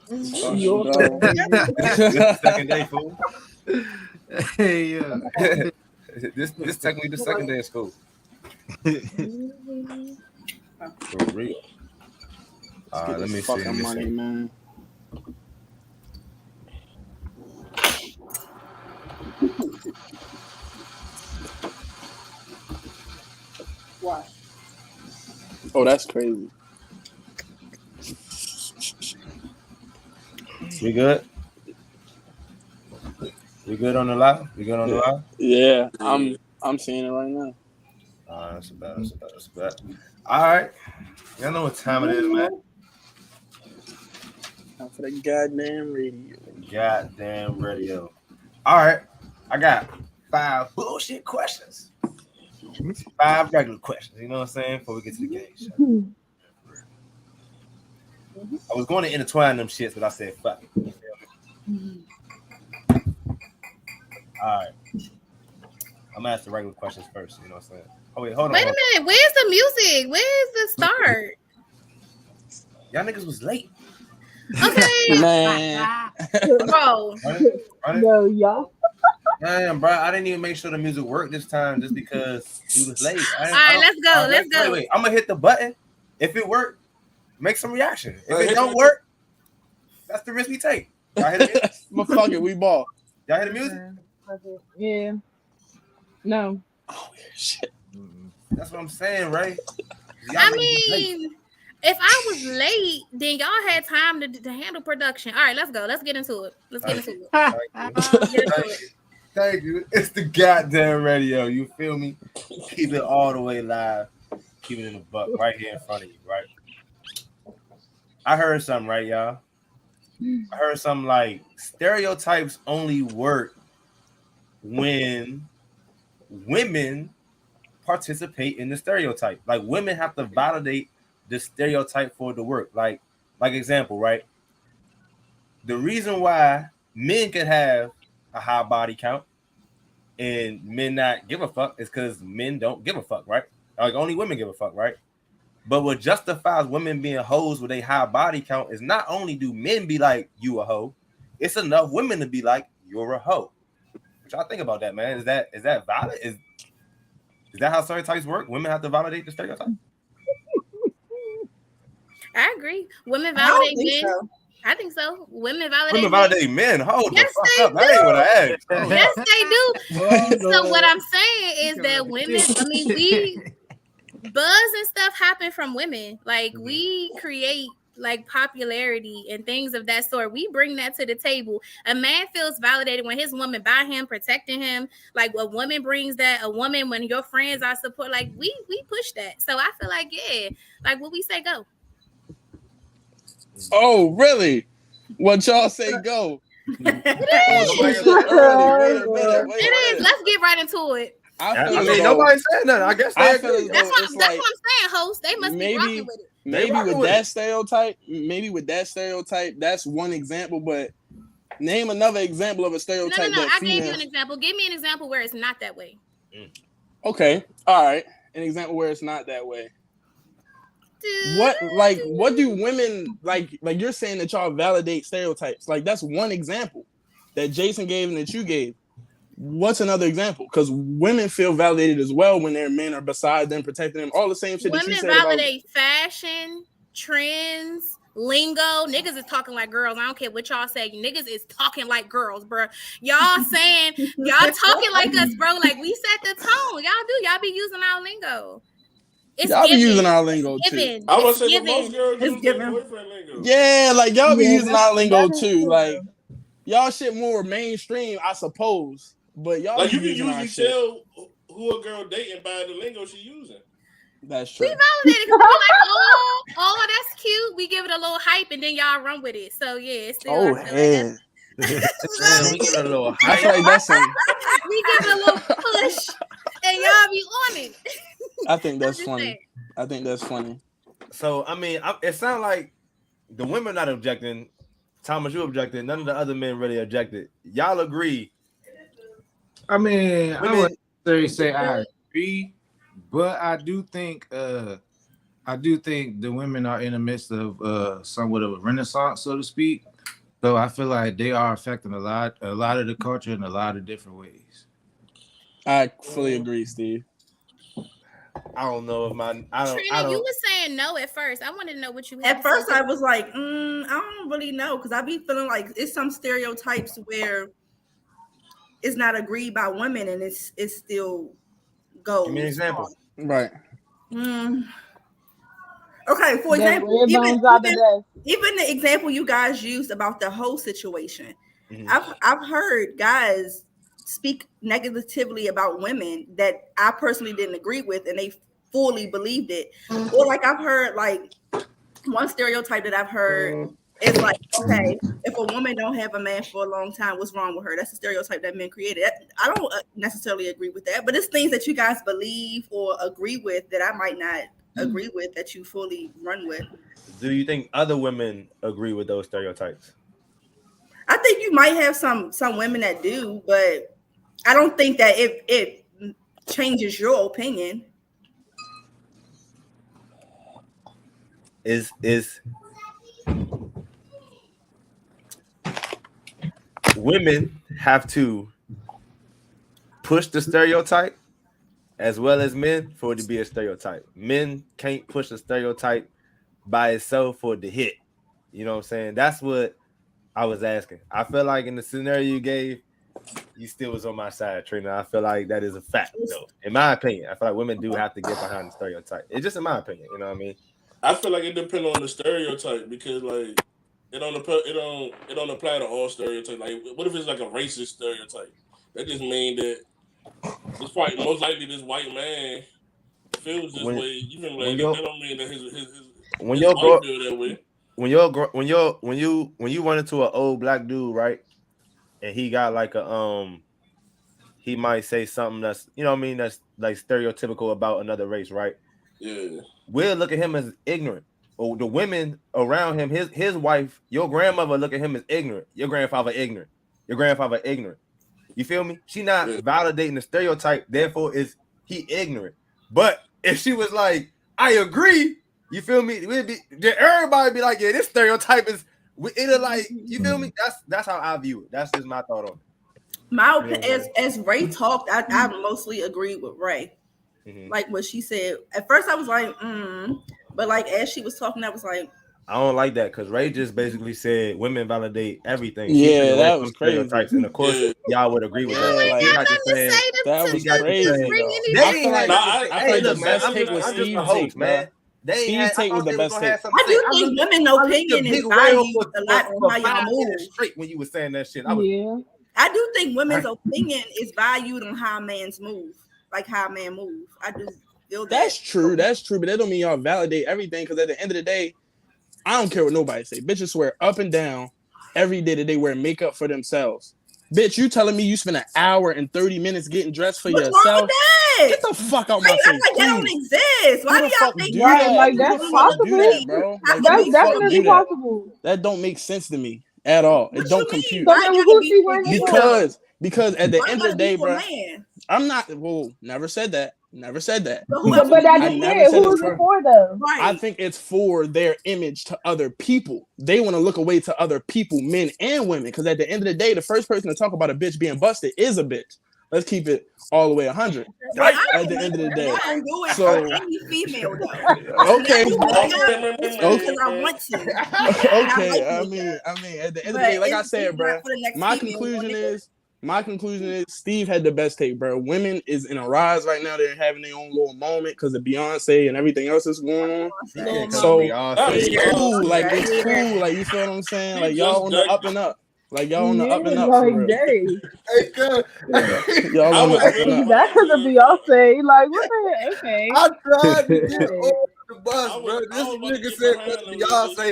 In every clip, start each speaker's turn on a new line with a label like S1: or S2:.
S1: This second day, fool.
S2: Hey, yeah.
S1: This technically the second day of school. For real. Let me see.
S3: Fucking money, man.
S4: Why?
S3: Oh, that's crazy.
S1: We good? We good on the live? We good on the live?
S3: Yeah, I'm seeing it right now.
S1: That's bad. All right. Y'all know what time it is, man.
S3: Time for the goddamn radio.
S1: Goddamn radio. All right. I got 5 bullshit questions. 5 regular questions. You know what I'm saying? Before we get to the game show. I was going to intertwine them shits, but I said fuck it. You feel me? All right. I'm gonna ask the regular questions first. You know what I'm saying? Oh wait, hold on.
S5: Wait a minute. Where's the music? Where's the start?
S1: Y'all niggas was late.
S5: Okay,
S3: Man.
S5: bro.
S1: Run it.
S4: No, y'all.
S1: Damn, bro. I didn't even make sure the music worked this time just because we was late.
S5: All right, let's go. Let's go.
S1: Wait. I'm gonna hit the button. If it worked, make some reaction. If it don't work, that's the risk we take. Y'all hear the music?
S3: Motherfucker, we ball.
S1: Y'all hear the music?
S4: Yeah. No.
S3: Oh, shit.
S1: That's what I'm saying, right?
S5: I mean, if I was late, then y'all had time to handle production. All right, let's go. Let's get into it.
S1: Thank you. It's the goddamn radio. You feel me? Keep it all the way live. Keep it in the buck right here in front of you, right? I heard something, right, y'all? I heard something like stereotypes only work when women participate in the stereotype. Like women have to validate the stereotype for it to work. Like example, right? The reason why men can have a high body count and men not give a fuck is because men don't give a fuck, right? Like only women give a fuck, right? But what justifies women being hoes with a high body count is not only do men be like, you a hoe, it's enough women to be like, you're a hoe. What y'all think about that, man? Is that valid? Is that how stereotypes work? Women have to validate the stereotype?
S5: I agree. Women validate men.
S4: So.
S5: I think so. Women
S1: validate men. Hold
S5: yes,
S1: the fuck up. That ain't what I asked.
S5: Yes, they do. So what I'm saying is that women, I mean, buzz and stuff happen from women. Like we create like popularity and things of that sort. We bring that to the table. A man feels validated when his woman by him, protecting him. Like a woman brings that. A woman when your friends are support. Like we push that. So I feel like like what we say go.
S3: Oh, really? What y'all say go?
S5: It is. Let's get right into it.
S1: I mean, nobody said nothing. I guess they agree.
S5: That's what I'm saying, host. They must be rocking with it.
S3: Maybe with that stereotype, that's one example, but name another example of a stereotype.
S5: No. I gave you an example. Give me an example where it's not that way.
S3: Okay. All right. An example where it's not that way. What do women like you're saying that y'all validate stereotypes? Like that's one example that Jason gave and that you gave. What's another example? Because women feel validated as well when their men are beside them, protecting them. All the same shit that you said.
S5: Women validate fashion, trends, lingo. Niggas is talking like girls. I don't care what y'all say. Niggas is talking like girls, bro. Y'all saying y'all talking like us, bro. Like we set the tone. Y'all be using our lingo.
S3: Y'all be using our lingo too.
S6: I was saying most girls use their boyfriend lingo.
S3: Yeah, like y'all be using our lingo too. Like y'all shit more mainstream, I suppose. But y'all
S6: like you can usually tell who a girl dating by the lingo she using.
S3: That's true.
S5: We validated because we're like, oh, that's cute. We give it a little hype and then y'all run with it. So yeah, it's still.
S3: Oh hell.
S1: We give it a little hype.
S3: We
S5: give it a little push and y'all be on it.
S3: I think that's funny.
S1: So I mean, it sounds like the women not objecting. Thomas, you objected. None of the other men really objected. Y'all agree?
S2: I mean, I wouldn't say I agree, but I do think the women are in the midst of somewhat of a renaissance, so to speak. So I feel like they are affecting a lot of the culture in a lot of different ways.
S3: I fully agree, Steve.
S1: I don't know if I
S5: Trina,
S1: don't.
S5: you were saying no at first. I wanted to know what you had
S7: At
S5: to
S7: first,
S5: say.
S7: I was like, I don't really know, because I be feeling like it's some stereotypes where it's not agreed by women, and it still goes.
S1: Give me an example.
S3: Right.
S7: Okay, for
S4: The
S7: example,
S4: red bones are the best.
S7: even the example you guys used about the whole situation,
S1: Mhm.
S7: I've heard guys speak negatively about women that I personally didn't agree with, and they fully believed it. Or like I've heard like one stereotype that I've heard is like, okay, if a woman don't have a man for a long time, what's wrong with her? That's a stereotype that men created. I don't necessarily agree with that, but it's things that you guys believe or agree with that I might not agree with, that you fully run with.
S1: Do you think other women agree with those stereotypes?
S7: I think you might have some women that do, but I don't think that it changes your opinion.
S1: Is women have to push the stereotype as well as men for it to be a stereotype. Men can't push a stereotype by itself for it to hit. You know what I'm saying? That's what I was asking. I feel like in the scenario you gave, you still was on my side, Trina. I feel like that is a fact, though. In my opinion, I feel like women do have to get behind the stereotype. It's just in my opinion, you know what I mean?
S6: I feel like it depends on the stereotype, because like it don't apply to all stereotypes. Like, what if it's like a racist stereotype? That just means that it's probably most likely this white man feels this way. Even like that don't mean that his wife feel that way.
S1: When you run into an old black dude, right, and he got like a he might say something that's, you know what I mean, that's like stereotypical about another race, right?
S6: Yeah.
S1: We'll look at him as ignorant. Or the women around him, his wife, your grandmother look at him as ignorant. Your grandfather ignorant. Your grandfather ignorant. You feel me? She not validating the stereotype, therefore is he ignorant. But if she was like, I agree, you feel me? Everybody be like, yeah, this stereotype is it'll like, you feel me? That's how I view it. That's just my thought on it.
S7: My opinion, as Ray talked, I mostly agreed with Ray. Mm-hmm. Like what she said. At first, I was like, but like as she was talking, I was like,
S1: I don't like that, because Ray just basically said women validate everything.
S3: Yeah, that was crazy.
S1: And of course, y'all would agree with that.
S3: Like, that was crazy. I feel like the best take was Steve's take, man. Steve's take was the best take.
S7: I do think women's opinion is valued a lot on how y'all move.
S1: Straight when you were saying that shit.
S7: I do think women's opinion is valued on how man's move, like how a man moves. I do feel that.
S3: That's true. That's true. But that don't mean y'all validate everything, because at the end of the day, I don't care what nobody say. Bitches swear up and down every day that they wear makeup for themselves. Bitch, you telling me you spend an hour and 30 minutes getting dressed for yourself?
S7: Wrong with that?
S3: Get the fuck out my face.
S7: Like that don't exist. Why do y'all think
S4: that? Like that's possible,
S3: bro?
S4: That's definitely possible.
S3: That don't make sense to me at all. It don't compute. Because at the end of the day, bro, I'm not. Well, never said that. Never said that.
S4: But that's it. Who is it for, though?
S7: Right.
S3: I think it's for their image to other people. They want to look away to other people, men and women. Because at the end of the day, the first person to talk about a bitch being busted is a bitch. Let's keep it all the way 100. Right? At the end of the day. So,
S7: any female though.
S3: Okay.
S7: Because I want to.
S3: Okay. I mean, at the end of the day, like I said, bro, my conclusion is Steve had the best take, bro. Women is in a rise right now. They're having their own little moment because of Beyonce and everything else that's going on. So it's cool. Like, it's cool. Like, you feel what I'm saying? Like, y'all on the up and up. Like, y'all on the up and up.
S4: Like,
S3: y'all on the up and up.
S4: That's because of Beyonce. Like, what the heck? Okay.
S1: I tried to get over the bus, bro. This nigga said Beyonce.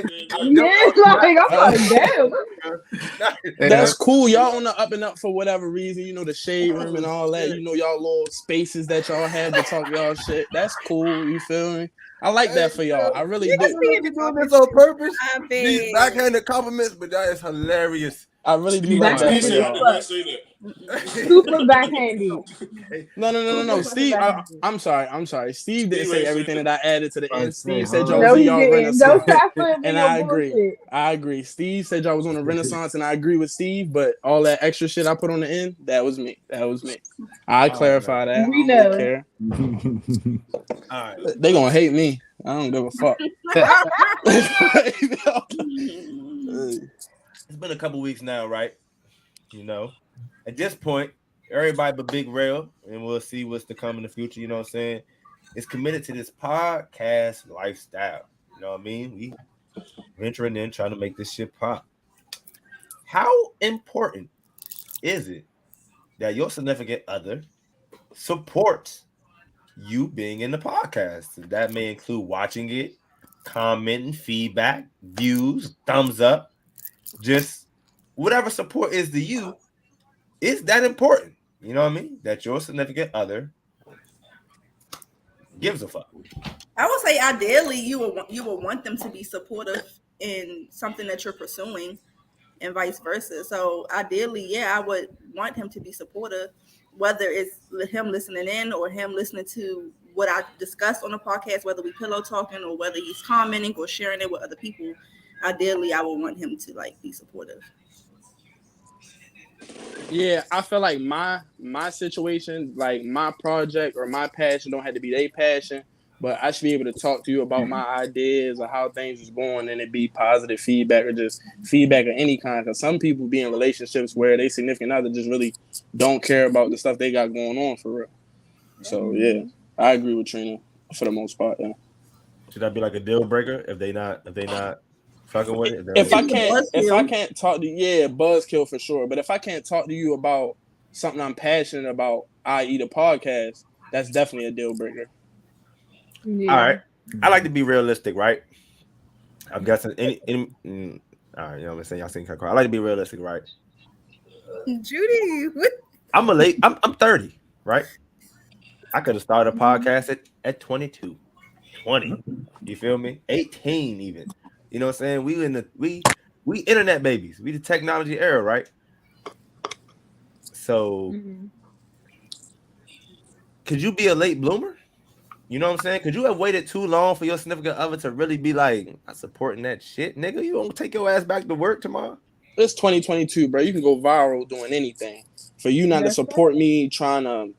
S4: Yeah, like, I'm like, damn.
S3: That's cool. Y'all on the up and up for whatever reason. You know, the shade room and all that. You know, y'all little spaces that y'all have to talk y'all shit. That's cool. You feel me? I like that for y'all. I really do.
S1: You doing this on purpose. These backhanded compliments, but that is hilarious.
S3: I really do
S4: You
S3: like
S4: got
S3: that.
S6: I
S3: for
S6: did
S3: y'all.
S6: not say that.
S4: Super backhanded.
S3: No. Steve, I'm sorry. Steve didn't
S6: Steve
S3: say
S6: ain't
S3: everything
S6: said
S3: that I added to the
S2: I
S3: end.
S2: was
S3: Steve
S2: saying,
S3: said
S2: hold
S3: y'all
S2: on.
S3: was
S4: No,
S3: in
S4: he
S3: y'all
S4: didn't. Don't
S3: renaissance.
S4: stop putting me
S3: And
S4: your
S3: I agree.
S4: bullshit.
S3: I agree. Steve said y'all was on a renaissance, and I agree with Steve. But all that extra shit I put on the end, that was me. I clarify that.
S4: We
S3: I don't
S4: know.
S3: care.
S1: All right.
S3: They gonna hate me. I don't give a fuck.
S1: It's been a couple weeks now, right? You know, at this point, everybody but Big Rail, and we'll see what's to come in the future. You know what I'm saying? Is committed to this podcast lifestyle. You know what I mean? We venturing in, trying to make this shit pop. How important is it that your significant other supports you being in the podcast? That may include watching it, commenting, feedback, views, thumbs up, just whatever support is to you. Is that important? You know what I mean? That your significant other gives a fuck.
S7: I would say ideally you would want them to be supportive in something that you're pursuing, and vice versa. So ideally, yeah, I would want him to be supportive, whether it's him listening in or him listening to what I discussed on the podcast, whether we pillow talking or whether he's commenting or sharing it with other people. Ideally, I would want him to like be supportive.
S3: Yeah, I feel like my situation, like my project or my passion, don't have to be their passion, but I should be able to talk to you about my ideas or how things is going, and it be positive feedback or just feedback of any kind. Because some people be in relationships where they significant other just really don't care about the stuff they got going on for real. So yeah, I agree with Trina for the most part. Yeah.
S1: Should that be like a deal breaker if they not fucking with it?
S3: If I can't talk to you, buzzkill for sure. But if I can't talk to you about something I'm passionate about, i.e. the podcast, that's definitely a deal breaker.
S4: Yeah.
S1: All right, I like to be realistic, right? I'm guessing all right, you know what I'm saying? Y'all sing I like to be realistic, right?
S5: Judy, what?
S1: I'm 30, right? I could have started a podcast at 22, 20. You feel me? 18 even. You know what I'm saying? We internet babies. We the technology era, right? So could you be a late bloomer? You know what I'm saying? Could you have waited too long for your significant other to really be like, I'm supporting that shit, nigga? You don't take your ass back to work tomorrow?
S3: It's 2022, bro. You can go viral doing anything. For you not to support me trying to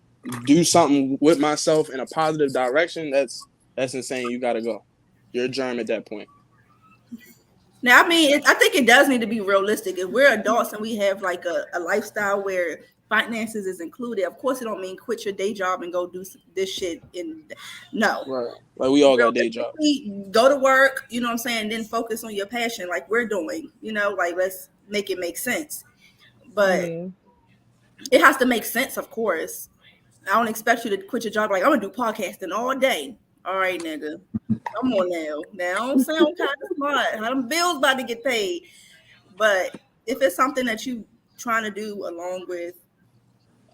S3: do something with myself in a positive direction, that's insane. You gotta go. You're a germ at that point.
S7: Now, I mean, I think it does need to be realistic. If we're adults and we have like a lifestyle where finances is included, of course, it don't mean quit your day job and go do this shit. No,
S3: right? Like we all got day jobs.
S7: Go to work, you know what I'm saying, then focus on your passion, like we're doing. You know, like let's make it make sense. But it has to make sense, of course. I don't expect you to quit your job like I'm gonna do podcasting all day. All right, nigga. Come on now. Now don't sound kind of smart. How them bills about to get paid. But if it's something that you trying to do along with,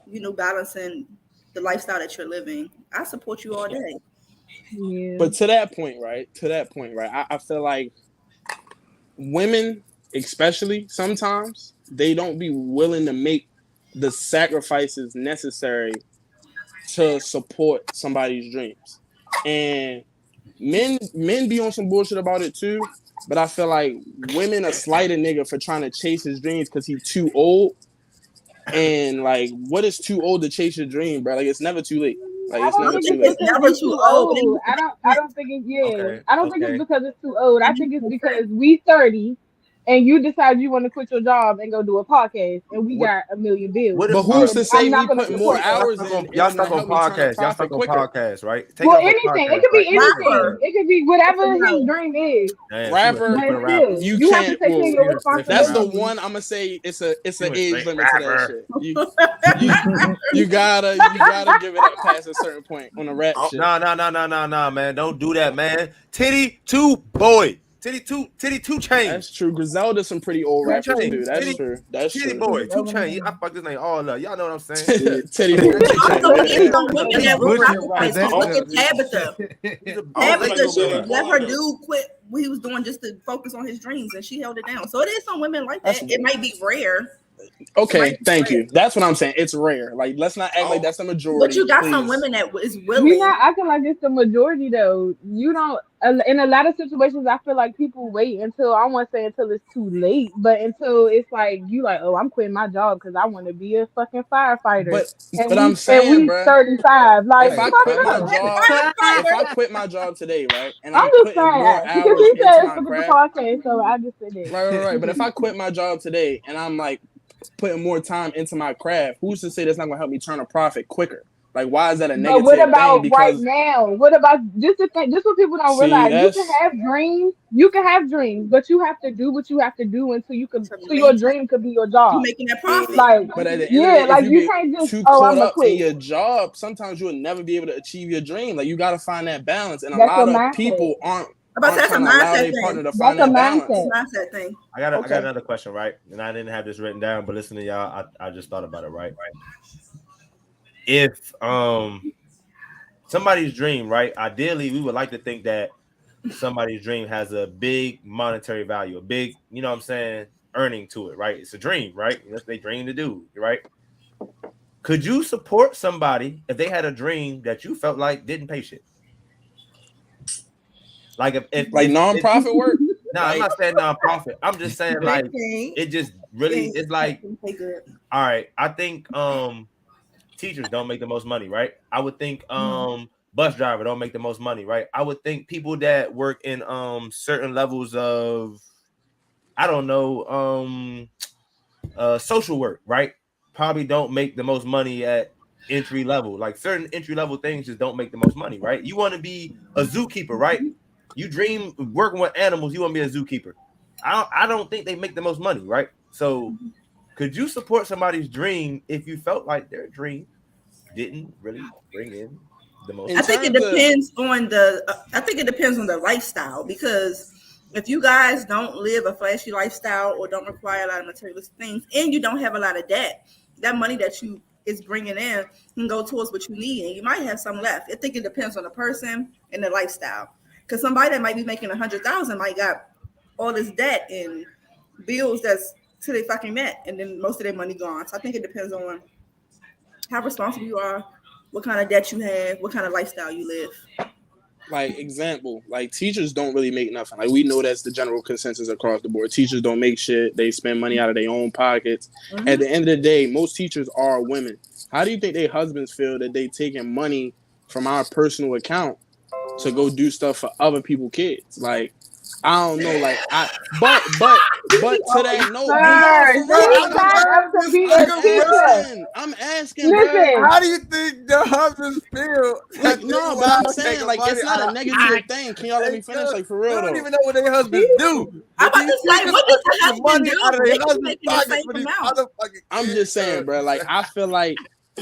S7: you know, balancing the lifestyle that you're living, I support you all day.
S4: Yeah.
S3: But to that point, right? I feel like women, especially sometimes, they don't be willing to make the sacrifices necessary to support somebody's dreams. And men be on some bullshit about it too, but I feel like women are slight a nigga for trying to chase his dreams because he's too old. And like, what is too old to chase your dream, bro? Like, it's never too late. Like, it's never too late.
S7: It's never too old.
S4: I don't think it's
S1: Okay,
S4: I don't think it's because it's too old. I think it's because we 30 and you decide you want to quit your job and go do a podcast and we got a million bills.
S3: But who's to say we put more
S4: support
S3: hours
S1: in?
S3: in?
S1: Y'all stuck on podcasts. Y'all stuck on podcasts, right?
S4: Well, anything. It could be anything. It could be whatever his dream is.
S3: Rapper, you
S4: have to take in your responsibility.
S3: That's the one I'm gonna say. It's an age limit to that shit. You gotta give it up past a certain point on the rap shit.
S1: No, man. Don't do that, man. Titty to boy. Titty 2 Chainz.
S3: That's true. Griselda's some pretty old
S1: Two
S3: rappers
S1: Chainz.
S3: too. That's
S1: Titty-
S3: true. That's
S1: Titty
S3: true.
S1: boy, 2 Chainz. I fuck this name all up. Y'all know what I'm saying?
S3: Titty boy.
S7: Also, we need some women that will
S2: Butcher,
S7: sacrifice.
S2: that-
S7: Look at Tabitha.
S1: He's a
S7: Tabitha, she
S6: like
S7: let her
S6: that.
S7: dude quit what he was doing just to focus on his dreams, and she held it down. So it is some women like that.
S3: That's-
S7: It might be rare,
S3: Okay, thank you. That's what I'm saying. It's rare. Like, let's not act like that's the majority.
S7: but you got some
S3: please.
S7: women that is
S4: We're
S7: willing.
S4: not acting like it's the majority though. You don't. In a lot of situations, I feel like people wait until I won't say until it's too late, but until it's like you like, oh, I'm quitting my job because I want to be a fucking firefighter.
S3: But I'm saying,
S4: and we
S3: bro,
S4: 35. Like,
S3: if I
S4: fuck
S3: quit
S4: it
S3: my
S4: up.
S3: job, if I quit my job today, right, and
S4: I'm
S3: I'm
S4: just
S3: putting more
S4: saying
S3: hours
S4: because he
S3: into
S4: said
S3: my
S4: it's the
S3: craft,
S4: podcast, so I just said it.
S3: right. But if I quit my job today and I'm like putting more time into my craft, who's to say that's not gonna help me turn a profit quicker? Like, why is that a
S4: But
S3: negative
S4: what about
S3: thing?
S4: right
S3: Because
S4: now? What about this? Is this what people don't
S3: See,
S4: realize? You
S3: that's-
S4: can have dreams. You can have dreams, but you have to do what you have to do until you can.
S7: To
S4: So your
S7: maintain-
S4: dream could be your
S7: You
S4: job.
S7: making that profit.
S4: Like,
S3: but at the end
S4: yeah,
S3: of the day,
S4: like
S3: if
S4: you
S3: you
S4: can't
S3: get
S4: just.
S3: too
S4: Oh,
S3: caught
S4: I'm gonna
S3: up in
S4: quit.
S3: your job, sometimes you'll never be able to achieve your dream. Like, you got to find that balance, and a
S4: That's
S3: lot
S4: a
S3: of
S4: mindset.
S3: people aren't
S7: About that's a
S3: trying to allow
S7: mindset
S3: their
S7: thing.
S3: partner to
S4: That's
S3: find
S4: a
S3: that balance.
S4: mindset.
S7: Mindset thing.
S1: I got
S4: Okay.
S1: another question, right? And I didn't have this written down, but listen to y'all. I just thought about it, right? If somebody's dream, right? Ideally, we would like to think that somebody's dream has a big monetary value, a big, you know what I'm saying, earning to it, right? It's a dream, right? That's their dream to do, right? Could you support somebody if they had a dream that you felt like didn't pay shit? Like if
S3: Nonprofit work.
S1: No, I'm not saying nonprofit. I'm just saying like it just really it's like all right. I think teachers don't make the most money, right? I would think bus driver don't make the most money, right? I would think people that work in certain levels of I don't know social work, right? Probably don't make the most money at entry level. Like certain entry level things just don't make the most money, right? You want to be a zookeeper, right? You dream working with animals, you want to be a zookeeper. I don't think they make the most money, right? So could you support somebody's dream if you felt like their dream didn't really bring in the most?
S7: I think it depends on the lifestyle, because if you guys don't live a flashy lifestyle or don't require a lot of materialistic things and you don't have a lot of debt, that money that you is bringing in can go towards what you need, and you might have some left. I think it depends on the person and the lifestyle. Because somebody that might be making 100,000 might got all this debt and bills that's to their fucking net, and then most of their money gone. So I think it depends on how responsible you are, what kind of debt you have, what kind of lifestyle you live.
S3: Like, example, like teachers don't really make nothing. Like, we know that's the general consensus across the board. Teachers don't make shit. They spend money out of their own pockets.
S7: Mm-hmm.
S3: At the end of the day, most teachers are women. How do you think their husbands feel that they taking money from our personal account to go do stuff for other people's kids? Like, I don't know. Like, but to that note, I'm asking, bro.
S1: How do you think the husbands feel?
S3: Like, no, but I'm saying, like, it's not a negative thing. Can y'all let me finish? Like, for real,
S1: They don't
S3: though.
S1: even know what their husbands do.
S7: I'm about to say, what does the husband do?
S1: Out of
S7: They
S1: their
S7: keep
S1: husband's
S7: making the
S1: pocket
S7: same
S1: for these
S7: amount.
S1: motherfucking
S3: I'm
S1: kids,
S3: just saying, bro. Like, I feel like,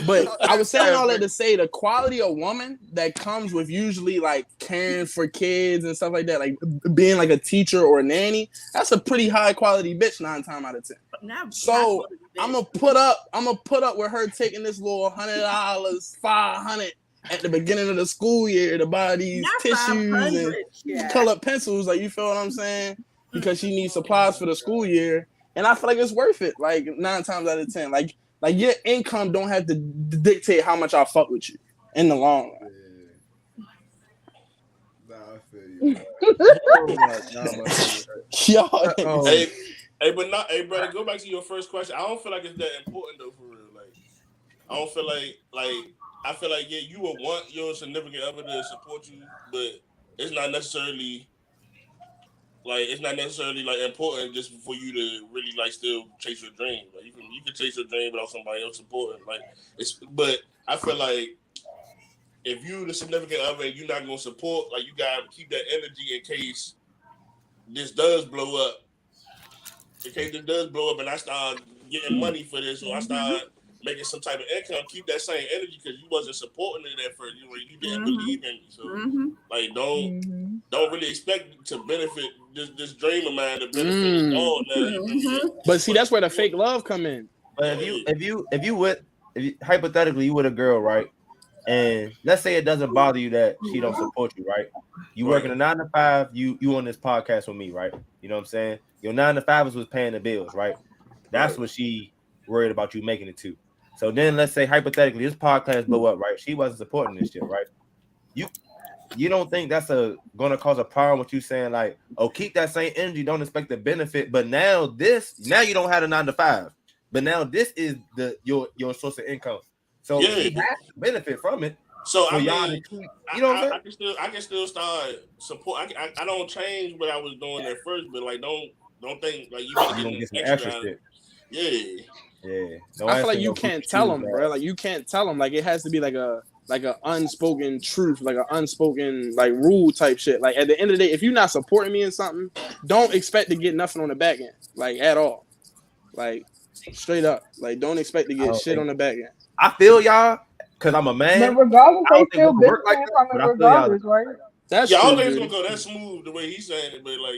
S3: but I was saying all that to say the quality of woman that comes with usually like caring for kids and stuff like that, like being like a teacher or a nanny, that's a pretty high quality bitch 9 times out of 10. So I'm gonna put up with her taking this little $100, $500 at the beginning of the school year to buy these
S7: Not
S3: tissues
S7: 500,
S3: and colored pencils. Like, you feel what I'm saying? Because she needs supplies for the school year, and I feel like it's worth it. Like 9 times out of 10, like your income don't have to dictate how much I fuck with you in the long run.
S1: Nah, I feel you.
S3: Y'all,
S6: Hey, but not, hey, brother. Go back to your first question. I don't feel like it's that important though, for real. Like, I don't feel like I feel like yeah, you would want your significant other to support you, but it's not necessarily like important just for you to really like still chase your dream. Like, you can chase your dream without somebody else supporting. Like, but I feel like if you the significant other and you're not gonna support, like, you gotta keep that energy in case this does blow up. In case this does blow up and I start getting money for this, or I start making some type of income, keep that same energy, because you wasn't supporting it at first. You didn't believe in me. So like, don't really expect to benefit this dream of mine to benefit all now.
S3: But see, that's where the fake love come in.
S1: But if you hypothetically you with a girl, right? And let's say it doesn't bother you that she don't support you, right? You working a 9 to 5, you on this podcast with me, right? You know what I'm saying? Your 9 to 5 was paying the bills, right? That's what she worried about you making it to. So then let's say hypothetically this podcast blew up, right? She wasn't supporting this shit, right? You don't think that's gonna cause a problem with you saying like, oh, keep that same energy, don't expect the benefit, but now you don't have a 9 to 5, but now this is your source of income. So he has to benefit from it.
S6: So I
S1: y'all
S6: mean,
S1: you know what I'm
S6: saying? I can still start support. I don't change what I was doing at first, but like don't think like you gotta get some extra shit. Yeah.
S3: No, I feel like you can't tell them, bro. Like you can't tell them. Like it has to be like a unspoken truth, like an unspoken like rule type shit. Like at the end of the day, if you're not supporting me in something, don't expect to get nothing on the back end, like at all. Like straight up, like don't expect to get shit on the back end.
S1: I feel y'all because I'm a man.
S4: But regardless, they still benefit from it regardless, right?
S3: That's
S6: I don't think it's gonna go that smooth the way he's saying it, but like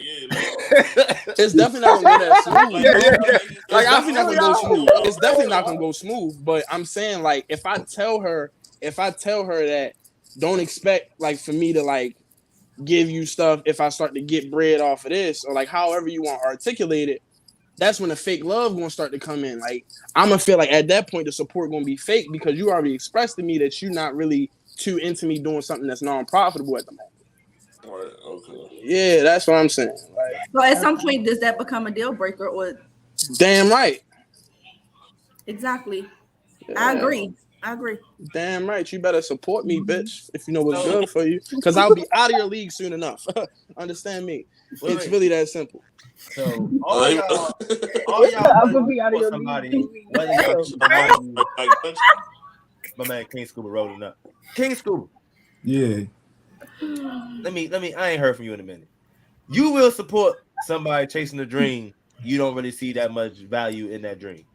S3: it's definitely not gonna go that smooth. Like I think not gonna go smooth. It's definitely not gonna go smooth. But I'm saying like if I tell her that don't expect like for me to like give you stuff if I start to get bread off of this or like however you want to articulate it, that's when the fake love gonna start to come in. Like I'm gonna feel like at that point the support gonna be fake because you already expressed to me that you're not really too into me doing something that's non-profitable at the moment.
S6: Right, okay.
S3: Yeah, that's what I'm saying. Like,
S7: so at some point, does that become a deal breaker or?
S3: Damn right.
S7: Exactly.
S3: Yeah.
S7: I agree.
S3: Damn right. You better support me, bitch, if you know what's good for you. Because I'll be out of your league soon enough. Understand me. It's really that simple.
S1: So all y'all
S4: be out of your
S1: somebody. My man King Scuba rolling up. King Scuba.
S2: Yeah.
S1: Let me. I ain't heard from you in a minute. You will support somebody chasing a dream. You don't really see that much value in that dream.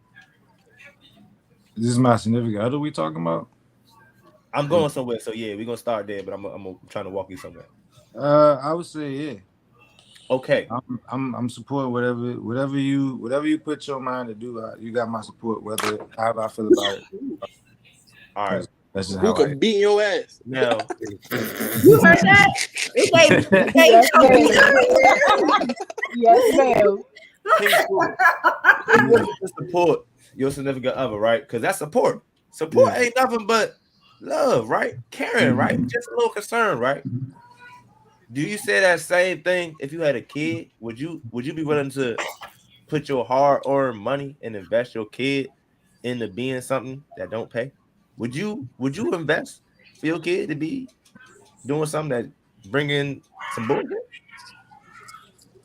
S2: This is my significant other we talking about?
S1: I'm going somewhere, so yeah, we're gonna start there, but I'm trying to walk you somewhere.
S2: I would say yeah.
S1: Okay.
S2: I'm supporting whatever you put your mind to do. You got my support, however I feel about it.
S1: All right.
S2: That's just
S3: who could beat your ass?
S1: Now,
S7: you heard that?
S4: Yes, ma'am.
S1: you want to support your significant other, right? Because that's support. Support ain't nothing but love, right? Caring, right? Just a little concern, right? Do you say that same thing if you had a kid? Would you be willing to put your hard-earned money and invest your kid into being something that don't pay? Would you invest for your kid to be doing something that bring in some bullshit?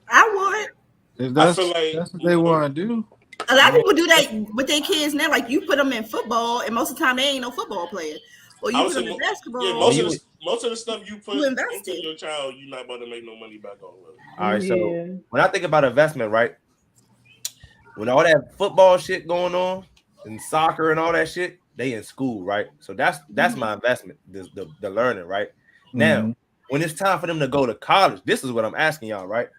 S7: I would.
S2: If that's what they want to do.
S7: A lot of people do that with their kids now. Like you put them in football, and most of the time they ain't no football player. Or you put them in basketball.
S6: Yeah, most of the stuff you put into your child, you're not about to make no money back on.
S1: All right, so when I think about investment, right? When all that football shit going on and soccer and all that shit, they in school, right? So that's my investment, the learning, right? Now, when it's time for them to go to college, this is what I'm asking y'all, right?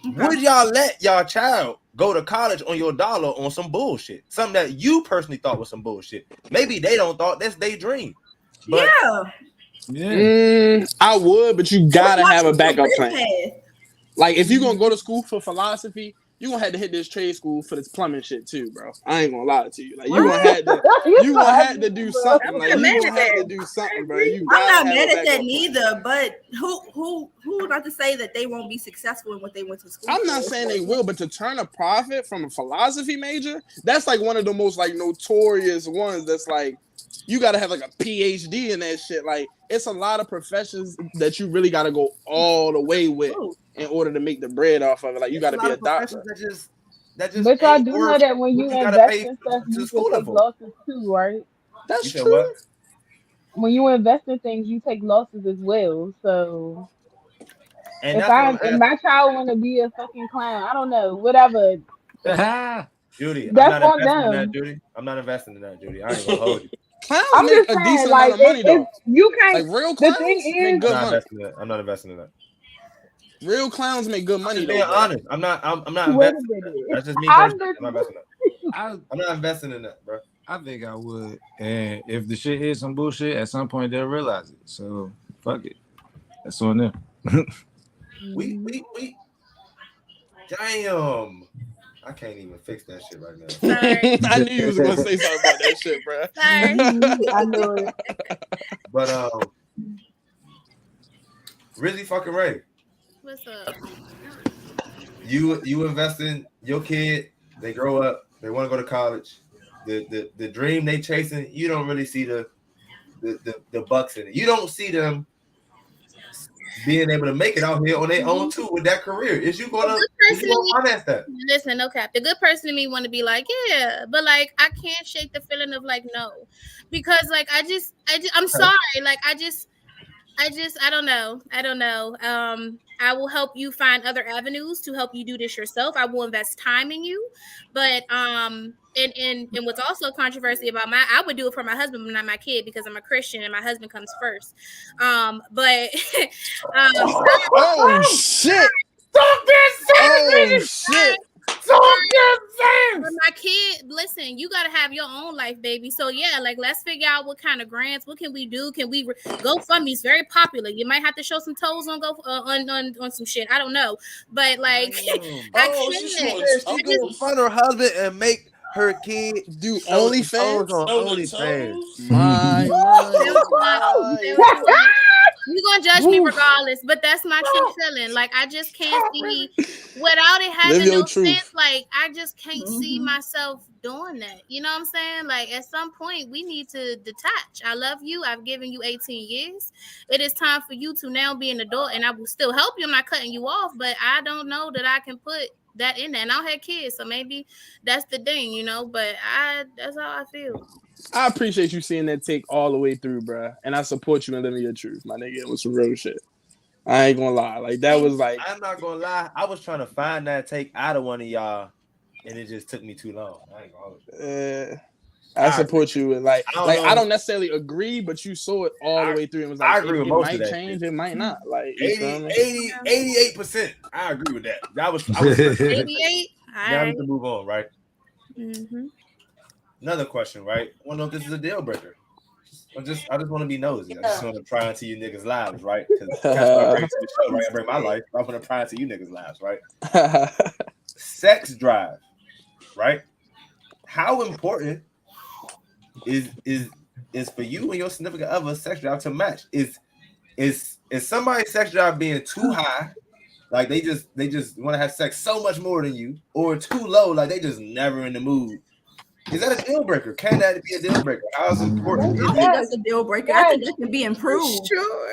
S1: Would y'all let y'all child go to college on your dollar on some bullshit? Something that you personally thought was some bullshit. Maybe they don't thought that's their dream. But
S3: I would, but you gotta have a backup plan. Like if you're gonna go to school for philosophy, you're gonna have to hit this trade school for this plumbing shit too, bro. I ain't gonna lie to you. Like you're gonna have to do something. Like you're gonna have to do something, bro.
S7: I'm not mad at that neither, but who not to say that they won't be successful in what they went to school?
S3: I'm not saying they will, but to turn a profit from a philosophy major, that's like one of the most like notorious ones. That's like you gotta have like a PhD in that shit. Like it's a lot of professions that you really gotta go all the way with in order to make the bread off of it. Like you gotta be a doctor.
S1: That just
S4: but y'all do know that when you invest in stuff, you can take losses too, right?
S3: That's true.
S4: When you invest in things, you take losses as well. So
S1: and
S4: if my child want to be a fucking clown, I don't know, whatever.
S1: Judy,
S4: that's on them.
S1: Judy, I'm not investing in that, Judy. I ain't gonna hold you.
S3: Clowns
S4: I'm
S3: make
S4: just
S3: a
S4: saying,
S3: decent
S4: like,
S3: amount of money though.
S4: You can't.
S3: Like real clowns
S4: the thing is,
S3: make good money.
S1: I'm not investing in that.
S3: Real clowns make good money.
S1: I'm
S3: Though,
S1: being
S3: bro.
S1: honest. I'm not
S4: Wait a
S1: investing.
S4: minute.
S1: That's just me
S4: I'm
S1: personally. I'm not investing in that. I'm not investing in that, bro.
S2: I think I would. And if the shit is some bullshit, at some point they'll realize it. So fuck it. That's on them.
S1: We damn. I can't even fix that shit right now.
S5: Sorry.
S3: I knew you was gonna say something about that shit, bro.
S5: Sorry.
S4: I know it.
S1: But Rizzy fucking Ray,
S5: What's up?
S1: you invest in your kid, they grow up, they want to go to college. The dream they chasing, you don't really see the bucks in it. You don't see them being able to make it out here on their own too with that career. Is you gonna finance that?
S5: Listen, no cap. The good person in me want to be like, yeah, but like I can't shake the feeling of like no, because like I'm sorry, like I don't know. I will help you find other avenues to help you do this yourself. I will invest time in you, but and what's also controversy about I would do it for my husband, but not my kid, because I'm a Christian and my husband comes first. But
S3: oh shit!
S1: Stop this!
S3: Oh shit!
S5: But my kid, listen, you gotta have your own life, baby. So yeah, like let's figure out what kind of grants. What can we do? Can we GoFundMe is very popular. You might have to show some toes on on some shit. I don't know, but like
S8: She can find her husband and make her kid
S3: do OnlyFans
S8: on OnlyFans.
S5: You're gonna judge me regardless, but that's my true feeling. Like I just can't see without it having no sense. Like I just can't see myself doing that. You know what I'm saying? Like at some point we need to detach. I love you. I've given you 18 years. It is time for you to now be an adult, and I will still help you. I'm not cutting you off, but I don't know that I can put that in there. And I don't have kids, so maybe that's the thing, you know. But that's how I feel.
S3: I appreciate you seeing that take all the way through, bro. And I support you in living your truth, my nigga. It was some real shit. I ain't gonna lie. Like that was like
S1: I'm not gonna lie. I was trying to find that take out of one of y'all, and it just took me too long. I ain't gonna
S3: I support you, and like I don't necessarily agree, but you saw it all the way through and was like,
S1: I agree with most
S3: might
S1: of that
S3: change,
S1: shit.
S3: It might not. Like
S1: 88%. I agree with that. I was
S5: 88.
S1: Now we can move on, right?
S5: Mm-hmm.
S1: Another question, right? I want to know if this is a deal breaker. I just want to be nosy. I just want to pry into you niggas' lives, right? Because that's what I bring to the show, right? I bring my life. I want to pry into you niggas' lives, right? Sex drive, right? How important is for you and your significant other sex drive to match? Is somebody's sex drive being too high, like they just want to have sex so much more than you, or too low, like they just never in the mood? Is that a deal breaker? Can that be a deal breaker? How is it important?
S7: I think that's a deal breaker. I think that can be improved.
S5: Sure.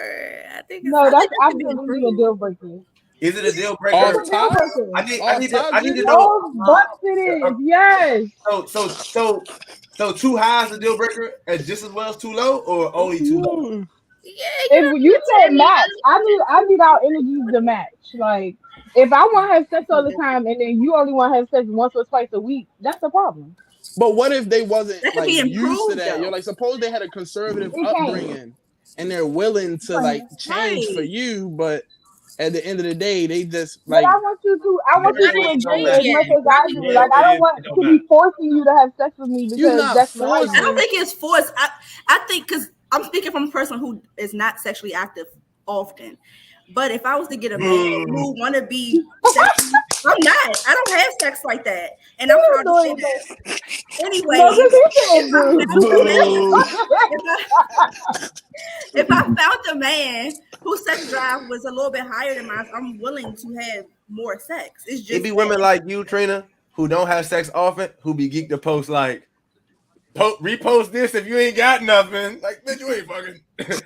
S5: I think
S4: that's absolutely a deal breaker.
S1: Is it a deal breaker? I need to know.
S4: Oh, bucks it is. Yes.
S1: So too high is a deal breaker, and just as well as too low, or only too low?
S5: Yeah.
S4: If you said match, I need our energies to match. Like if I want to have sex all the time, and then you only want to have sex once or twice a week, that's a problem.
S3: But what if they wasn't like
S7: be
S3: used
S7: improved,
S3: to that?
S7: though.
S3: You're like, suppose they had a conservative upbringing and they're willing to like change for you, but at the end of the day, they just like.
S4: But I want you to agree as much as I do. Like I don't want to be forcing you to have sex with me because that's the right.
S7: I don't think it's forced. I think because I'm speaking from a person who is not sexually active often. But if I was to get a man who want to be sexually, I'm not. I don't have sex like that. And I'm proud to say that. Anyway, if I found a man whose sex drive was a little bit higher than mine, I'm willing to have more sex. It's just
S8: It be women like you, Trina, who don't have sex often, who be geeked to post like, repost this if you ain't got nothing. Like, bitch, you ain't fucking.
S3: You're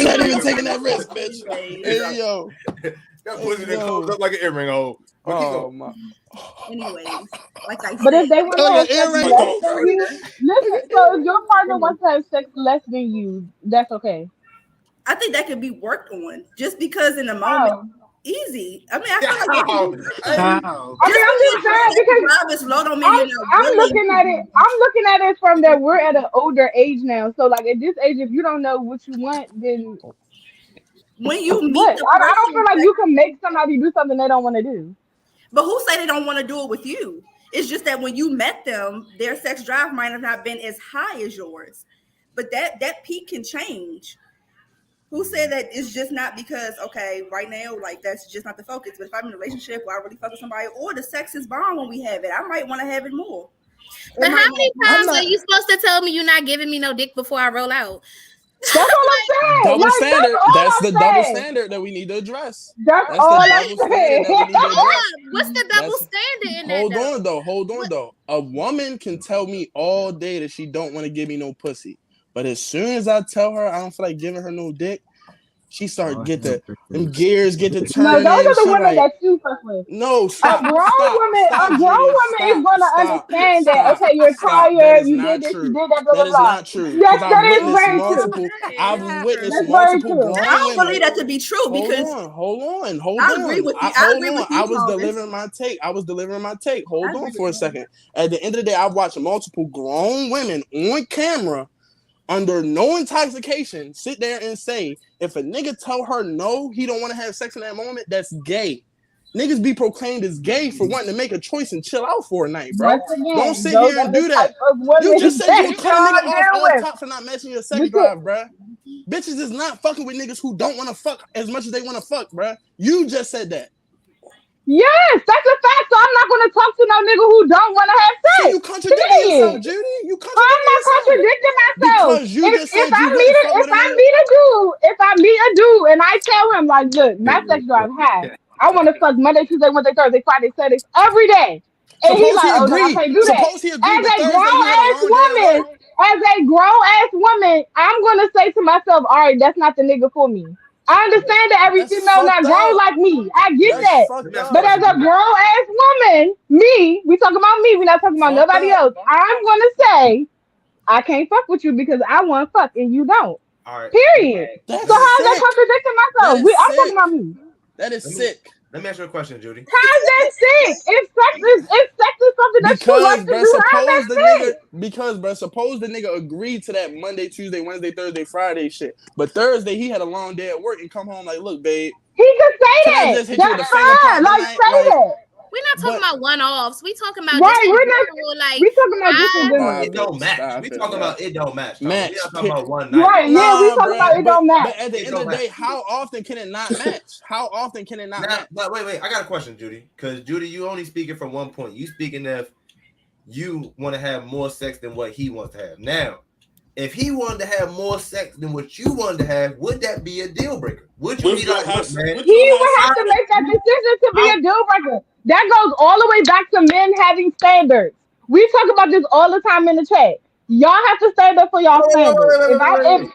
S3: not even taking that risk, bitch. Hey, yo.
S8: That pussy that goes up like an earring hole.
S3: Oh my.
S7: Anyways, like I said.
S4: But if they want to have sex less than you, listen, so if your partner wants to have sex less than you, that's okay.
S7: I think that could be worked on just because in the moment Easy. I mean, I feel like
S2: How?
S4: I mean, I'm just saying because
S7: drive is low. Don't mean you're not
S4: I'm
S7: willing.
S4: looking at it. I'm looking at it from that we're at an older age now. So like at this age, if you don't know what you want, then
S7: When you meet
S4: what?
S7: the
S4: I don't feel
S7: person,
S4: like you can make somebody do something they don't want to do.
S7: but who say they don't want to do it with you? It's just that when you met them, their sex drive might have not been as high as yours. But that peak can change. Who said that it's just not because, okay, right now, like that's just not the focus. But if I'm in a relationship where I really fuck with somebody, or the sex is bomb when we have it, I might want to have it more.
S5: But
S7: It
S5: how
S7: might
S5: many
S7: not-
S5: times are you supposed to tell me you're not giving me no dick before I roll out?
S4: That's all I'm saying.
S3: Double
S4: Like,
S3: standard.
S4: all
S3: That's
S4: I'm
S3: the double
S4: saying.
S3: standard that we need to address.
S4: That's
S3: That's
S4: all
S3: the
S4: I'm
S3: double standard
S4: saying.
S3: that we need to
S5: Hold
S3: address.
S5: on. What's the double
S3: That's-
S5: standard in that?
S3: Hold on though. A woman can tell me all day that she don't want to give me no pussy, but as soon as I tell her I don't feel like giving her no dick, she start get the them gears get to
S4: No,
S3: turning.
S4: those are the
S3: She
S4: women
S3: like,
S4: that you fuck with.
S3: no,
S4: A
S3: stop.
S4: grown
S3: stop,
S4: woman,
S3: stop,
S4: a grown
S3: Judy,
S4: woman is
S3: stop,
S4: gonna
S3: stop,
S4: understand
S3: stop,
S4: that. Okay, you're
S3: stop. That
S4: tired.
S3: is
S4: You
S3: not
S4: did this.
S3: true.
S4: You did that. Blah
S3: That
S4: blah
S3: is
S4: blah.
S3: not true.
S4: Yes,
S3: Because
S4: that
S3: I've
S4: is
S3: witnessed
S4: very true.
S3: multiple. I've witnessed
S4: That's very
S3: multiple
S4: true.
S3: grown
S7: I don't
S3: women.
S7: believe that to be true because
S3: Hold on.
S7: I agree with you. I
S3: Hold
S7: agree
S3: on.
S7: with you,
S3: I was
S7: Thomas.
S3: delivering my take. Hold
S7: I agree
S3: on for a
S7: with you.
S3: second. At the end of the day, I've watched multiple grown women on camera under no intoxication sit there and say, if a nigga tell her no, he don't want to have sex in that moment, that's gay. Niggas be proclaimed as gay for wanting to make a choice and chill out for a night, bro.
S4: Once again,
S3: Don't sit
S4: those
S3: here
S4: are
S3: and
S4: the
S3: do that.
S4: type of women
S3: You just said you would
S4: that
S3: cut a nigga
S4: y'all
S3: off
S4: deal with.
S3: top for not matching your sex
S4: Because-
S3: drive, bruh. Bitches is not fucking with niggas who don't want to fuck as much as they want to fuck, bruh. You just said that.
S4: Yes, that's a fact. So I'm not gonna talk to no nigga who don't want to have
S3: So
S4: sex.
S3: you contradicting
S4: Period.
S3: yourself, Judy. You
S4: I'm not contradicting myself.
S3: Because you just said
S4: If I
S3: you
S4: meet
S3: wouldn't fuck with a nigga.
S4: if I meet a dude and I tell him like, look, my sex drive high. I want to fuck Monday, Tuesday, Wednesday, Thursday, Friday, Saturday, every day. And he's
S3: Suppose he
S4: like, oh no, I
S3: agreed.
S4: can't do that.
S3: Suppose he agreed,
S4: As
S3: but
S4: a
S3: Thursday
S4: grown
S3: you had a
S4: ass
S3: long day at
S4: woman,
S3: work.
S4: I'm gonna say to myself, all right, that's not the nigga for me. I understand that every
S3: That's
S4: female not
S3: fucked
S4: grown
S3: up.
S4: like me. I get
S3: That's
S4: that.
S3: fucked
S8: But
S3: up.
S4: But as a grown ass woman, we talking about me, we not talking about
S3: Fucked
S4: nobody
S3: up.
S4: else. I'm gonna say I can't fuck with you because I want to fuck and you don't.
S8: All right.
S4: Period.
S3: That's
S4: So how is that
S3: sick.
S4: contradicting
S3: That
S4: myself?
S3: is
S4: I'm talking
S3: sick.
S4: about me.
S3: That is sick.
S8: Let me ask you a question, Judy.
S4: How's that sick? If sex is something that you
S3: Because,
S4: like to
S3: bruh,
S4: do, how's that
S3: suppose the nigga agreed to that Monday, Tuesday, Wednesday, Thursday, Friday shit. But Thursday he had a long day at work and come home like, look, babe,
S4: He could say
S3: Can I
S4: that.
S3: just hit you with
S4: That's
S3: a finger
S4: fine.
S3: pop
S4: Like
S3: tonight?
S4: say
S3: Like-
S4: that.
S5: We're not talking about one-offs. We talking about
S4: Right,
S5: just in
S4: we're not-
S5: general, like
S4: We talking about this in
S5: I-
S4: general.
S8: It don't match.
S3: Stop
S8: We
S3: it,
S8: talking
S3: bro.
S8: about it don't match.
S3: Match.
S8: We not talking about one night.
S4: Right, yeah, we talking
S3: bruh,
S4: about it don't
S3: but
S4: match.
S3: at the
S8: It
S3: end of
S8: don't
S3: the day,
S8: match.
S3: how often can it not match? How often can it not
S8: Now,
S3: match?
S8: but wait. I got a question, Judy. Because Judy, you only speaking from one point. You speaking if you want to have more sex than what he wants to have. Now, if he wanted to have more sex than what you wanted to have, would that be a deal breaker? Would you
S6: With
S8: be
S6: your
S8: like,
S6: house-
S8: look, man?
S6: with
S4: He
S6: your
S4: would
S6: house-
S4: have to make that decision to be a deal breaker. That goes all the way back to men having standards. We talk about this all the time in the chat. Y'all have to stand up for y'all
S8: Wait,
S4: standards.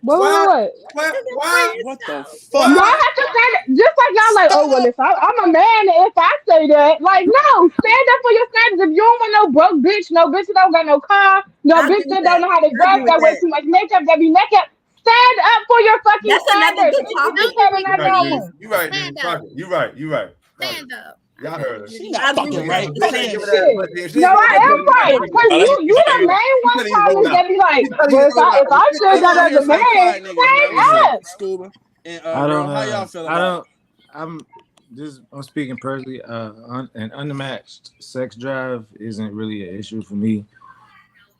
S4: What?
S8: Why?
S3: What the
S4: Y'all
S3: fuck?
S4: have to stand just like y'all like, oh well, if I'm a man, if I say that, like, no, stand up for your standards. If you don't want no broke bitch, no bitch that don't got no car, no
S7: I agree
S4: bitch
S7: with
S4: that don't
S7: that.
S4: know how to
S7: I
S4: dress,
S7: agree with
S4: that wear
S7: that.
S4: too much makeup, that be naked, stand up for your fucking
S7: That's another
S4: standards.
S7: good
S4: If you
S7: topic.
S4: do that, then that's
S8: Right,
S4: normal.
S8: Judy. You right,
S5: Stand
S8: Judy.
S5: up.
S8: Fuck it. You right.
S5: Stand up.
S8: Y'all heard her.
S3: She
S7: I
S3: not
S7: agree
S3: fucking
S7: with
S3: right.
S7: that.
S8: She
S3: Man,
S8: ain't giving
S3: shit.
S8: that pussy. She
S4: No,
S8: ain't
S4: I
S8: giving
S4: am
S8: that
S4: right.
S8: pussy.
S4: Because you the main one,
S8: couldn't even
S4: Thomas,
S8: roll
S4: that be like,
S8: You couldn't
S4: well,
S8: even roll
S4: if I
S8: out.
S4: said
S3: I'm
S4: that
S3: out
S4: as
S3: here
S4: a
S3: for the quiet
S4: man,
S3: niggas, man.
S4: stand
S3: What's
S4: up.
S3: up, Scuba? And
S2: I don't
S3: Earl, how y'all feel about it?
S2: I'm speaking personally. An unmatched sex drive isn't really an issue for me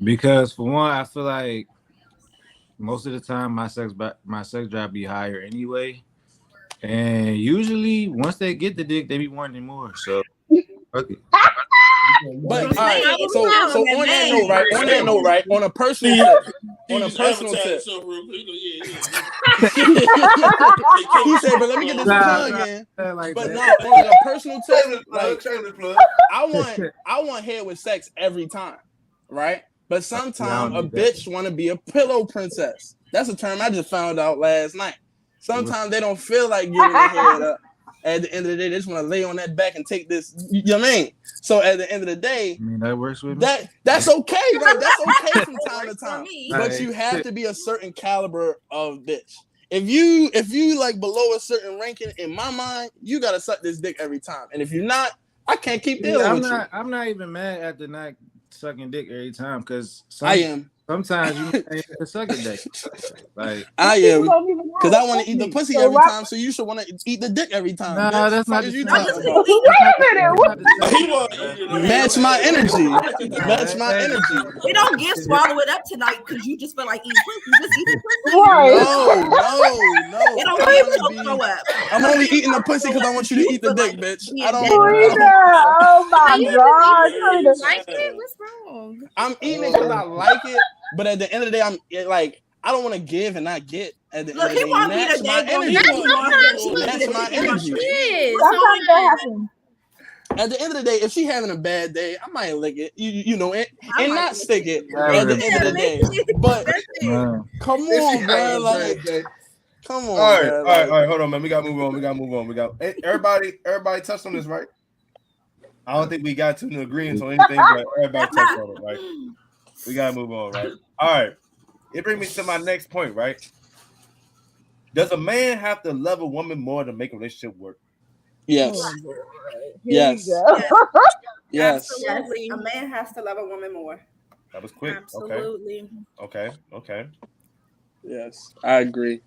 S2: because, for one, I feel like most of the time my sex drive be higher anyway, and usually once they get the dick, they be wanting more. So, fuck it.
S3: But all
S7: I'm
S3: right,
S7: saying,
S3: so
S7: it's
S3: on
S7: not
S3: that
S7: a
S3: note, right? On that note, right? On a personal
S6: See,
S3: tip,
S6: You
S3: on a
S6: just
S3: personal
S6: advertise
S3: tip.
S6: yourself real quick. Yeah.
S3: He said, but let me get this
S2: Nah,
S3: plug in.
S2: Like
S3: But
S2: that.
S3: no, on a personal tip,
S8: Shameless plug.
S3: like
S8: Shameless plug.
S3: I want head with sex every time, right? But sometimes a
S2: need that.
S3: bitch want to be a pillow princess. That's a term I just found out last night. Sometimes they don't feel like giving their head up. At the end of the day, they just want to lay on that back and take this. You know what I mean? So at the end of the day,
S2: I mean, that works with me.
S3: that's okay, right? That's okay from time to time.
S7: me.
S3: But
S2: Right.
S3: you have to be a certain caliber of bitch. if you like below a certain ranking in my mind, you gotta suck this dick every time. And if you're not, I can't keep dealing with you.
S2: I'm not even mad at the not sucking dick every time because
S3: I am.
S2: Sometimes you ain't to suck a dick. Like
S3: I am, because I want to eat the pussy every time, so you should want to eat the dick every time.
S2: No,
S3: bitch.
S2: that's not.
S3: You
S4: Wait a minute.
S3: match my energy. Match my energy.
S7: We don't give swallow it up tonight because you just feel like eating pussy. Just eat the pussy.
S4: Right.
S3: No.
S7: It don't give throw up.
S3: I'm only eating the pussy because I want you to eat the dick, bitch. I don't.
S4: Oh my God.
S5: Like it? What's wrong?
S3: I'm eating it because I like it, but at the end of the day, I'm like, I don't want to give and not get. At the
S7: Look,
S3: end
S7: he
S3: of the
S7: want
S3: day,
S7: me to
S3: match my
S7: dang on
S3: energy.
S7: you.
S3: That's my energy.
S5: Yes.
S4: Sometimes that happens.
S3: At the end of the day, if she having a bad day, I might lick it, you know, and
S7: I
S3: not
S7: might
S3: stick it
S2: Yeah,
S3: at the end of the day. But
S2: man.
S3: come
S8: If
S3: on,
S8: she
S3: bro,
S8: having a
S3: like,
S8: bad day.
S3: come on,
S8: All right,
S3: man,
S8: all
S3: like-
S8: right, hold on, man. We gotta move on. We got everybody touched on this, right? I don't think we got to an agreement on anything, but everybody touched on it, right? We gotta move on, right? All right. It brings me to my next point, right? Does a man have to love a woman more to make a relationship work?
S3: Yes,
S4: Here
S3: Yes.
S4: we go.
S3: yes.
S7: Absolutely. A man has to love a woman more.
S8: That was quick.
S5: Absolutely.
S8: Okay.
S3: Yes, I agree.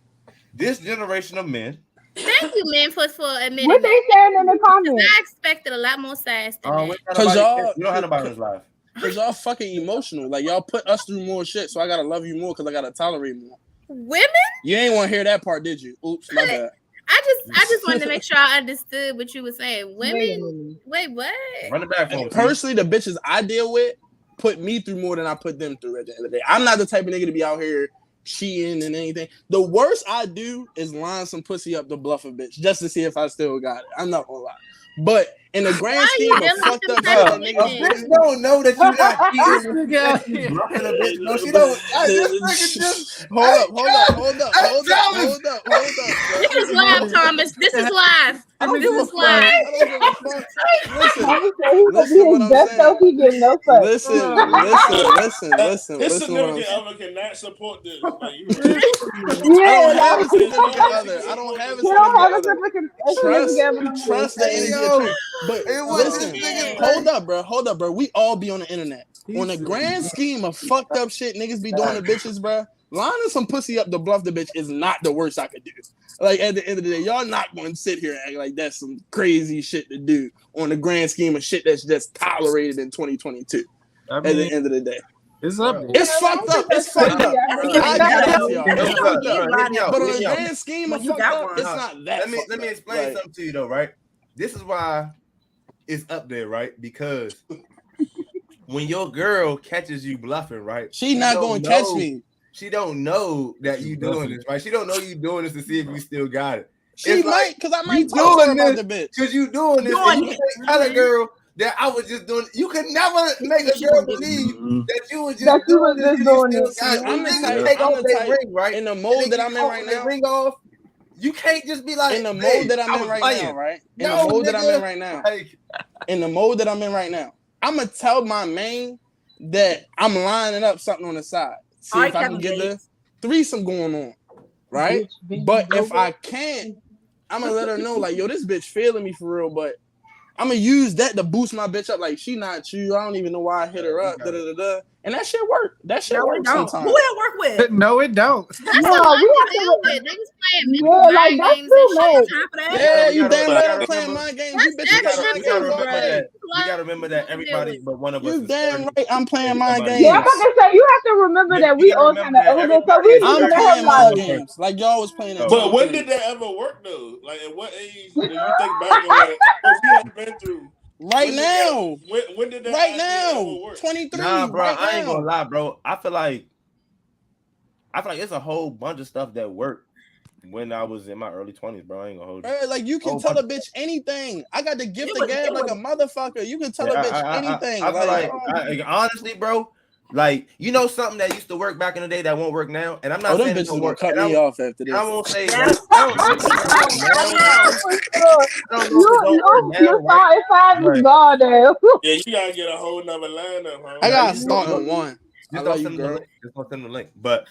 S8: This generation of men.
S5: Thank you, man, for admitting
S4: What they
S5: that.
S4: saying in the comments?
S5: I expected a lot more sass than that.
S3: Cause y'all-
S8: we don't have nobody in this live.
S3: Cause y'all fucking emotional. Like y'all put us through more shit, so I gotta love you more because I gotta tolerate more.
S5: Women?
S3: You ain't want to hear that part, did you? Oops, my bad.
S5: I just wanted to make sure I understood what you were saying.
S4: Wait a
S5: Women?
S4: minute.
S5: Wait, what?
S8: Run it back for him.
S3: Personally, the bitches I deal with put me through more than I put them through at the end of the day. I'm not the type of nigga to be out here cheating and anything. The worst I do is line some pussy up to bluff a bitch just to see if I still got it. I'm not gonna lie. But in the grand
S5: Why
S3: scheme
S5: you
S3: of
S5: dealing
S3: fucked
S5: with
S3: up
S5: them
S3: shit
S5: type
S3: that
S5: of
S3: niggas
S5: bitches?
S3: do,
S8: Bitch don't know that you're not cheating.
S2: Nigga.
S8: Bluffing a bitch. No, she don't. This nigga just.
S3: Hold up.
S5: This is live, Thomas. This is live.
S3: I don't
S5: This
S3: give a
S5: is
S3: fuck.
S5: live.
S3: I don't give a fuck. Listen,
S4: Thomas said he
S3: Listen
S4: gonna
S3: what
S4: be
S3: I'm
S4: his best
S3: saying.
S4: self. He getting no fuck.
S3: listen.
S6: His
S3: Listen what I'm
S6: significant
S3: saying.
S6: other cannot support this. Like,
S3: I
S4: Yeah,
S3: don't have a
S4: like,
S3: significant other. I don't have a
S4: he don't have a
S3: significant other.
S4: significant
S3: Trust the
S8: Hey,
S3: energy
S8: yo.
S3: of truth. But
S8: Hey, what
S3: listen,
S8: this nigga
S3: hold up, bro. We all be on the internet. On the grand scheme of fucked up shit niggas be doing to bitches, bro. Lining some pussy up to bluff the bitch is not the worst I could do. Like at the end of the day, y'all not going to sit here and act like that's some crazy shit to do on the grand scheme of shit that's just tolerated in 2022.
S2: I
S3: At the
S2: mean,
S3: end of the day,
S2: it's up there.
S3: it's fucked up. It's fucked up. I get that, y'all.
S8: Hit
S3: It's
S8: me
S3: fucked
S8: out,
S3: up.
S8: hit me out,
S3: But on
S8: hit
S3: the
S8: me out.
S3: grand scheme
S7: When
S3: of
S7: you
S3: fucked
S7: got
S3: up,
S7: one.
S3: it's not that.
S8: Let me explain
S3: Like,
S8: something to you though, right? This is why it's up there, right? Because when your girl catches you bluffing, right?
S3: She not
S8: don't
S3: going to catch
S8: know-
S3: me.
S8: She don't know that you doing this, right? She don't know you doing this to see if you still got it.
S3: She
S8: It's
S3: might,
S8: like,
S3: because I
S8: you
S3: might talk to her
S8: doing
S3: about
S8: this
S3: the bitch.
S8: Because you doing this, and you can't tell a girl that I was just doing. You could never make a girl believe that you was just
S4: That you
S8: doing
S4: was
S8: this.
S4: just
S8: and
S4: doing
S8: you
S4: this.
S8: still got it.
S3: I'm the
S8: When
S3: type-
S8: niggas take
S3: I'm
S8: off
S3: the
S8: their
S3: type-
S8: ring, right?
S3: In the
S8: And
S3: mode
S8: they
S3: that
S8: get
S3: I'm in
S8: caught
S3: right
S8: with their
S3: now,
S8: ring off. You can't just be like
S3: in the
S8: hey,
S3: mode that
S8: I
S3: I'm in
S8: was
S3: right
S8: playing.
S3: now, right? In
S8: No,
S3: the mode that I'm
S8: nigga.
S3: in right now.
S8: Like,
S3: In the mode that I'm in right now. I'm going to tell my main that I'm lining up something on the side. See
S7: All
S3: if
S7: right,
S3: I can
S7: Kevin
S3: get the
S7: Gates.
S3: threesome going on, right?
S4: Bitch,
S3: But
S4: bitch,
S3: if I can't, I'm going to let her know, like, yo, this bitch feeling me for real, but I'm going to use that to boost my bitch up. Like, she not you. I don't even know why I hit her up. Da-da-da-da. And that shit work. That shit
S7: No, it
S3: works
S7: don't.
S3: sometimes.
S7: Who it work with?
S2: No, it don't.
S5: That's
S4: No,
S5: a lot
S4: we
S5: to
S4: have to-
S5: deal with. Niggas playing
S4: Yeah,
S5: mental
S4: like,
S5: mind
S4: that's
S5: games
S4: too
S5: and shit.
S4: much.
S7: Top of that.
S3: Yeah,
S8: we
S3: you
S8: gotta-
S3: damn
S8: we
S3: right
S8: gotta
S3: I'm playing
S8: remember-
S3: mind games.
S5: That's
S3: You bitches
S5: extra
S3: play mind
S8: we gotta
S3: games
S8: remember
S3: already.
S8: that. We gotta remember that everybody but one of us.
S3: You
S8: is
S3: damn
S8: 30.
S3: right I'm playing mind
S8: Yeah,
S3: games.
S4: Yeah, I'm about to say you have to remember that we
S8: You gotta
S4: all
S8: remember
S4: kind of
S8: that
S4: older, so
S8: everybody
S4: we
S8: is
S3: I'm
S4: looking at
S3: playing
S4: him
S3: mind
S4: like,
S3: games like y'all was playing in
S6: But when
S3: 23.
S6: did that ever work though? Like at what age do you think back on what we have been through?
S3: Right
S6: When did
S3: now.
S6: that- when did that
S3: Right
S6: idea
S3: now.
S6: ever work?
S3: 23
S8: Nah, bro,
S3: right
S8: I ain't
S3: now.
S8: gonna lie, bro. I feel like it's a whole bunch of stuff that worked when I was in my early 20s, bro. I ain't gonna hold you.
S3: Bro, like you can
S8: Oh,
S3: tell
S8: but-
S3: a bitch anything. I got the gift
S7: It
S3: of
S7: was-
S3: gab
S7: it
S3: like a motherfucker. You can tell a bitch anything.
S8: I feel
S3: like,
S8: like honestly, bro, like you know something that used to work back in the day that won't work now, and I'm not
S3: oh, them
S8: saying it
S3: bitches
S8: don't
S3: gonna
S8: work.
S3: cut
S8: and I
S3: me
S8: won't-
S3: off after this.
S8: I won't say
S7: Yeah.
S8: that. I don't know if it don't work now.
S4: for sure.
S8: I don't know if it don't work now,
S4: You
S8: right?
S4: started five
S8: Right.
S4: is gone now.
S6: Yeah, you gotta get a whole nother lineup, huh?
S3: I
S8: Yeah,
S3: gotta
S8: you
S3: start
S8: know-
S3: on one. I
S8: Just
S3: love
S8: don't
S3: you,
S8: send them the
S3: girl.
S8: link. Just don't send them the link. But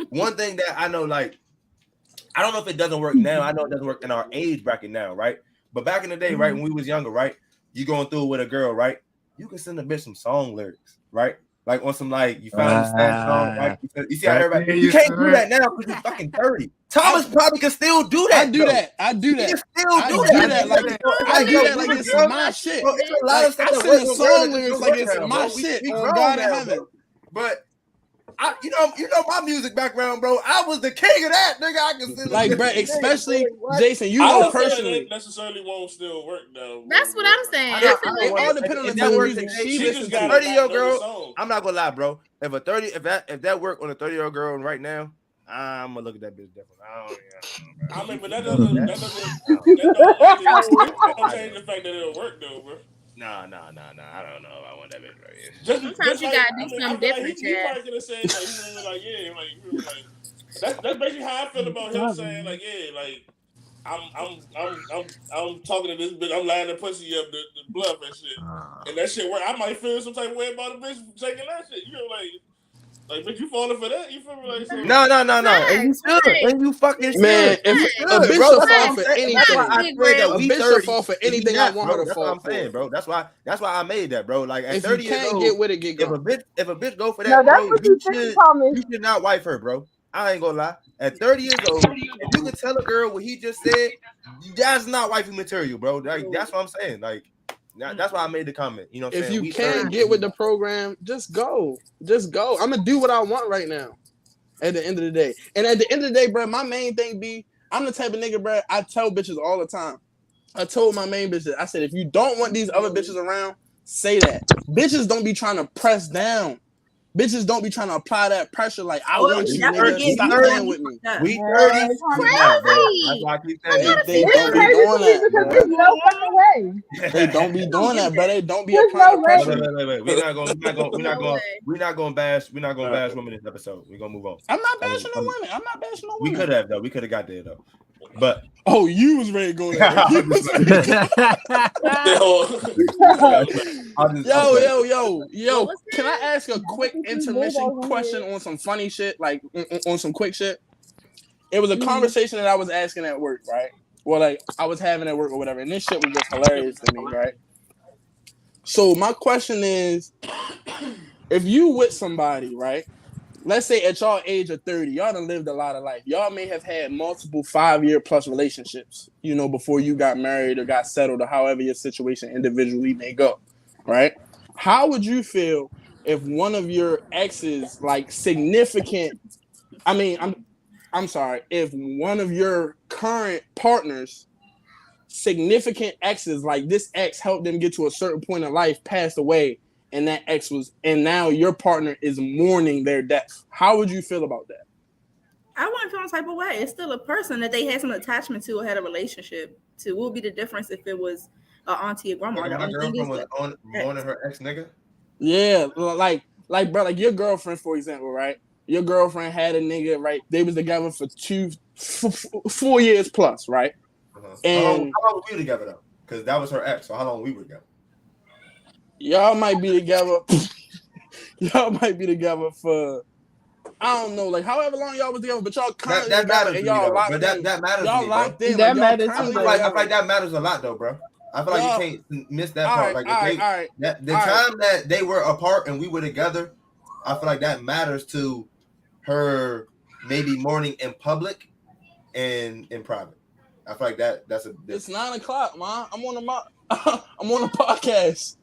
S8: one thing that I know, like, I don't know if it doesn't work now. I know it doesn't work in our age bracket now, right? But back in the day, right, when we was younger, right, you going through with a girl, right? You can send a bitch some song lyrics, right? Like on some like you found a sad song, right? You see how everybody you can't do that now because you're fucking 30. Thomas probably can still do that.
S3: I do that.
S8: He can still do that.
S3: Like it's my shit.
S8: Bro, it's a lot of stuff
S3: I
S8: that
S3: send the
S8: works
S3: song
S8: on
S3: lyrics
S8: girls
S3: like
S8: that
S3: it's
S8: don't work
S3: my
S8: now, bro.
S3: shit
S8: We
S3: on
S8: grown
S3: God in
S8: now,
S3: heaven.
S8: bro. But you know my music background, bro. I was the king of that, nigga. I can sing
S3: Like, bro, especially Jason, you
S6: I
S3: know
S6: don't feel like
S3: personally.
S6: that necessarily won't still work though.
S5: That's what I'm saying.
S3: It all depends on the type of music she listens to.
S8: 30-year-old girl, I'm not gonna lie, bro. If that work on a 30-year-old girl right now, I'm gonna look at that bitch different.
S6: I mean, but that doesn't change the fact that it'll work though, bro.
S8: Nah. I don't know if I want that bitch right here.
S5: Sometimes you gotta do something different,
S6: He probably could have said that's basically how I feel about him saying like, yeah, like I'm talking to this bitch, I'm lining the pussy up the bluff and shit, and that shit work. I might feel some type of way about a bitch taking that shit. You know, like, bitch, you falling for that? You feel me? Like, so,
S8: no. And you should. And you fucking should.
S3: Man, if a bitch
S8: bro,
S3: will fall for anything, a bitch will fall for anything I want her to fall for.
S8: That's what I'm saying, bro. That's why I made that, bro. Like at
S3: if
S8: 30
S3: you
S8: years
S3: can't
S8: old,
S3: get with it, get going.
S8: If a bitch go for that,
S4: No, that's
S8: bro,
S4: what
S8: you
S4: you
S8: should not wife her, bro. I ain't gonna lie. At 30 years old, if you can tell a girl what he just said, that's not wifey material, bro. Like, that's what I'm saying. Like, that's why I made the comment. You know what I'm saying?
S3: If you can't get with the program, just go. I'm gonna do what I want right now. At the end of the day, and at the end of the day, bro, my main thing be I'm the type of nigga, bro. I tell bitches all the time. I told my main bitches, I said, if you don't want these other bitches around, say that. Bitches don't be trying to press down. Bitches don't be trying to apply that pressure like I want you, nigga. Stop playing with me.
S8: We 30.
S5: Crazy.
S8: That's why I keep saying
S3: They don't be doing that.
S4: There's no fucking way.
S3: They don't be doing that, bro. They don't be
S4: There's
S3: applying
S4: no
S3: pressure.
S8: Wait. We're not going to bash women this episode. We're gonna move on.
S3: I'm not bashing no women. I'm not bashing no
S8: We
S3: women.
S8: could have though. We could have got there though. But
S3: oh, you was ready to go there. Yo. Can I ask a quick intermission question on some funny shit? Like on some quick shit? It was a conversation that I was asking at work, right? Well, like I was having at work or whatever, and this shit was just hilarious to me, right? So my question is, if you with somebody, right? Let's say at y'all age of 30, y'all done lived a lot of life. Y'all may have had multiple 5-year plus relationships, you know, before you got married or got settled or however your situation individually may go, right? How would you feel if one of your exes, like significant, I'm sorry, if one of your current partners, significant exes, like this ex helped them get to a certain point in life, passed away, and that ex and now your partner is mourning their death. How would you feel about that?
S7: I wouldn't feel no type of way. It's still a person that they had some attachment to or had a relationship to. What would be the difference if it was an auntie or grandma?
S8: my girlfriend was mourning her ex nigga.
S3: Yeah, like bro, like your girlfriend, for example, right? Your girlfriend had a nigga, right? They was together for 4 years plus, right?
S8: Uh-huh.
S3: And
S8: how long were we together though? Because that was her ex. So how long we were together?
S3: Y'all might be together. Y'all might be together for I don't know, like however long y'all was together, but y'all currently
S8: that
S3: together
S8: matters
S3: and
S8: to me,
S3: y'all
S8: though.
S3: locked
S8: But
S3: in.
S8: that matters
S3: Y'all
S8: to me,
S3: locked
S8: bro.
S3: in.
S4: That
S3: like,
S4: matters.
S8: I feel like that matters a lot though, bro. I feel like you can't miss that part. Like the time that they were apart and we were together, I feel like that matters to her maybe mourning in public and in private. I feel like that's a.
S3: It's 9:00, man. I'm on a podcast.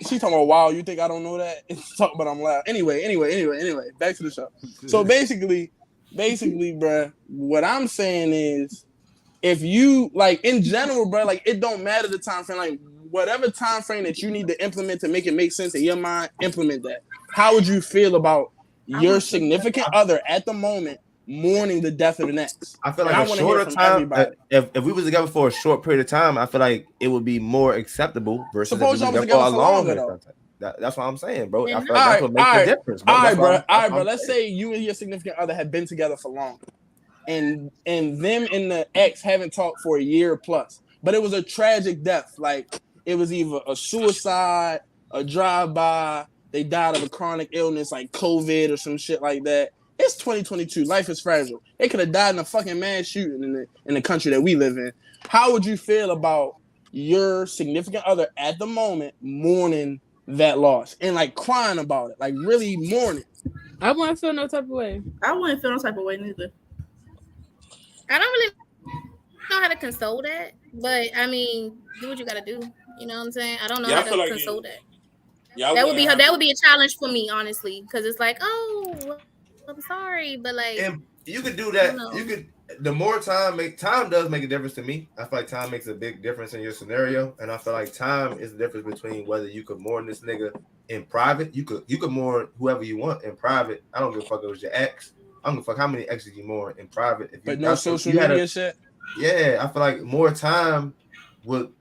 S3: She talking about, wow, you think I don't know that? Talk about I'm loud. Anyway, back to the show. So basically, bruh, what I'm saying is, if you, like, in general, bruh, like, it don't matter the time frame. Like, whatever time frame that you need to implement to make it make sense in your mind, implement that. How would you feel about your significant other at the moment mourning the death of the next?
S8: I feel like a shorter time. If we was together for a short period of time, I feel like it would be more acceptable versus
S3: suppose
S8: if we was together for a longer. That's what I'm saying, bro. I feel like that's what makes the difference. Bro.
S3: All right, bro. Let's say you and your significant other have been together for long, and them and the ex haven't talked for a year plus, but it was a tragic death. Like it was either a suicide, a drive-by. They died of a chronic illness like COVID or some shit like that. It's 2022. Life is fragile. They could have died in a fucking mass shooting in the country that we live in. How would you feel about your significant other at the moment mourning that loss and like crying about it, like really mourning?
S4: I wouldn't feel no type of way.
S7: I wouldn't feel no type of way neither.
S5: I don't really know how to console that, but I mean, do what you gotta do. You know what I'm saying? I don't know
S6: Yeah, I
S5: how
S6: feel
S5: to
S6: like
S5: console that.
S6: Yeah,
S5: That would be a challenge for me, honestly, because it's like, oh, I'm sorry, but like,
S8: And you could do
S5: I
S8: that.
S5: don't know.
S8: You could. The more time does make a difference to me. I feel like time makes a big difference in your scenario, and I feel like time is the difference between whether you could mourn this nigga in private. You could mourn whoever you want in private. I don't give a fuck if it was your ex. I don't give a fuck how many exes you mourn in private. If you,
S3: But no social media shit.
S8: Yeah, I feel like more time would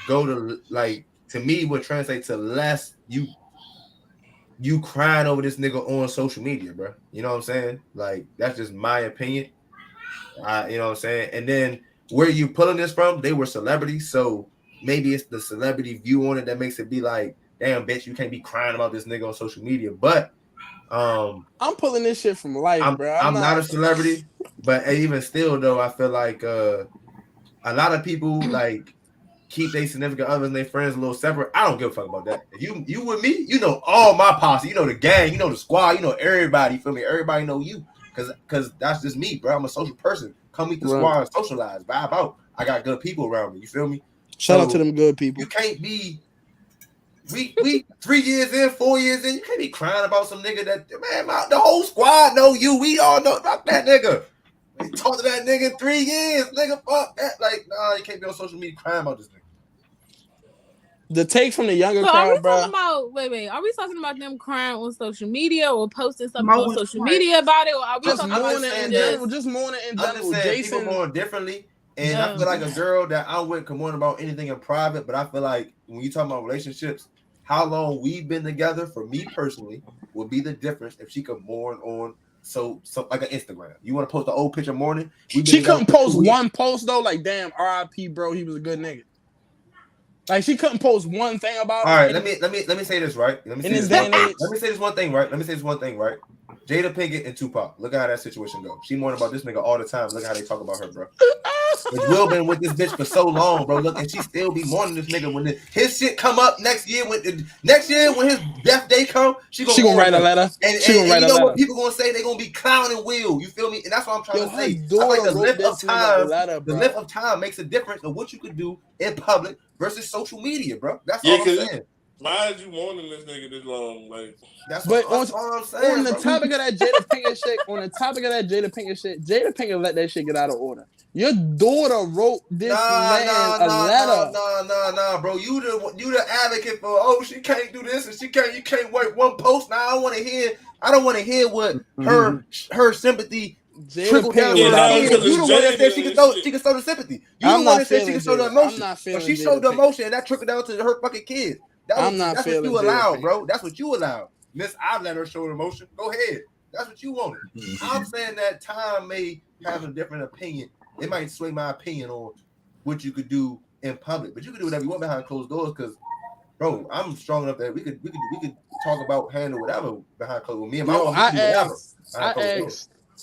S8: go to, like, to me would translate to less you crying over this nigga on social media, bro. You know what I'm saying? Like, that's just my opinion. You know what I'm saying? And then where you pulling this from? They were celebrities, so maybe it's the celebrity view on it that makes it be like, damn, bitch, you can't be crying about this nigga on social media. But
S3: I'm pulling this shit from life, bro.
S8: I'm not a celebrity, but even still, though, I feel like a lot of people like keep their significant others and their friends a little separate. I don't give a fuck about that. If you with me, you know all my posse, you know the gang, you know the squad, you know everybody. You feel me? Everybody know you, cause that's just me, bro. I'm a social person. Come meet the squad and socialize, vibe out. I got good people around me. You feel me?
S3: Shout out to them good people.
S8: You can't be. We 3 years in, 4 years in, you can't be crying about some nigga that, man, the whole squad know you. We all know about that nigga. We talked to that nigga in 3 years, nigga. Fuck that. Like, nah, you can't be on social media crying about this nigga.
S3: The take from the younger
S4: So
S3: crowd, bro.
S4: Are we talking about them crying on social media or posting something
S7: Mo
S4: on
S7: was
S4: social
S7: crying.
S4: media about it? Or are we
S3: Just
S4: talking about
S3: mourning in general. Just mourning in
S8: I'm
S3: general.
S8: just saying
S3: Jason,
S8: people mourn differently. And I feel like a girl that I'm with can mourn about anything in private, but I feel like when you talk about relationships, how long we've been together, for me personally, would be the difference if she could mourn on so like an Instagram. You want to post the old picture morning?
S3: She couldn't post one post though, like, damn, RIP, bro, he was a good nigga. Like, she couldn't post one thing about
S8: All right,
S3: him.
S8: let me say this, right? Let me say this one thing, right? Jada Pinkett and Tupac. Look at how that situation goes. She mourning about this nigga all the time. Look how they talk about her, bro. But Will been with this bitch for so long, bro. Look, and she still be mourning this nigga when his shit come up next year. When his death day come, she gonna write a letter. And you know what people gonna say? They gonna be clowning Will. You feel me? And that's what I'm trying to say. I like the length of time makes a difference of what you could do in public versus social media, bro. That's all I'm saying.
S6: Why is you mourning this nigga this long? Like,
S8: that's all I'm saying.
S3: On the topic of that Jada Pinkett shit, Jada Pinkett let that shit get out of order. Your daughter wrote this man a letter.
S8: Nah, bro. You the advocate for, she can't do this and you can't work one post. Now I don't want to hear what her sympathy trickle down. You the one that said she can show the sympathy. You the one that said she can show the emotion. But she showed the emotion and that trickled down to her fucking kids. That's what you allow, bro. That's what you allow. Miss, I let her show the emotion. Go ahead. That's what you wanted. I'm saying that time may have a different opinion. It might sway my opinion on what you could do in public, but you can do whatever you want behind closed doors. Because, bro, I'm strong enough that we could talk about handle whatever behind closed doors. Me and my wife do whatever.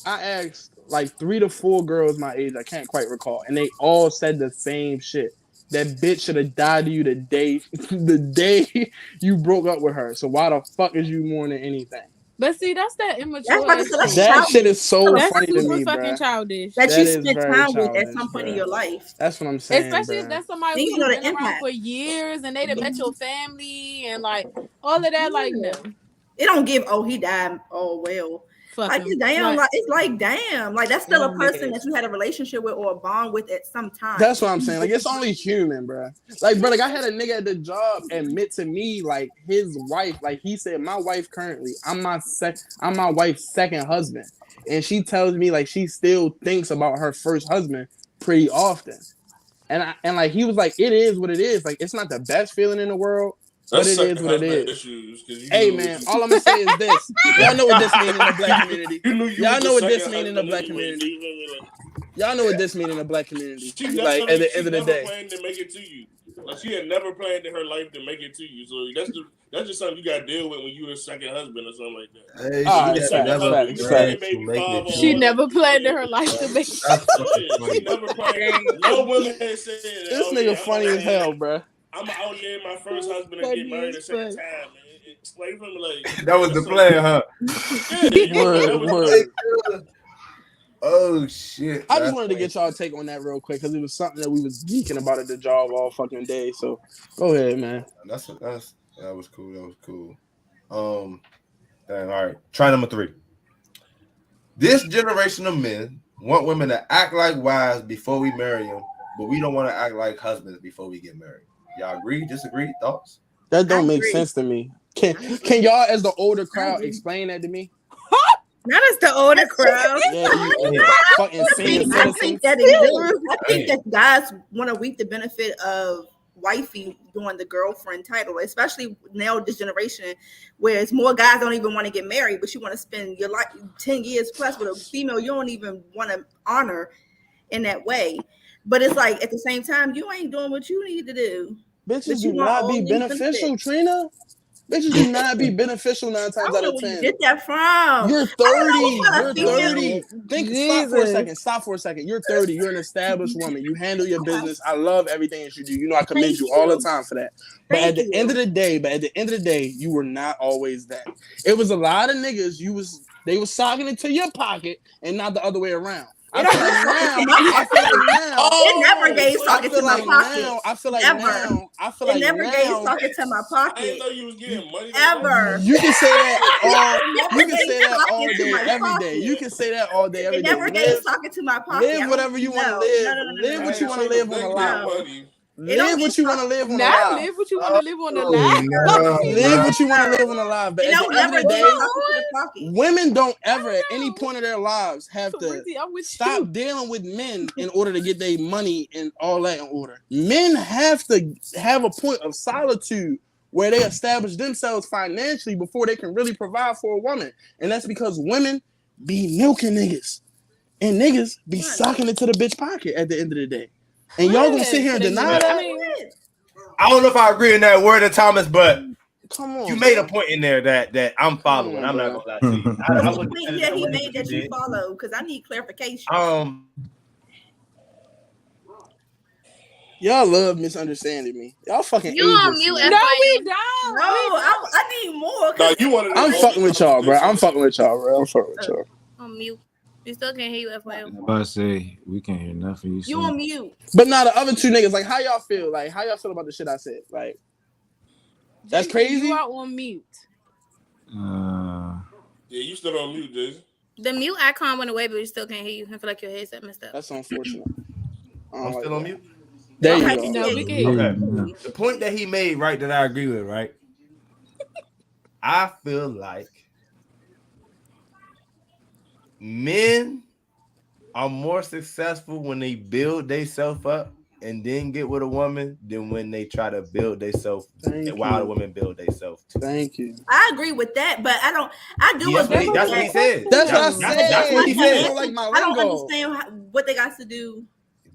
S3: I asked like 3 to 4 girls my age. I can't quite recall, and they all said the same shit. That bitch should have died to you the day you broke up with her. So why the fuck is you mourning anything?
S4: But see, that's that immature.
S3: That shit is so funny to me,
S4: fucking
S3: bro.
S4: childish.
S7: That you spent time with at some point in your life.
S3: That's what I'm saying.
S4: Especially if that's somebody who's been around for years and they'd have met your family and like all of that. Like, no,
S7: it don't give. Oh, he died. Oh well. Like, damn, like, it's like, damn, like that's still a person that you had a relationship with or a bond with at some time.
S3: That's what I'm saying. Like, it's only human, bro. Like, bro, like I had a nigga at the job admit to me, like, his wife, like he said, my wife currently, I'm my wife's second husband, and she tells me like she still thinks about her first husband pretty often, and like he was like, it is what it is. Like, it's not the best feeling in the world, But it is what it is. Hey man, all I'm gonna say is this. Y'all know what this means in the black community. Y'all know what this means in the black community. Y'all know what this means in the black community. Like at the end of the day,
S6: planned to make it to you. Like she had never planned in her life to make it to you. So that's just something you got to deal with when you're a second husband or something like that.
S8: Hey,
S4: she never planned in her life to make
S6: it. She never planned. No women had said that.
S3: This nigga funny as hell, bro.
S6: I'm out there, my first husband, and get married at the same time. Explain for me, like
S8: that was the plan, huh?
S3: Word.
S8: Oh shit!
S3: I just wanted to get y'all take on that real quick because it was something that we was geeking about at the job all fucking day. So go ahead, man.
S8: That was cool. That was cool. All right. Try number 3. This generation of men want women to act like wives before we marry them, but we don't want to act like husbands before we get married. Y'all agree? Disagree? Thoughts?
S3: That don't make sense to me. Can y'all, as the older crowd, explain that to me?
S5: Not as the older crowd.
S3: Fucking senior
S7: I think that guys want to reap the benefit of wifey doing the girlfriend title, especially now this generation, where it's more guys don't even want to get married, but you want to spend your life 10 years plus with a female you don't even want to honor in that way. But it's like at the same time, you ain't doing what you need to do.
S3: Bitches do not be beneficial, Trina. Bitches do not be beneficial 9 times out of 10.
S7: Where you get that from?
S3: You're 30. You're 30. Stop for a second. You're 30. You're an established woman. You handle your business. I love everything that you do. You know I commend you all the time for that. But at the end of the day, you were not always that. It was a lot of niggas. They was socking it to your pocket and not the other way around. I feel like now.
S7: It never gave socket to my pocket.
S3: I feel like
S7: it never gave socket to my pocket.
S6: I didn't know you was getting money.
S7: Ever.
S3: You can say that all day, every day. You can say that all day, every day.
S7: It never gave socket to my pocket.
S3: Live whatever you want to live. Live what you want to live on the line. Live what you want to live on the live.
S4: Live what you want to live on the live.
S3: Live what you want to live on the live. But at the end of the day, women don't ever at any point of their lives have to stop dealing with men in order to get their money and all that in order. Men have to have a point of solitude where they establish themselves financially before they can really provide for a woman. And that's because women be milking niggas. And niggas be socking it to the bitch pocket at the end of the day. And y'all gonna sit here and deny that?
S8: I don't know if I agree in that word of Thomas, but
S3: come on,
S8: you made a point in there that I'm following. I'm not gonna lie to you.
S7: He made that you follow because I need clarification.
S3: Y'all love misunderstanding me. Y'all fucking
S5: you on mute.
S4: No, we don't.
S7: No, I need more.
S6: No, you want
S3: I'm fucking with y'all, bro. I'm fucking with y'all.
S5: On mute. We still can't hear you, FYI.
S2: I'm about to say we can't hear nothing you say.
S7: You on mute.
S3: But now the other two niggas, like, how y'all feel? Like, how y'all feel about the shit I said? Like, that's crazy.
S4: You are on mute.
S6: Yeah, you still on mute, Jason.
S5: The mute icon went away, but we still can't hear you. I feel like your headset messed up.
S3: That's unfortunate.
S8: I'm still on mute.
S3: There you go.
S4: No, we can hear you.
S8: Okay. The point that he made, right, that I agree with, right? I feel like men are more successful when they build themselves up and then get with a woman than when they try to build themselves while the women build themselves.
S3: Thank you.
S7: I agree with that, but I do agree.
S8: That's what he said.
S3: That's what I said.
S8: That's what he said.
S3: Like my
S7: I don't understand what they got to do.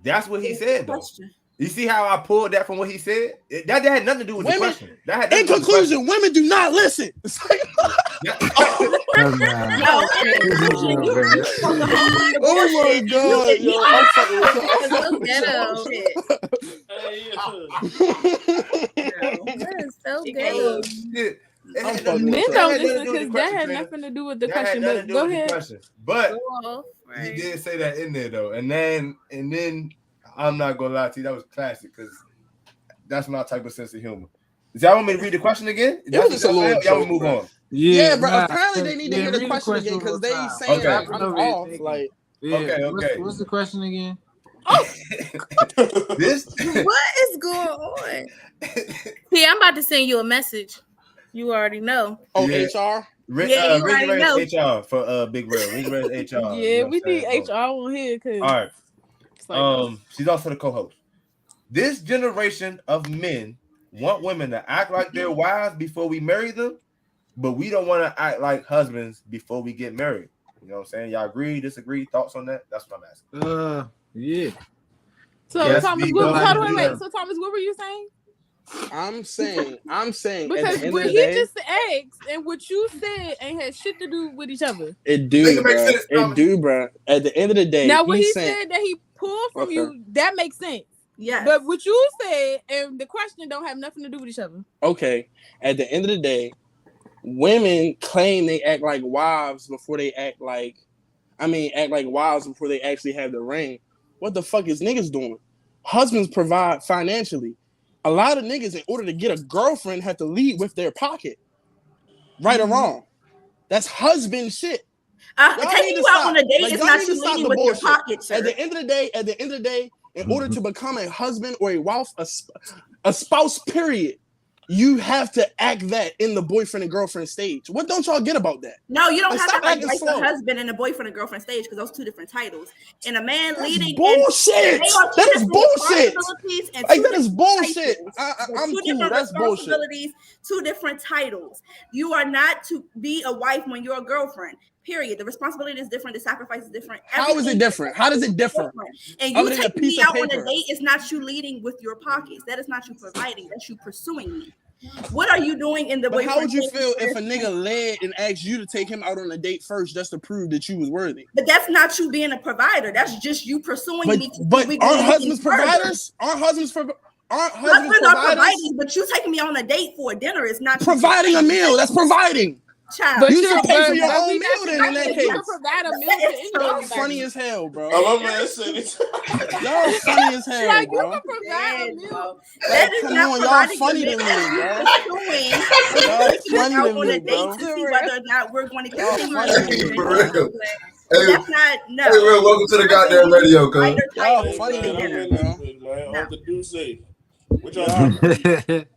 S8: That's what he said, though. You see how I pulled that from what he said? That had nothing to do with the question.
S3: In conclusion, women do not listen.
S5: Oh
S3: my god, yo! I'm fucking
S5: That is so good.
S4: Men don't listen because that had nothing to do with the question. But go ahead.
S8: But he did say that in there though, and then I'm not gonna lie to you, that was classic because that's my type of sense of humor. Does y'all want me to read the question again?
S3: It was just a little.
S8: Y'all move on.
S3: Yeah, bro. Apparently they need to hear the question again because they saying I'm off. Like,
S8: okay.
S2: What's the question again?
S8: This.
S5: What is going on? See, I'm about to send you a message. You already know.
S3: Oh, HR.
S5: Yeah, you already know.
S8: HR for Big Red. Big Red's HR.
S4: Yeah, we need HR on here.
S8: All right. She's also the co-host. This generation of men
S1: want women to act like their wives before we marry them, but we don't want to act like husbands before we get married. You know what I'm saying? Y'all agree, disagree, thoughts on that? That's what I'm asking.
S2: Yeah.
S4: So
S1: Yes,
S4: Thomas,
S1: we
S4: what,
S1: go.
S4: hold on, wait. So Thomas, what were you saying?
S3: I'm saying
S4: Because
S3: at the end
S4: what
S3: of
S4: he
S3: the day,
S4: just asked and what you said ain't had shit to do with each other.
S3: it do,
S8: Make it make
S3: bro.
S8: sense,
S3: It
S8: Thomas.
S3: do, bro. At the end of the day,
S4: Now, what he
S3: he's saying,
S4: said that he pulled from
S3: Okay.
S4: you, that makes sense.
S7: Yes.
S4: But what you said and the question don't have nothing to do with each other.
S3: okay, at the end of the day, women claim they act like wives before they act like wives before they actually have the ring. What the fuck is niggas doing? Husbands provide financially. A lot of niggas, in order to get a girlfriend, have to lead with their pocket. Right or wrong. That's husband shit. Y'all
S7: Taking
S3: need to
S7: you out
S3: stop.
S7: on a date
S3: Like,
S7: is
S3: y'all
S7: not
S3: need
S7: you
S3: to stop
S7: leading
S3: the
S7: with your
S3: bullshit.
S7: pocket, sir.
S3: At the end of the day, in order to become a husband or a wife, a spouse, period, you have to act that in the boyfriend and girlfriend stage. What don't y'all get about that?
S7: No, you don't
S3: Like,
S7: have
S3: stop
S7: to like
S3: acting
S7: wife
S3: slow.
S7: a husband and a boyfriend and girlfriend stage because those two different titles. And a man
S3: That's
S7: leading
S3: bullshit.
S7: and they are two
S3: That is
S7: different
S3: bullshit.
S7: responsibilities and
S3: Like,
S7: two
S3: that is
S7: different
S3: bullshit.
S7: titles.
S3: I'm
S7: Two
S3: cool.
S7: different
S3: That's bullshit.
S7: responsibilities, two different titles. You are not to be a wife when you're a girlfriend. Period. The responsibility is different. The sacrifice is different.
S3: How is it
S7: Everything
S3: different? How does it differ?
S7: And
S3: Other
S7: you
S3: than a
S7: taking me
S3: piece of
S7: out on a
S3: paper.
S7: date is not you leading with your pockets. That is not you providing. That's you pursuing me. What are you doing in the
S3: But how would you
S7: boyfriend
S3: feel
S7: stage?
S3: if a nigga led and asked you to take him out on a date first just to prove that you was worthy?
S7: But that's not you being a provider. That's just you pursuing
S3: But
S7: me.
S3: but
S7: we
S3: aren't
S7: going
S3: husbands
S7: further.
S3: providers? Aren't husbands
S7: Husbands are
S3: providers?
S7: providing, but you taking me on a date for a dinner is not you
S3: Providing a meal. That's providing.
S7: child.
S4: But
S3: You
S4: you
S3: should pay for your
S4: but
S3: own
S4: we
S3: meal
S4: not
S3: then in that
S4: suggesting you
S3: case.
S4: can provide a meal
S7: That
S4: to
S7: is
S4: anybody.
S3: Y'all funny as hell, bro.
S6: Oh, my man said it.
S3: Y'all funny as hell,
S4: Like you
S3: bro.
S4: can provide a
S7: Yes,
S4: meal.
S7: bro. That is
S3: Come
S7: not
S3: on, y'all
S7: providing
S3: funny
S7: the
S3: to me,
S7: meal.
S3: bro.
S7: You're pursuing and
S3: Y'all
S7: taking us
S3: funny
S7: out
S3: to
S7: on
S3: me,
S7: a
S3: bro.
S7: date to see whether or not we're going to
S3: Y'all
S7: continue
S3: funny
S7: our
S3: to me,
S7: relationship.
S3: bro.
S8: Hey,
S7: That's not no.
S8: hey, Will, welcome to the goddamn radio, cuz.
S7: Lighter
S3: Y'all
S7: titles
S3: funny
S7: for
S3: to
S7: the
S3: me,
S7: dinner.
S6: I'm in
S3: bro.
S6: this bitch, man.
S7: No.
S6: Off the do say. What y'all
S3: Y'all
S6: talking about?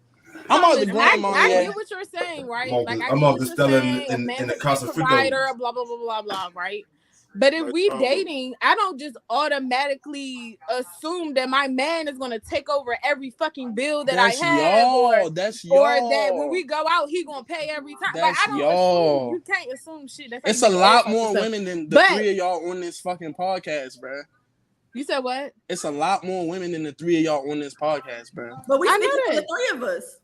S3: I'm out the
S4: Thomas,
S3: grandma
S4: I
S3: yet.
S4: get what you're saying, right?
S8: I'm off
S4: Like
S8: the-
S4: I
S8: I'm
S4: get
S8: off
S4: what
S8: the
S4: you're
S8: Stella
S4: saying. A
S8: in
S4: man
S8: the
S4: is a
S8: Casa
S4: provider,
S8: Fritos.
S4: blah blah blah blah blah, right? But if we dating, I don't just automatically assume that my man is gonna take over every fucking bill that
S3: That's
S4: I have,
S3: y'all. That's
S4: or
S3: y'all.
S4: that when we go out, he gonna pay every time. Like
S3: That's
S4: I don't
S3: y'all.
S4: assume. You can't assume shit. That's how
S3: It's
S4: you
S3: a
S4: make
S3: lot
S4: all
S3: more
S4: types of stuff.
S3: women than the
S4: But-
S3: three of y'all on this fucking podcast, bro.
S4: You said what?
S3: It's a lot more women than the three of y'all on this podcast, bro.
S7: But we
S4: I
S7: speak
S4: know
S7: for the
S4: that.
S7: three of us.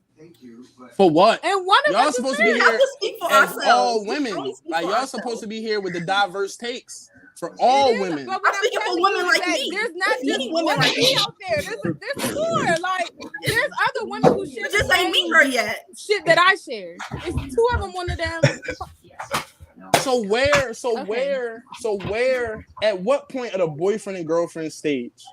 S3: For what?
S4: And one of
S3: Y'all
S4: us is
S3: supposed to be
S4: married.
S7: I
S3: here
S7: just speak for
S3: as
S7: ourselves.
S3: all
S7: We
S3: women.
S7: only speak
S3: Like
S7: for
S3: y'all
S7: ourselves.
S3: supposed to be here with the diverse takes for all
S4: It is,
S3: women.
S4: But what
S7: I'm speaking for
S4: telling
S7: women
S4: you is
S7: like
S4: that
S7: me.
S4: there's not
S7: There's
S4: just
S7: many women
S4: one
S7: like
S4: me
S7: me.
S4: out there. There's more. Like there's other women who share
S7: But
S4: the
S7: just ain't meet
S4: same
S7: her yet.
S4: shit that I share. It's two of them. One of them.
S3: So where at what point of the boyfriend and girlfriend stage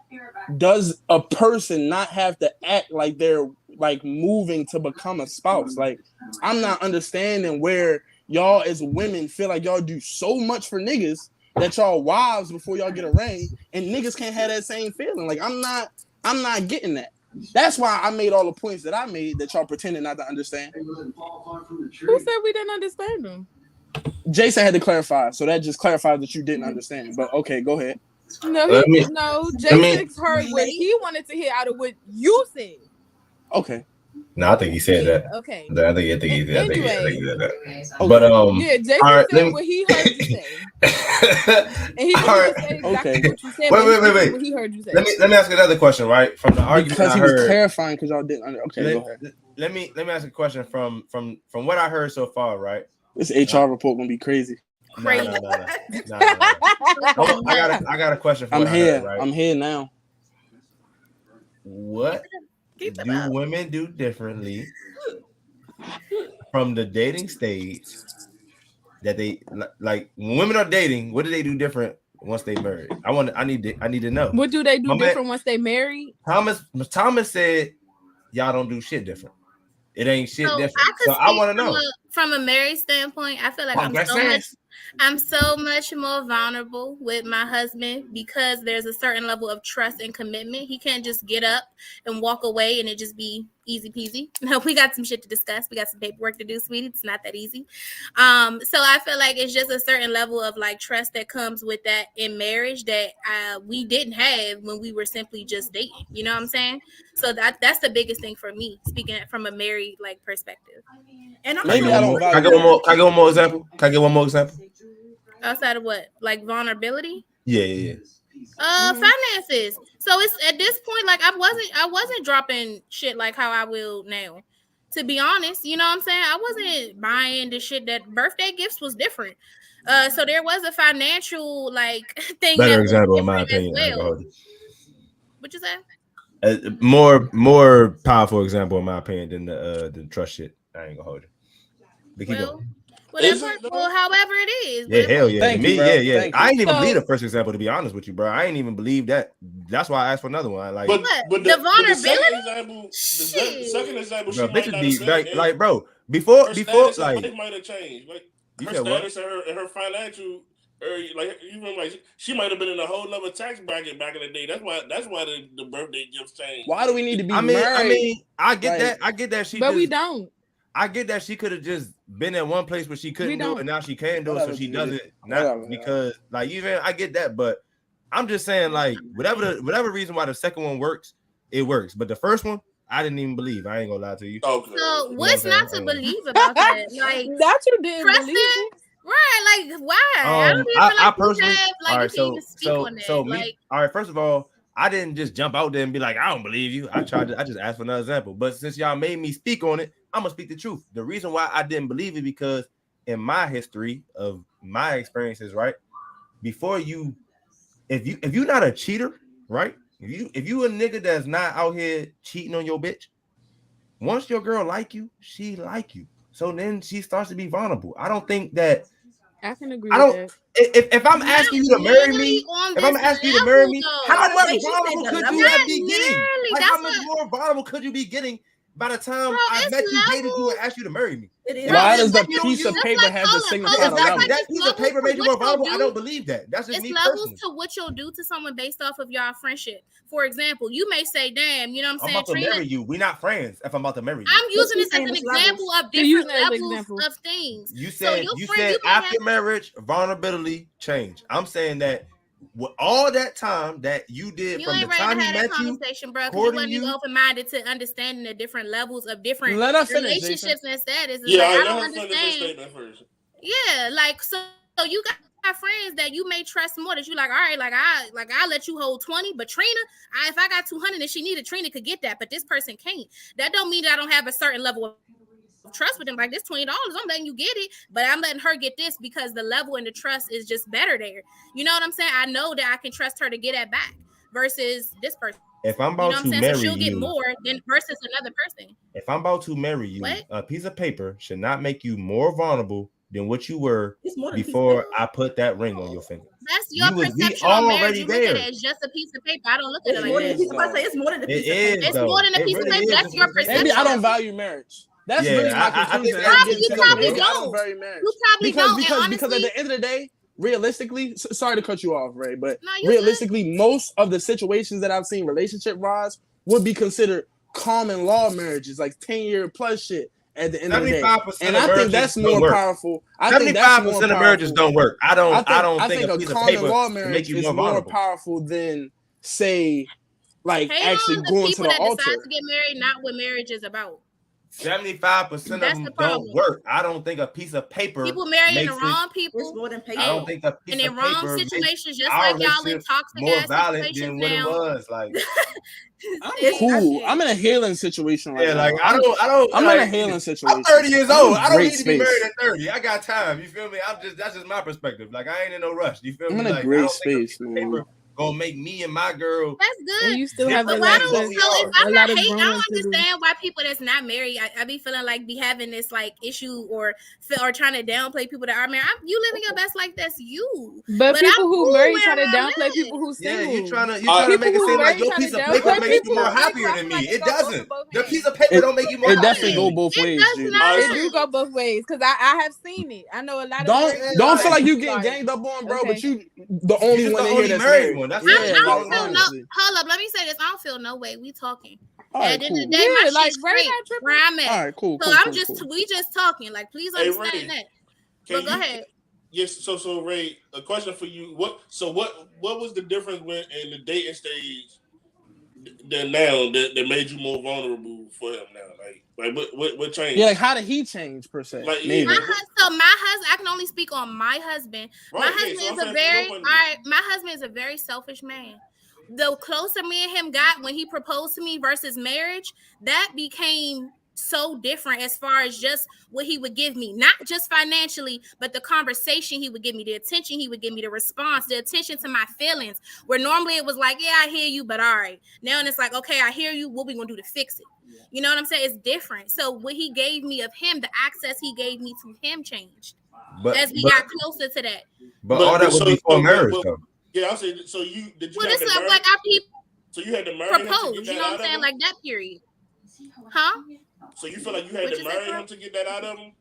S3: does a person not have to act like they're like moving to become a spouse? Like I'm not understanding where y'all as women feel like y'all do so much for niggas that y'all wives before y'all get a ring, and niggas can't have that same feeling. Like I'm not getting that. That's why I made all the points that I made that y'all pretending not to understand.
S4: Who said we didn't understand them?
S3: Jason had to clarify, so that just clarifies that you didn't understand. But okay, go ahead.
S4: No,
S8: Let me-
S4: Jason heard what he wanted to hear out of what you said.
S3: Okay.
S8: No, I think he said that.
S4: Okay.
S8: I think he said that.
S3: Okay.
S8: But
S4: Yeah, Jason
S8: all right,
S4: said what he heard you say. And he didn't
S8: all right.
S4: say exactly
S3: Okay.
S4: what you said.
S8: Wait,
S4: but he
S8: wait,
S4: said
S8: wait.
S4: What he heard you say.
S8: Let me ask another question, right? From the argument
S3: Because
S8: I
S3: he was
S8: heard.
S3: clarifying because y'all didn't okay, go ahead.
S1: Let me ask a question from what I heard so far, right?
S3: This HR report gonna be crazy.
S1: No. I got a question for
S3: I'm
S1: what I
S3: here.
S1: heard, right?
S3: I'm here now.
S1: What
S7: Keep them
S1: do
S7: out.
S1: women do differently from the dating stage that they like when women are dating? What do they do different once they married? I need to know.
S4: What do they do
S1: My man-
S4: different once they married?
S1: Thomas said y'all don't do shit different. It ain't shit
S5: So
S1: different.
S5: I could
S1: So I
S5: speak
S1: want to
S5: from
S1: know.
S5: from a married standpoint, I feel like I'm so much more vulnerable with my husband because there's a certain level of trust and commitment. He can't just get up and walk away and it just be easy peasy. No, we got some shit to discuss. We got some paperwork to do, sweetie. It's not that easy. So I feel like it's just a certain level of like trust that comes with that in marriage that we didn't have when we were simply just dating. You know what I'm saying? So that's the biggest thing for me, speaking from a married like perspective.
S7: And
S3: Maybe I don't.
S8: Can I get one more example? Can I get one more example?
S5: Outside of what? Like vulnerability?
S8: Yeah.
S5: Finances. So it's at this point, like I wasn't dropping shit like how I will now. To be honest, you know what I'm saying? I wasn't buying the shit that birthday gifts was different. So there was a financial like thing.
S8: Better example in my opinion.
S5: Well. What you say?
S8: More powerful example in my opinion than the trust shit. I ain't gonna hold you. But keep going.
S5: However it is.
S8: Yeah, hell yeah.
S3: Thank you, bro.
S8: Yeah. I ain't even believe the first example, to be honest with you, bro. I ain't even believe that. That's why I asked for another one. Like,
S6: but
S5: the vulnerability.
S6: The second example,
S8: bro,
S6: she might not
S8: bitches
S6: have
S8: be like, bro. Before, like,
S6: it might have changed. Like
S8: you
S6: her
S8: said what?
S6: status and her financial. Like even like she might have been in a whole other tax bracket back in the day. That's why the birthday gifts changed.
S3: Why do we need to be
S8: married?
S3: I
S8: mean, I get that. I get that.
S4: But we don't.
S8: I get that she could have just been at one place where she couldn't do it, and now she can do it, so she does it not because like even I get that, but I'm just saying like whatever reason why the second one works, it works. But the first one, I didn't even believe. I ain't gonna lie to you.
S6: Okay.
S5: So what's not to believe about that? Like
S4: that you didn't believe it.
S5: Right, like why? I don't even feel like
S8: I personally,
S5: have, like,
S8: all right,
S5: you can even speak on that.
S8: So
S5: like,
S8: me, all right. First of all, I didn't just jump out there and be like, I don't believe you. I just asked for another example. But since y'all made me speak on it, I'm gonna speak the truth. The reason why I didn't believe it because in my history of my experiences, right? Before you, if you're not a cheater, right? If you a nigga that's not out here cheating on your bitch, once your girl like you, she like you. So then she starts to be vulnerable. I don't think that.
S4: I can agree with that.
S8: If I'm asking you to marry me, how much vulnerable could you be getting? Like, how much more vulnerable could you be getting by the time I met you, dated you, and asked you to marry me?
S3: Why does the piece of paper have the signifier?
S8: Exactly. That piece of paper made you more vulnerable. I don't believe that. That's just me personally.
S5: It's levels to what you'll do to someone based off of your friendship. For example, you may say, "Damn, you know what I'm saying?"
S8: I'm about to marry you. We're not friends. If I'm about to marry you,
S5: I'm using this as an example of different levels of things.
S8: You said after marriage, vulnerability change. I'm saying that with all that time that you did from the time you met you,
S5: bro, because you wasn't open-minded to understanding the different levels of different relationships and status.
S6: Yeah,
S5: I don't understand. Yeah, like so you got friends that you may trust more that you like, all right, I let you hold 20, but Trina, if I got 200 and she needed, Trina could get that, but this person can't. That don't mean that I don't have a certain level of trust with them. Like this $20, I'm letting you get it, but I'm letting her get this because the level and the trust is just better there. You know what I'm saying? I know that I can trust her to get that back versus this person.
S8: If I'm about to marry
S5: she'll
S8: you,
S5: get more than versus another person.
S8: If I'm about to marry you, a piece of paper should not make you more vulnerable than what you were before I put that ring on your finger.
S5: That's your perception of marriage. You look at it as just a piece of paper. I don't look at it like that.
S7: It's more than a piece of paper.
S5: It's more than a piece of paper. That's your perception.
S3: Maybe I don't value marriage. That's really my conclusion.
S5: You probably don't. You probably don't.
S3: Because at the end of the day, realistically, sorry to cut you off, Ray, but realistically, most of the situations that I've seen relationship-wise would be considered common law marriages, like 10-year plus shit. At the end of the day, and I think that's more powerful.
S8: 75% of marriages don't work. I don't think a piece of paper
S3: law
S8: can make you
S3: is
S8: more
S3: powerful than say, like actually going to the altar.
S5: Decide to get married, not what marriage is about.
S8: 75% of them don't work. I don't think a piece of paper.
S5: People marrying the wrong people.
S7: It's more than paper.
S8: I don't think a piece of paper.
S5: And in wrong situations, just like y'all in toxic
S8: more
S5: ass
S8: valid
S5: situations
S8: than what
S5: now.
S8: it was. Like,
S3: I'm cool. I'm in a healing situation right now.
S8: Like I don't.
S3: I'm
S8: like,
S3: in a healing situation.
S8: I'm 30 years old. I don't need to be
S3: space.
S8: married at 30. I got time. You feel me? That's just my perspective. Like I ain't in no rush. You feel me?
S3: I'm in a
S8: like,
S3: great space, man.
S8: Paper gonna make me and my girl.
S5: That's good.
S4: And you still have a
S5: But
S4: lot
S5: why
S4: of
S5: don't, so if I'm
S4: a
S5: not
S4: lot of
S5: hating, I
S4: growing
S5: don't
S4: to do.
S5: understand why people that's not married, I be feeling like be having this like issue or trying to downplay people that are married. You living your best life, that's you.
S4: But people
S5: I'm
S4: who
S5: cool
S4: married
S5: where
S4: try to
S5: I'm
S4: downplay
S5: at.
S4: people who
S8: Yeah,
S4: single.
S8: you trying to make it seem like your piece of paper makes you more happier than me. It doesn't. The piece of paper don't make you more
S3: It
S8: happier.
S3: definitely go both ways,
S5: does
S3: Judy.
S5: not.
S4: It do go both ways because I have seen it. I know a lot of
S3: Don't feel like you getting ganged up on, bro.
S4: Okay.
S3: But you the only
S8: just
S3: one
S8: the
S3: in here
S8: only
S3: that's
S8: married
S3: married.
S8: one. That's
S3: Yeah,
S5: I don't
S3: like,
S5: feel no.
S3: honestly.
S5: Hold up, let me say this. I don't feel no way. We talking.
S3: All
S5: At
S3: right,
S5: the end of
S3: cool.
S5: the day, my
S4: Yeah, like
S5: shit's
S4: Ray
S5: straight
S4: not tripping.
S5: where I'm at.
S3: All right, cool.
S5: So
S3: cool,
S5: I'm
S3: cool,
S5: just
S3: cool.
S5: we just talking. Like, please
S6: Hey,
S5: understand
S6: Ray,
S5: that.
S6: Can
S5: But go
S6: you-
S5: ahead.
S6: Yes, so Ray, a question for you. What was the difference when in the dating stage that now that made you more vulnerable for him now? Like what changed?
S3: Yeah, like how did he change per se?
S6: Like,
S3: Maybe.
S6: yeah.
S5: So my husband, I can only speak on my husband.
S6: Right,
S5: My
S6: yeah,
S5: husband
S6: so I'm
S5: is a
S6: saying
S5: very
S6: from your point
S5: all
S6: of view.
S5: right. My husband is a very selfish man. The closer me and him got when he proposed to me versus marriage, that became so different as far as just what he would give me, not just financially, but the conversation he would give me, the attention he would give me, the response, the attention to my feelings. Where normally it was like, yeah, I hear you, but all right. Now it's like, okay, I hear you. What we gonna do to fix it? You know what I'm saying? It's different. So what he gave me of him, the access he gave me to him changed as we got closer to that.
S8: But all that was before marriage, though.
S6: Yeah, I'll say. So did you
S5: Well,
S6: have
S5: this
S6: to
S5: is
S6: marry?
S5: like after he
S6: So you had to marry him to
S5: proposed.
S6: get
S5: You
S6: that
S5: know
S6: out
S5: what I'm
S6: of
S5: saying?
S6: him?
S5: Like that period. Huh?
S6: So you feel like you had
S5: What
S6: to
S5: you say,
S6: marry
S5: Carl?
S6: him to get that out of him?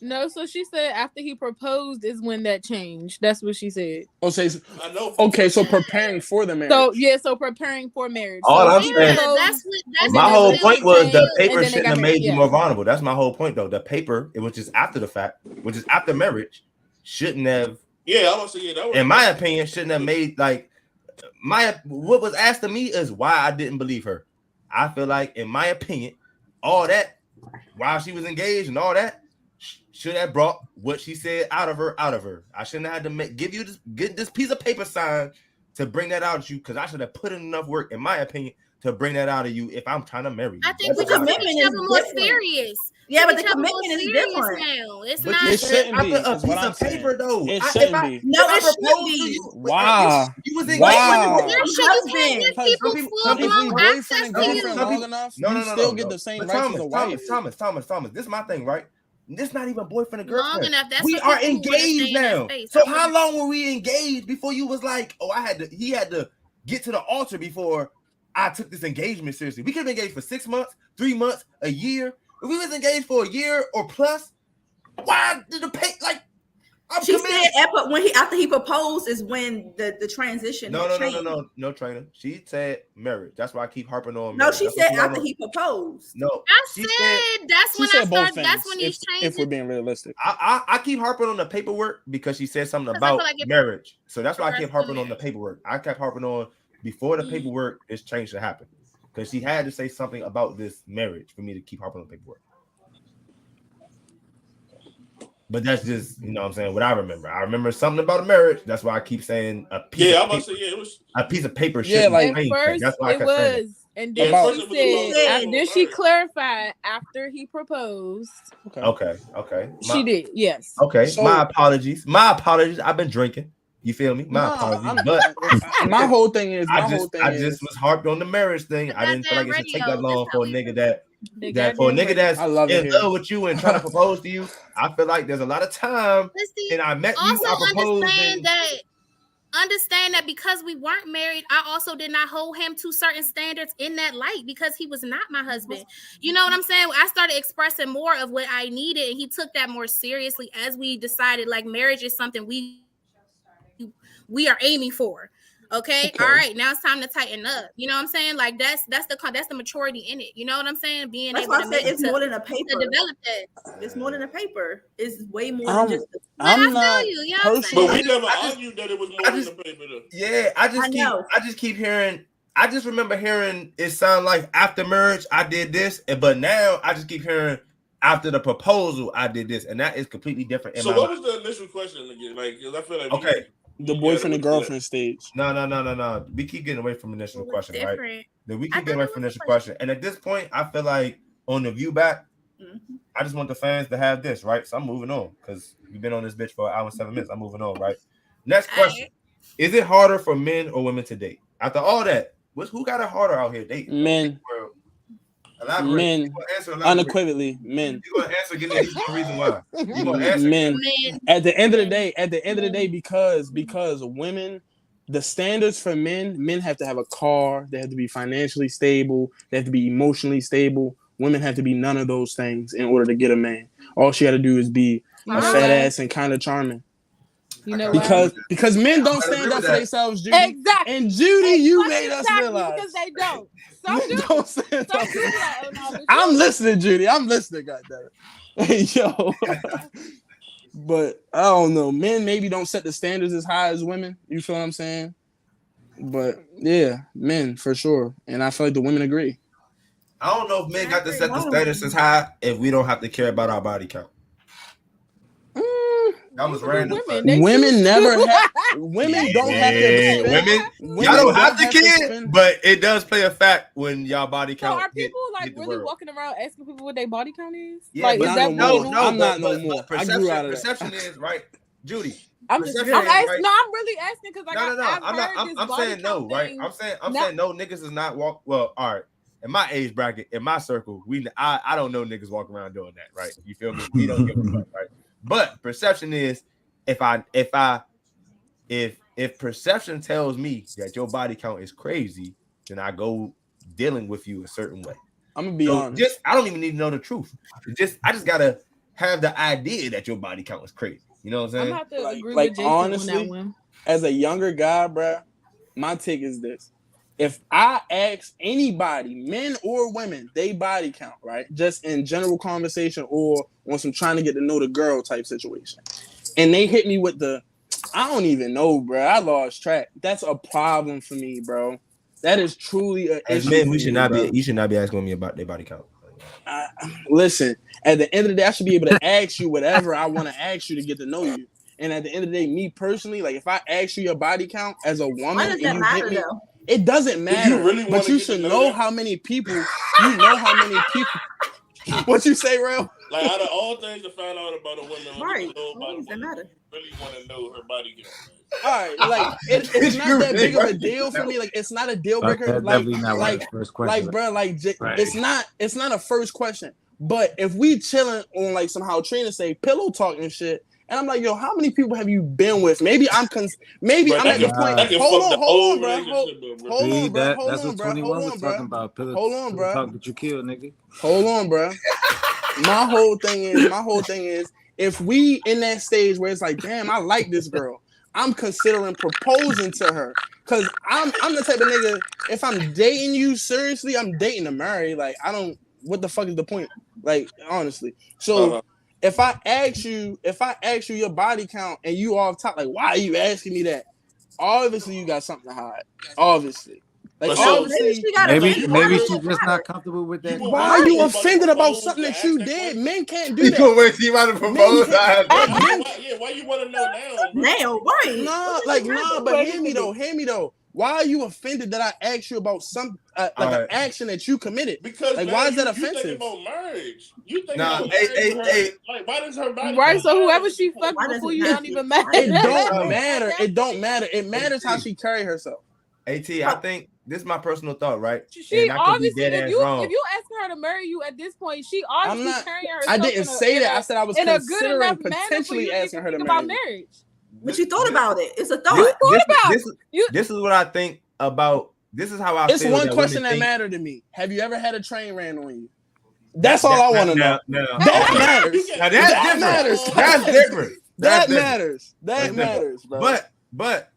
S4: No, so she said after he proposed is when that changed. That's what she said.
S6: I know.
S3: Okay, so preparing for the marriage.
S4: So yeah, so preparing for marriage.
S8: All
S4: so
S8: I'm
S4: he
S8: saying-
S4: proposed,
S5: That's
S4: and
S8: My
S4: then
S8: whole
S4: the
S8: point was the
S4: changed,
S8: paper
S4: and then they
S8: shouldn't
S4: got
S8: have
S4: married.
S8: made you
S4: Yeah.
S8: more vulnerable. That's my whole point, though. The paper, it was just after the fact, which is after marriage, shouldn't have.
S6: Yeah, I was saying that.
S8: In my opinion, shouldn't have made like what was asked of me is why I didn't believe her. I feel like, in my opinion, all that while she was engaged and all that should have brought what she said out of her. I shouldn't have had to get this piece of paper signed to bring that out of you, because I should have put in enough work, in my opinion, to bring that out of you if I'm trying to marry you.
S5: I think we
S8: That's
S5: just
S8: how I
S5: make
S8: feel.
S5: each other more serious.
S7: Yeah, but
S5: Make
S7: the
S5: each other more
S7: commitment is
S5: serious
S7: different.
S5: now. It's
S8: But
S5: not.
S8: you
S3: It
S8: said
S3: shouldn't
S8: after
S3: be,
S8: a
S3: is
S8: piece
S3: what I'm
S8: of paper,
S3: saying.
S8: though.
S3: It
S8: If
S3: shouldn't
S8: I
S3: be.
S7: No,
S8: if I
S7: it should
S8: proposed
S7: be.
S8: to you,
S3: Why?
S8: you was engaged.
S3: Why?
S5: There should you can't give
S3: Because
S5: people
S8: some people-
S5: full
S8: some
S3: If we
S5: blown
S3: boyfriend
S5: access
S3: and
S5: to
S3: girlfriend
S5: you.
S3: long enough, you still get the same
S8: But
S3: rights as a wife.
S8: Thomas. This is my thing, right? This not even boyfriend and girlfriend.
S5: Long enough. That's
S8: We
S5: for
S8: are
S5: people who wanna stay
S8: engaged
S5: in that
S8: now.
S5: space.
S8: So
S5: I
S8: how
S5: wouldn't-
S8: long were we engaged before you was like, oh, he had to get to the altar before I took this engagement seriously? We could have been engaged for 6 months, 3 months, a year. If we was engaged for a year or plus, why did the pay like? I'm
S7: She
S8: committed.
S7: said after he proposed is when the transition.
S8: No,
S7: changed.
S8: no, trainer. She said marriage. That's why I keep harping on.
S7: No,
S8: marriage.
S7: she
S8: That's what
S7: said
S8: you don't
S7: after
S8: know.
S7: he proposed.
S8: No,
S5: I
S8: she
S5: said that's
S3: She
S5: when I
S3: said both
S5: started.
S3: things.
S5: That's when he's
S3: If we're
S5: changing.
S3: being realistic.
S8: I keep harping on the paperwork because she said something
S5: 'Cause I feel
S8: about
S5: like if-
S8: marriage. So that's why I keep
S5: Progressive
S8: harping on the
S5: marriage.
S8: paperwork. I kept harping on before the paperwork, this change should happen. Because she had to say something about this marriage for me to keep harping on the paperwork. But that's just, you know what I'm saying, what I remember. I remember something about a marriage. That's why I keep saying a piece
S6: Yeah,
S8: of
S6: I'm about
S8: paper.
S6: to say, yeah, it was.
S8: A piece of paper
S3: Yeah,
S8: shouldn't
S3: like-
S4: At
S8: change
S4: first,
S8: things. That's why I
S4: it
S8: kept saying that.
S4: was, and
S6: Yeah,
S4: then
S6: at first
S4: she
S6: it was
S4: said,
S6: about
S4: then she
S6: marriage.
S4: clarified after he proposed.
S8: Okay.
S4: She did, yes.
S8: Okay,
S3: So-
S8: my apologies. I've been drinking. You feel me? My apologies. But
S3: my whole thing is
S8: I just was harped on the marriage thing. I didn't feel like it should take that
S5: Goddamn
S8: long for a
S5: radio,
S8: nigga that
S4: The
S8: for a
S4: goddamn
S8: nigga that's
S3: I love it
S8: in
S3: here.
S8: love with you and trying to propose to you. I feel like there's a lot of time.
S5: But see,
S8: And I met you,
S5: also
S8: I proposed.
S5: understand that because we weren't married, I also did not hold him to certain standards in that light because he was not my husband. You know what I'm saying? I started expressing more of what I needed, and he took that more seriously as we decided like marriage is something we are aiming for. Okay, all right, now it's time to tighten up. You know what I'm saying? Like that's the maturity in it. You know what I'm saying? Being
S7: That's
S5: able
S7: why
S5: to
S7: I
S5: make
S7: said it's
S5: to,
S7: more than a
S5: to
S7: paper.
S5: develop that.
S7: It's more than a paper. It's way more
S3: I'm-
S7: than just.
S3: I'm
S5: I
S3: not
S5: feel you. You know what I'm
S3: personally.
S6: But
S5: saying?
S6: we never
S8: I just-
S6: argued that it was more
S8: I
S6: than
S8: just-
S6: the paper, though.
S8: Yeah, I
S7: know.
S8: just keep hearing. I just remember hearing it sound like after marriage I did this, but now I just keep hearing after the proposal I did this, and that is completely different. In
S6: So
S8: my
S6: what
S8: mind.
S6: was the initial question again? Like, 'cause I feel like
S8: Okay.
S3: The boyfriend and girlfriend stage.
S8: No. We keep getting away from the initial
S5: Well, it's
S8: question, right?
S5: different.
S8: Then we
S5: I
S8: keep getting away
S5: thought
S8: from
S5: it
S8: the
S5: was a
S8: initial question. And at this point, I feel like on the view back, I just want the fans to have this, right? So I'm moving on because we've been on this bitch for an hour and 7 minutes. I'm moving on, right? Next question. Is it harder for men or women to date? After all that, who got it harder out here dating?
S3: Men.
S8: Elaborate.
S3: Men.
S8: You gonna answer
S3: Unequivocally, men.
S8: You gonna answer? Give me a reason why. You gonna answer?
S3: Men. At the end of the day, because women, the standards for men have to have a car, they have to be financially stable, they have to be emotionally stable. Women have to be none of those things in order to get a man. All she got to do is be a fat ass and kind of charming.
S4: You know
S3: because men don't stand up for themselves, Judy.
S4: Exactly.
S3: And Judy, you made us realize
S4: because they don't. Some
S3: men
S4: do.
S3: don't stand
S4: Some
S3: up.
S4: do like, oh, no, but
S3: I'm
S4: you-
S3: listening, Judy. I'm listening, goddammit. Yo. But I don't know. Men maybe don't set the standards as high as women. You feel what I'm saying? But yeah, men for sure. And I feel like the women agree.
S8: I don't know if men got to set the standards as high if we don't have to care about our body count. That was random.
S3: Women never have. Women don't have to.
S8: Women, y'all don't have to care, but it does play a fact when y'all body
S9: So
S8: count.
S9: are people like
S8: hit the
S9: really
S8: world.
S9: walking around asking people what their body count is?
S8: Yeah,
S9: like,
S8: but
S9: is that
S8: no,
S9: what
S8: no,
S3: I'm not no more. I grew out of that.
S8: Perception is right, Judy.
S9: I'm just
S8: perception
S9: I'm
S8: is,
S9: asking,
S8: right?
S9: no, I'm really asking because like
S8: I'm saying no, right? I'm saying no. Niggas is not walk. Well, all right. In my age bracket, in my circle, I don't know niggas walking around doing that, right? You feel me? We don't give a fuck, right? But perception is if perception tells me that your body count is crazy, then I go dealing with you a certain way.
S3: I'm gonna be honest.
S8: I don't even need to know the truth. I just gotta have the idea that your body count is crazy. You know what I'm saying?
S9: I'm have to agree
S3: like
S9: with Jason
S3: honestly,
S9: on that one.
S3: as a younger guy, bruh, my take is this. If I ask anybody, men or women, they body count, right? Just in general conversation or on some trying to get to know the girl type situation. And they hit me with I don't even know, bro. I lost track. That's a problem for me, bro. That is truly an
S8: As
S3: issue.
S8: men,
S3: bro.
S8: you should not be asking me about their body count.
S3: Listen, at the end of the day, I should be able to ask you whatever I want to ask you to get to know you. And at the end of the day, me personally, like if I ask you your body count as a woman,
S7: Why does that matter, though?
S3: it doesn't matter.
S6: You really
S3: but you should know how many people. You know how many people. What you say, Real?
S6: Like out of all things to find out about a woman,
S7: Right.
S6: Why does
S7: that matter?
S6: Really want to know her body count.
S3: All right, like it's not that big of a deal for me. Like it's not a deal breaker.
S2: That's
S3: Like,
S2: definitely not
S3: like,
S2: the first question.
S3: like, bro, like
S2: Right.
S3: it's not a first question. But if we chilling on like somehow Trina say pillow talk and shit, and I'm like, yo, how many people have you been with? Maybe I'm at the point. Hold on, bro.
S2: That's what 21 was talking about. Pillow talk that you kill, nigga.
S3: Hold on, bro. My whole thing is, if we in that stage where it's like, damn, I like this girl, I'm considering proposing to her. Cause I'm the type of nigga, if I'm dating you seriously, I'm dating to marry. Like, what the fuck is the point? Like, honestly. So if I ask you your body count and you off top, like, why are you asking me that? Obviously, you got something to hide. Obviously. Like, obviously,
S2: maybe she's just not comfortable with that.
S3: Why are you offended about something that you did? Men can't do that.
S8: Wait, see about to propose.
S6: Why you want to know now?
S7: Now, right?
S3: But hear me though. Why are you offended that I asked you about some an action that you committed?
S6: Because
S3: like,
S6: man,
S3: why is that
S6: you
S3: offensive?
S6: think about marriage. You think
S8: Nah,
S6: about
S8: hey.
S6: Like, why does her body?
S9: Right, so whoever she fucked before you don't even matter.
S3: It don't matter. It don't matter. It matters how she carry herself.
S8: AT, I think this is my personal thought, right?
S9: She
S8: And I could be
S9: obviously,
S8: dead
S9: if
S8: ass
S9: you
S8: wrong.
S9: asking her to marry you at this point, she obviously carrying herself.
S3: I didn't say that. I said I was
S9: in a good
S3: considering
S9: enough manner for
S3: potentially
S9: you
S3: asking her to
S9: about
S3: marry.
S9: marriage.
S7: But you thought about it. It's a thought.
S8: This is what I think about. This is how I
S3: It's
S8: feel.
S3: one
S8: that
S3: question
S8: women
S3: that
S8: think.
S3: mattered to me. Have you ever had a train ran on you? That's all I want to know. That matters.
S8: Now that's
S3: matters.
S8: That's different.
S3: That matters. That matters, bro.
S8: But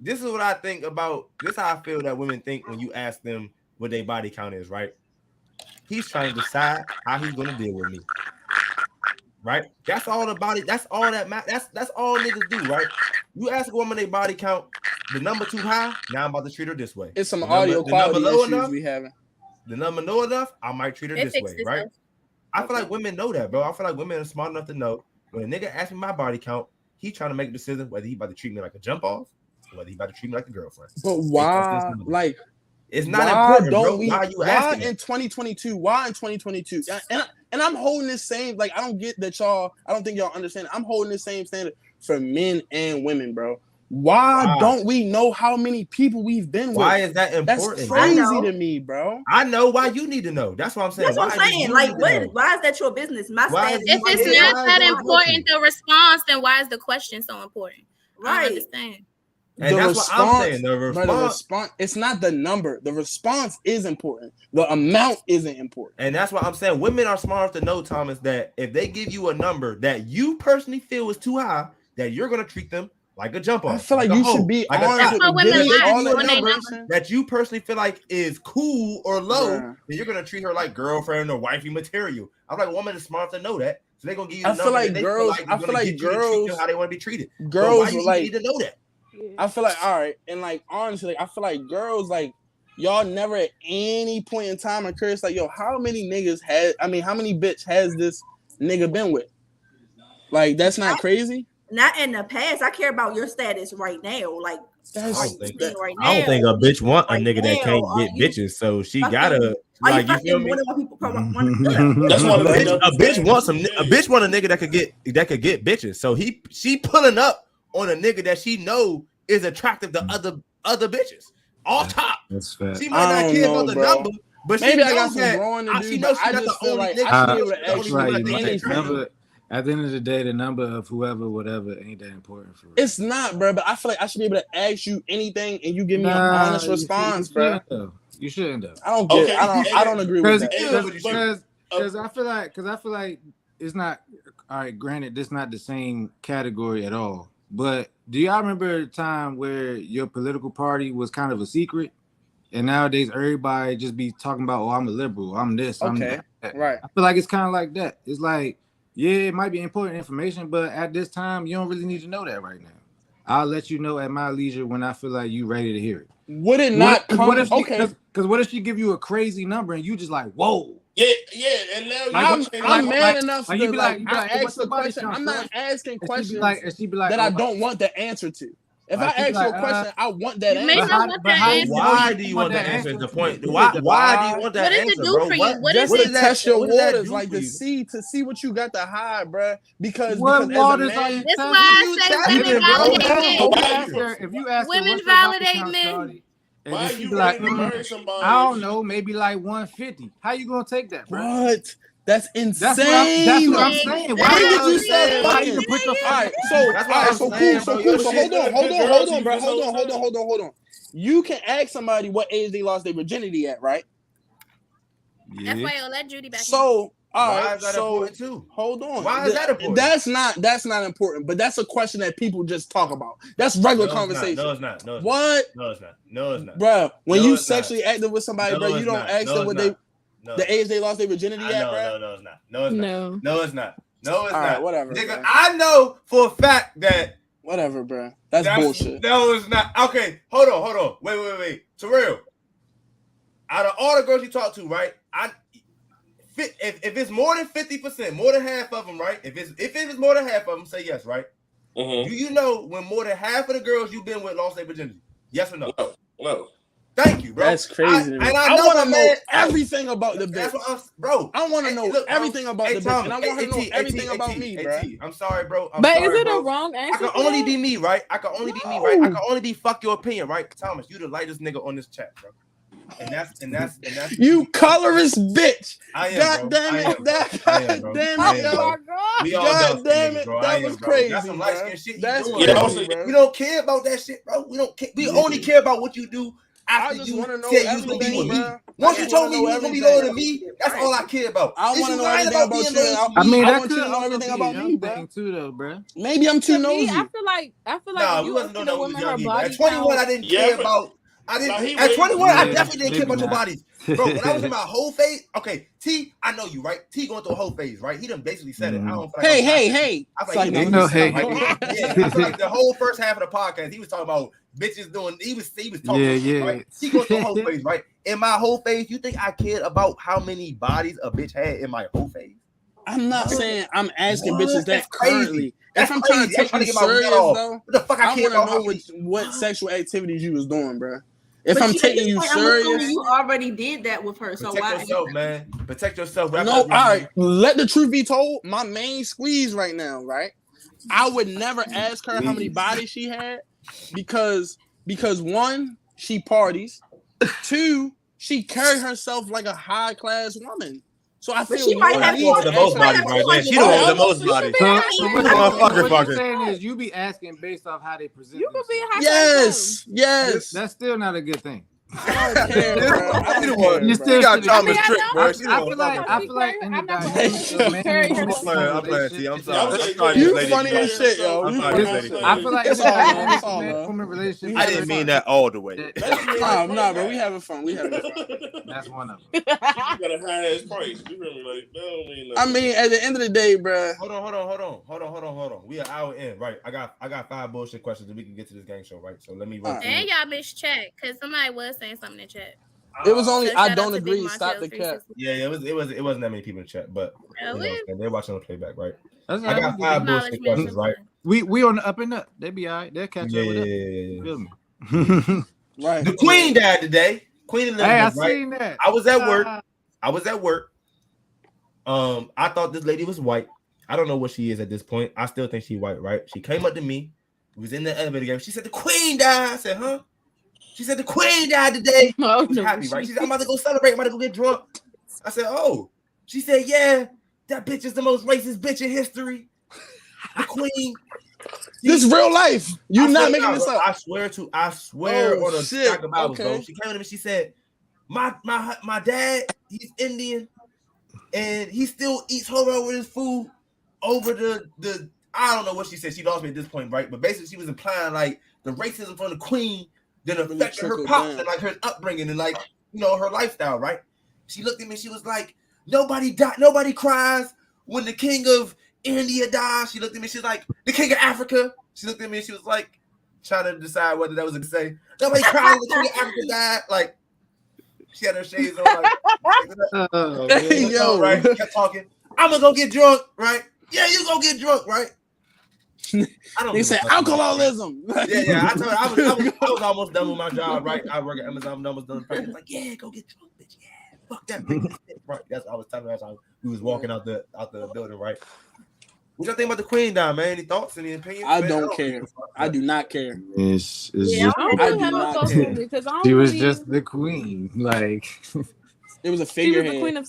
S8: this is what I think about. This is how I feel that women think when you ask them what their body count is, right? He's trying to decide how he's gonna deal with me. Right? That's all the body. That's all that matters. That's all niggas do, right? You ask a woman their body count, the number too high. Now I'm about to treat her this way.
S3: It's some audio quality issues we having.
S8: The number low enough, I might treat her this way, right? I feel like women know that, bro. I feel like women are smart enough to know when a nigga asks me my body count, he trying to make a decision whether he about to treat me like a jump off, or whether he about to treat me like a girlfriend.
S3: But why? Like,
S8: it's not important, bro. Why you
S3: why
S8: asking
S3: in 2022? Why in 2022? And I'm holding this same. Like, I don't get that y'all. I don't think y'all understand. I'm holding this same standard for men and women, bro. Why don't we know how many people we've been with?
S8: Why is that important?
S3: That's crazy to me, bro.
S8: I know why you need to know. That's what I'm saying.
S7: That's what I'm saying. Like, why is that your business? My stance.
S5: If it's not that important, the response, then why is the question so important? I don't understand.
S8: And that's what I'm saying. The response,
S3: it's not the number. The response is important. The amount isn't important.
S8: And that's what I'm saying. Women are smart enough to know, Thomas, that if they give you a number that you personally feel is too high, that you're gonna treat them like a jump off.
S3: I feel like you should be honest with
S8: all the numbers that you personally feel like is cool or low, then you're gonna treat her like girlfriend or wifey material. I'm like, a woman is smart to know that, so they're gonna give you. I feel like girls. I feel like girls how they want to be treated.
S3: Girls
S8: so
S3: like
S8: need to know that.
S3: I feel like all right, and like honestly, I feel like girls like y'all never at any point in time are curious like, yo, how many niggas how many bitch has this nigga been with? Like that's not crazy.
S7: Not in the past. I care about your status right now. Like
S8: I don't think a bitch want a nigga that can't get bitches, so she gotta like you feel me. That's why a bitch wants a nigga that could get bitches. So she pulling up on a nigga that she know is attractive to other bitches. All top.
S2: That's fair.
S8: She might not care about the number, but
S3: maybe
S8: she
S3: I got
S8: knows
S3: some
S8: that.
S3: growing to do.
S8: She knows
S3: I
S8: she's not
S3: just
S8: the
S3: feel
S8: only
S3: like
S8: nigga.
S3: I should be able to ask you
S2: at the end of the day, the number of whoever, whatever, ain't that important for real.
S3: It's not, bro. But I feel like I should be able to ask you anything, and you give me an honest response, bro.
S2: You shouldn't though.
S3: I don't get. I don't agree with that.
S2: Because I feel like it's not. All right, granted, this not the same category at all. But do y'all remember a time where your political party was kind of a secret, and nowadays everybody just be talking about, oh, I'm a liberal, I'm this, I'm that.
S3: Right.
S2: I feel like it's kind of like that. It's like, yeah, it might be important information, but at this time, you don't really need to know that right now. I'll let you know at my leisure when I feel like you ready to hear it.
S3: Would it not come?
S2: Because what if she give you a crazy number and you just like, whoa?
S6: Yeah, and now
S3: I'm man enough to
S2: you be like,
S3: ask the question. I'm not asking questions that
S2: oh,
S3: I don't want the answer to. If I ask you a question, I want that answer.
S8: Why do you want that answer? Is the point? Why do you want that answer?
S5: What does it do for you? What
S3: Just
S5: is
S3: to
S5: it?
S3: test your waters, like to see what you got to hide, bro. Because
S2: what waters are you?
S5: That's why I say women validate men.
S2: If you ask
S5: women validate men.
S6: Why you
S2: like,
S6: marry somebody?
S2: I don't know, maybe like 150. How you gonna take that, bro?
S3: What? That's insane.
S2: That's what I'm saying. Why
S3: did you say
S2: why you put your
S3: so hold on, bro. Hold on. You can ask somebody what age they lost their virginity at, right?
S2: Yeah.
S5: FYO, let Judy back.
S3: So
S8: why is that important too?
S3: Hold on.
S8: Why is that important?
S3: That's not important, but that's a question that people just talk about. That's regular conversation.
S8: No, it's not.
S3: What?
S8: No, it's not. No, it's not.
S3: Bro, when you sexually active with somebody, bro, you don't ask them what
S8: the
S3: age they lost their virginity at, bro.
S8: No, it's not. No, it's not. No, it's not. No, it's
S3: All right,
S8: not.
S3: whatever.
S8: Nigga,
S3: bro.
S8: I know for a fact that
S3: whatever, bro. That's bullshit.
S8: No, it's not. Okay, hold on. Wait. Terrell, out of all the girls you talk to, right? If it's more than 50%, more than half of them, right? If it's more than half of them, say yes, right? Do you know when more than half of the girls you've been with lost their virginity? Yes or no?
S6: No.
S8: Thank you, bro.
S3: That's crazy. I want to know everything about the bitch.
S8: Bro.
S3: I want to know everything about the bitch, and I want her to know everything about me, bro.
S8: I'm sorry, bro.
S9: But is it a wrong answer?
S8: I can only be me, right? I can only be fuck your opinion, right? Thomas, you the lightest nigga on this chat, bro. And that's
S3: you colorist bitch.
S8: I am,
S3: God damn it. God damn it, yo. God damn it. That was crazy. That's some light skin shit. That's crazy, bro.
S8: We don't care about that shit, bro. We don't care. We only care about what you do after you said you was gonna be with me. Once you told me you was gonna be loyal to me, that's all I care about.
S3: I want to know everything about you.
S2: I mean,
S3: I want you to know everything about me, bro.
S2: Too, though, bro.
S3: Maybe I'm too nosy.
S9: I feel like
S8: nah,
S9: you
S8: wasn't
S9: know women her body.
S8: At 21, I didn't care about. At 21, I definitely didn't care about your bodies. Bro, when I was in my whole phase, okay, T, I know you, right? T going through a whole phase, right? He done basically said it. I don't feel like
S3: hey.
S8: I feel like yeah, I feel like the whole first half of the podcast, he was talking about bitches doing, he was talking shit, right? He going through a whole phase, right? In my whole phase, you think I cared about how many bodies a bitch had in my whole phase?
S3: I'm not saying I'm asking bitches that currently.
S8: That's
S3: if I'm trying to take you serious, though,
S8: what the fuck I care about?
S3: I want to know what sexual activities you was doing, bro. If I'm taking you serious,
S7: you already did that with her. So
S8: protect yourself, man. Protect yourself.
S3: No, all right. Let the truth be told. My main squeeze right now, right? I would never ask her how many bodies she had. because one, she parties, two, she carry herself like a high class woman. So I feel
S7: she might have
S8: the most bodies right there. She don't have the most bodies.
S2: What you're saying is you be asking based off how they present.
S9: You could be high.
S3: Yes.
S2: That's still not a good thing.
S3: I don't care, bro. I don't care,
S2: You
S3: bro.
S2: still
S10: got Thomas trick, bro.
S2: I feel like in the dynamics of man and woman
S10: I'm playing. See, I'm sorry.
S3: You funny as shit, yo. You funny as shit.
S2: I feel like
S3: It's
S2: in the
S3: all, man.
S2: dynamics
S3: It's all,
S2: of man
S3: man.
S2: and woman relationship.
S10: I didn't mean that all the way.
S3: Nah, bro. We having fun.
S2: That's one of them.
S6: You got a high ass price. You really like that don't mean
S3: I
S6: nothing.
S3: mean, at the end of the day, bro.
S8: Hold on. We are hour in, right? I got 5 bullshit questions that we can get to this gang show, right? So let me run through
S5: And
S8: it.
S5: y'all missed chat because somebody was saying something in chat.
S3: It was only
S5: So
S3: I
S5: shout
S3: don't
S5: out to
S3: agree.
S5: Big
S3: Stop
S5: Montel
S3: the cap.
S5: 360.
S8: Yeah, it wasn't that many people in the chat, but
S5: Oh,
S8: you know, they're watching the playback, right?
S2: That's
S8: I got 5 bullshit
S5: Acknowledgement
S8: questions,
S5: is
S8: right?
S2: We on the up and up. They be all right. They'll catch
S8: Yeah,
S2: up with us.
S8: yeah.
S2: Feel me?
S3: Right.
S8: The Queen died today. Queen
S2: Hey, I
S8: Elizabeth, right?
S2: seen that.
S8: I was at work. I thought this lady was white. I don't know what she is at this point. I still think she's white, right? She came up to me. We was in the elevator game. She said the Queen died. I said, huh? She said the Queen died today.
S9: Oh,
S8: I was happy, right? She said, I'm about to go celebrate. I'm about to go get drunk. I said, oh. She said, yeah, that bitch is the most racist bitch in history. The Queen.
S3: This is real life. You
S8: I
S3: not
S8: swear
S3: making
S8: to
S3: this
S8: God,
S3: up.
S8: bro, I swear
S3: Oh,
S8: on a
S3: shit.
S8: stack of Bibles,
S3: Okay.
S8: bro. She came to me. She said, my dad, he's Indian, and he still eats horror with his food over the. I don't know what she said. She lost me at this point, right? But basically, she was implying like the racism from the Queen then affected her pops and like her upbringing and like her lifestyle, right? She looked at me. She was like, nobody cries when the king of India dies. She looked at me. She's like, the king of Africa. She looked at me. She was like, trying to decide whether that was a good say. Nobody cries when the king of Africa died. Like, she had her shades on. Like,
S3: Hey, yo.
S8: right? Kept talking. I'm gonna go get drunk, right? Yeah, you go get drunk, right? I don't.
S3: They said alcoholism.
S8: Yeah. I told her I was almost done with my job, right? I work at Amazon. I'm almost done. It's like, yeah, go get drunk, bitch. Yeah, fuck that bitch. Right. That's what I was telling her as we was walking out the building, right? What y'all think about the Queen dying, man? Any thoughts? Any opinions?
S3: I don't care. I do not care.
S2: It's
S9: Yeah,
S2: just,
S9: I don't
S3: I
S9: really
S3: do
S9: have no
S3: not
S9: thoughts
S3: care.
S9: on it because I don't
S2: she was
S9: really-
S2: just the queen. Like
S3: It was a
S9: she was
S3: figurehead.
S9: the queen of.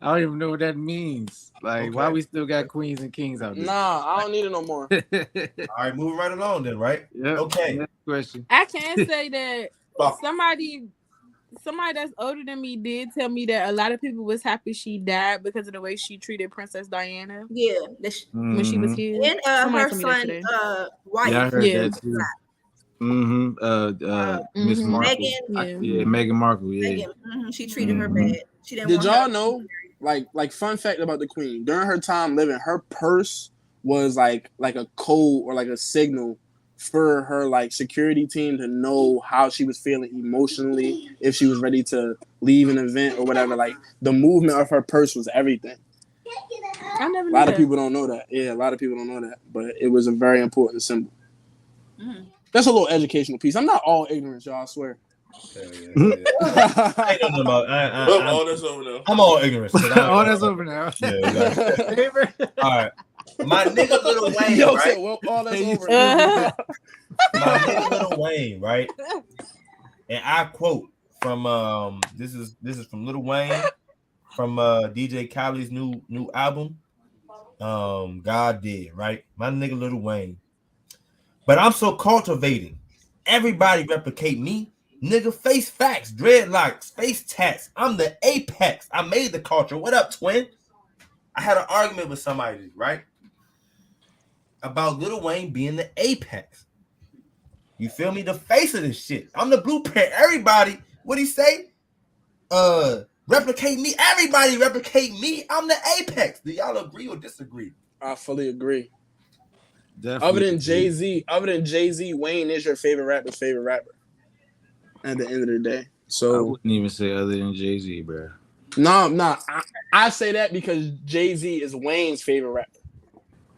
S2: I don't even know what that means. Like, why we still got queens and kings out there?
S3: Nah, I don't need it no more.
S8: All right, moving right along then, right?
S2: Yep.
S8: Okay.
S2: Next question.
S9: I can say that somebody that's older than me did tell me that a lot of people was happy she died because of the way she treated Princess Diana.
S7: Yeah,
S9: when she was here.
S7: and
S9: Somebody
S7: her
S9: told me that
S7: son,
S9: today.
S7: wife.
S2: Yeah, I heard
S9: Yeah.
S2: that too. Miss Markle.
S7: Meghan.
S2: Meghan Markle. Yeah.
S7: Meghan, she treated her bad. She didn't.
S3: Did
S7: want
S3: y'all
S7: her-
S3: know? Like fun fact about the Queen. During her time living, her purse was like a code or like a signal for her like security team to know how she was feeling emotionally, if she was ready to leave an event or whatever. Like the movement of her purse was everything.
S9: I never
S3: A
S9: knew
S3: lot
S9: that.
S3: of people don't know that. Yeah, a lot of people don't know that, but it was a very important symbol. That's a little educational piece. I'm not all ignorant, y'all. I swear.
S8: I don't know about.
S6: All that's over now.
S8: I'm all ignorant.
S2: Oh, that's over now.
S8: Yeah, exactly. All right. My nigga Lil Wayne,
S3: Yo,
S8: right?
S3: said, well, all that's over.
S8: My nigga Lil Wayne, right? And I quote from this is from Lil Wayne from DJ Khaled's new album. God did, right? My nigga Lil Wayne. But I'm so cultivated. Everybody replicate me. Nigga, face facts, dreadlocks, face tats. I'm the apex. I made the culture. What up, twin? I had an argument with somebody, right? About Lil Wayne being the apex. You feel me? The face of this shit. I'm the blueprint. Everybody, what'd he say? Replicate me. Everybody replicate me. I'm the apex. Do y'all agree or disagree?
S3: I fully agree.
S2: Definitely.
S3: Other than Jay-Z, Wayne is your favorite rapper. At the end of the day.
S2: I
S3: So
S2: wouldn't even say other than Jay-Z, bro.
S3: no. I say that because Jay-Z is Wayne's favorite rapper.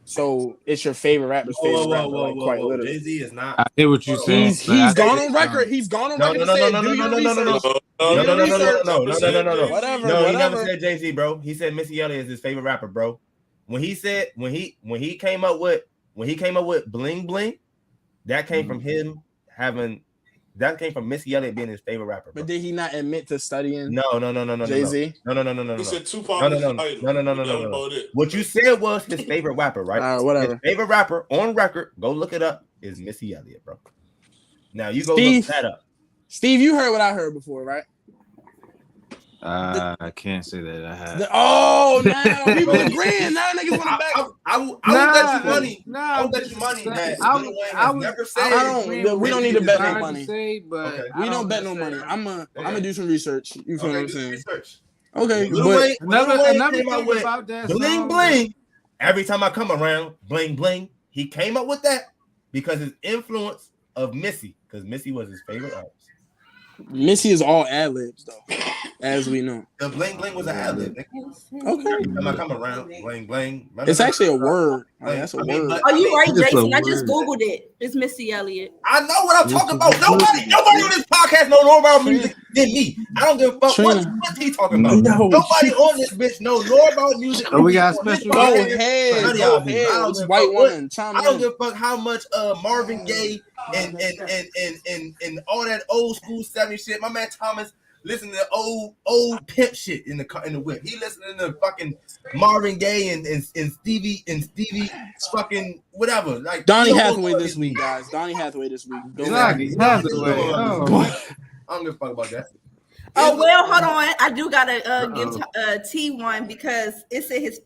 S3: So it's your favorite rapper's favorite rapper, quite literally.
S8: Jay-Z is not.
S2: I hear what you're saying.
S3: He's
S2: but I
S3: gone
S2: think
S3: on record. He's gone on
S8: No,
S3: record
S8: no,
S3: to
S8: no,
S3: say,
S8: no,
S3: do
S8: no,
S3: your
S8: no, no, no,
S3: research.
S8: No.
S3: Whatever.
S8: He never said Jay-Z, bro. He said Missy Elliott is his favorite rapper, bro. When he came up with Bling Bling,
S1: That came from him having. That came from Missy Elliott being his favorite rapper. Bro.
S3: But did he not admit to studying?
S1: No.
S3: Jay-Z?
S1: No.
S6: He said Tupac was his idol.
S1: No. What you said was his favorite rapper, right?
S3: All right, whatever.
S1: His favorite rapper on record, go look it up, is Missy Elliott, bro. Now you go
S3: Steve,
S1: look that up.
S3: Steve, you heard what I heard before, right?
S2: I can't say that I have.
S3: Now people agreeing. Now niggas want to back.
S8: I would bet you money. I would bet you money that Lil Wayne has never said.
S3: We don't need to bet no money.
S2: But
S3: we don't bet no money. I'm gonna do some research. You feel what I'm saying?
S8: Research.
S3: Okay,
S1: Lil
S3: but
S1: Wayne
S2: another
S1: came out
S2: thing
S1: with
S2: about that
S1: bling
S2: song,
S1: bling. Every time I come around, bling bling. He came up with that because his influence of Missy, because Missy was his favorite artist.
S3: Missy is all ad libs though, as we know.
S8: The bling bling was an ad lib.
S3: Okay.
S8: Every time I come around, bling bling.
S3: It's actually a word. That's a word.
S7: Oh, you right, Jason? I just googled it. It's Missy Elliott.
S8: I know what I'm talking about. Nobody on this podcast know more about music than me. I don't give a fuck what's he talking about. Nobody on this bitch know more about music.
S2: Oh, we got a special.
S3: Go ahead. This white woman.
S8: I don't give a fuck how much Marvin Gaye and all that old school 70s shit. My man Thomas listening to old pimp shit in the whip. He listening to fucking Marvin Gaye and Stevie fucking whatever. Like
S3: Donny Hathaway this week, guys. Donny Hathaway this week.
S2: Hathaway.
S8: I don't give a fuck about that.
S7: Oh well, hold on. I do gotta give T one because it said his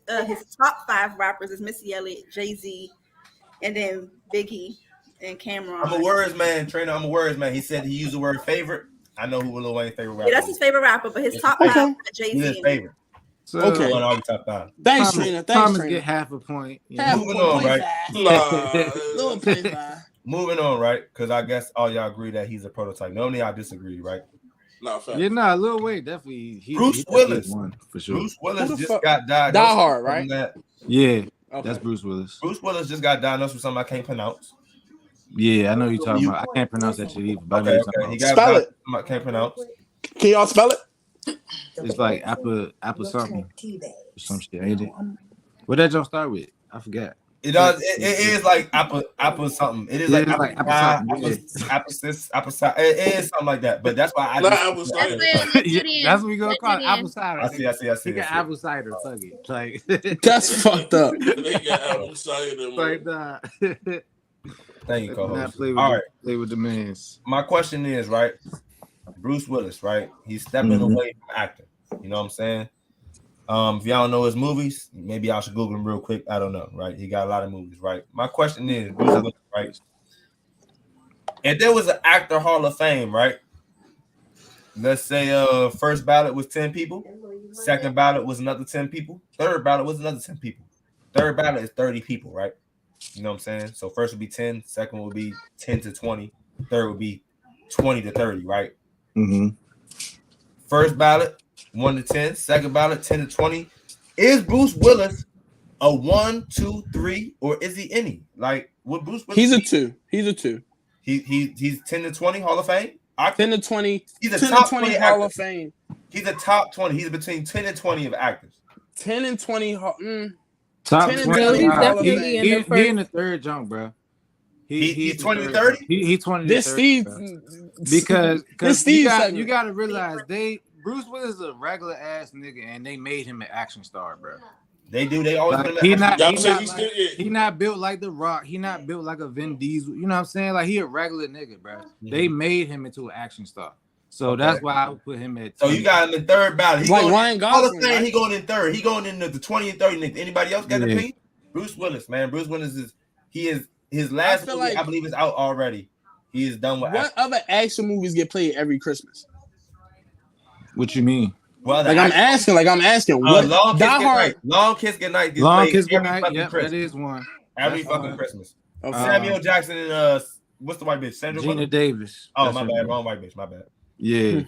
S7: top 5 rappers is Missy Elliott, Jay-Z, and then Biggie and Cameron.
S8: I'm a words man, trainer. I'm a words man. He said he used the word favorite. I know who Lil Wayne's favorite rapper.
S7: Yeah, that's his favorite rapper, but his top 5 are Jay-Z.
S8: His favorite.
S2: So,
S3: okay.
S8: All top 5.
S3: Thanks, Trina.
S2: Thomas get half a point.
S8: Moving on, right?
S3: Moving
S8: on, right? Because I guess all y'all agree that he's a prototype. None of y'all disagree, right?
S6: No, fact.
S2: Yeah, nah, Lil Wayne definitely.
S8: Bruce Willis
S2: won for sure.
S8: Bruce Willis just got diagnosed.
S3: Die Hard, right?
S2: Yeah, that's Bruce Willis.
S8: Bruce Willis just got diagnosed with something I can't pronounce.
S2: Yeah, I know you're talking about. I can't pronounce that shit either. But
S8: Okay. He got
S3: spell it.
S8: I can't pronounce.
S3: Can y'all spell it?
S2: It's like apple something or some shit, ain't it? What that jump start with? I forgot.
S8: It does. It is like apple something. It is like apple cider. It is something like that. But that's why
S6: apple cider.
S2: That's what we gonna call it. Apple cider.
S8: I see.
S2: He got apple cider. Fuck it. Like
S3: that's fucked up.
S6: They got apple cider.
S2: Like that.
S8: Thank you, co-host.
S2: All right, play with the mans.
S8: My question is, right? Bruce Willis, right? He's stepping away from acting. You know what I'm saying? If y'all know his movies, maybe I should Google him real quick. I don't know, right? He got a lot of movies, right? My question is, Bruce Willis, right? If there was an actor Hall of Fame, right? Let's say first ballot was 10 people, second ballot was another 10 people, third ballot was another 10 people. Third ballot is 30 people, right? You know what I'm saying? So first would be 10, second would be 10 to 20, third would be 20 to 30, right? First ballot 1 to 10, second ballot 10 to 20. Is Bruce Willis a 1, 2, 3, or is he any? Like, would Bruce Willis?
S3: He's a 2. He's a 2.
S8: He's 10 to 20 Hall of Fame.
S3: 10 to 20.
S8: He's a
S3: 10
S8: top
S3: to 20
S8: 20
S3: Hall
S8: actor.
S3: of Fame.
S8: He's a top 20. He's between 10 and 20 of actors.
S3: 10 and 20.
S2: Top
S3: 10 and
S2: 20.
S3: 20
S9: He's
S3: Hall of
S9: definitely
S3: Fame.
S9: in the first.
S2: He in the third jump, bro.
S8: He's 20 to 30.
S2: He 20
S3: This
S2: to 30.
S3: Steve.
S2: Bro. Because
S3: This Steve
S2: you
S3: segment.
S2: got to realize Bruce Willis is a regular ass nigga, and they made him an action star, bro.
S8: They do. They always.
S2: Like, he not built like The Rock. He not built like a Vin Diesel. You know what I'm saying? Like he a regular nigga, bro. They made him into an action star, so that's why I would put him at.
S8: So you got him in third ballot. He
S3: like
S8: going,
S3: Ryan
S8: Hall of
S3: Gosling.
S8: Fame,
S3: Right?
S8: he going in third. He going in the 20 and 30 niggas. Anybody else got an opinion? Bruce Willis, man. Bruce Willis is his last movie.
S3: like-
S8: I believe is out already. He is done with.
S3: What other action movies get played every Christmas?
S2: What you mean?
S8: Well,
S3: I'm asking. What?
S8: Long
S3: Die Hard.
S8: Long Kiss Goodnight. gets
S2: Long
S8: played
S2: Kiss
S8: every
S2: Goodnight.
S8: fucking
S2: Yep,
S8: Christmas.
S2: that is one.
S8: Every
S2: That's
S8: fucking
S2: fine.
S8: Christmas.
S3: Okay.
S8: Samuel Jackson and what's the white bitch? Sandra
S2: Gina
S8: Bullock?
S2: Davis.
S8: Oh,
S2: That's
S8: my
S2: her
S8: bad.
S2: name.
S8: Wrong white bitch. My bad.
S2: Yeah,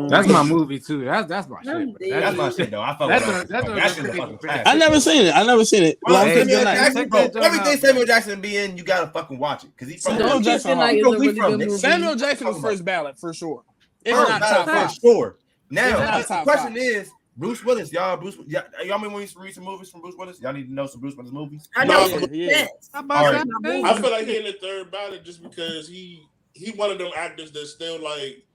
S2: that's my movie too. That's my shit. Bro.
S8: That's my shit though. I fuck
S2: That's
S8: with
S2: a-
S8: that shit. Fucking classic.
S3: I never seen it.
S8: Bro,
S3: Long Kiss
S8: Samuel
S3: Goodnight.
S8: Jackson, bro.
S2: Check that
S8: Everything
S2: joint out.
S8: Samuel Jackson be in, you gotta fucking watch it because he's from.
S3: Samuel
S9: Long Kiss
S3: Jackson
S9: Goodnight is
S8: Bro,
S9: a
S8: we
S9: really
S8: from
S9: good
S8: Nick.
S9: movie.
S3: Samuel Jackson was first ballot for sure. It's
S8: First
S3: not
S8: ballot
S3: top
S8: for
S3: 5.
S8: sure.
S3: It's
S8: Now
S3: not
S8: the
S3: top
S8: question
S3: 5.
S8: is, Bruce Willis, y'all. Y'all remember when we used to read some movies from Bruce Willis? Y'all need to know some Bruce Willis movies.
S7: I know.
S3: Yeah.
S8: Right.
S6: I feel like he in the third ballot just because he one of them actors that's still like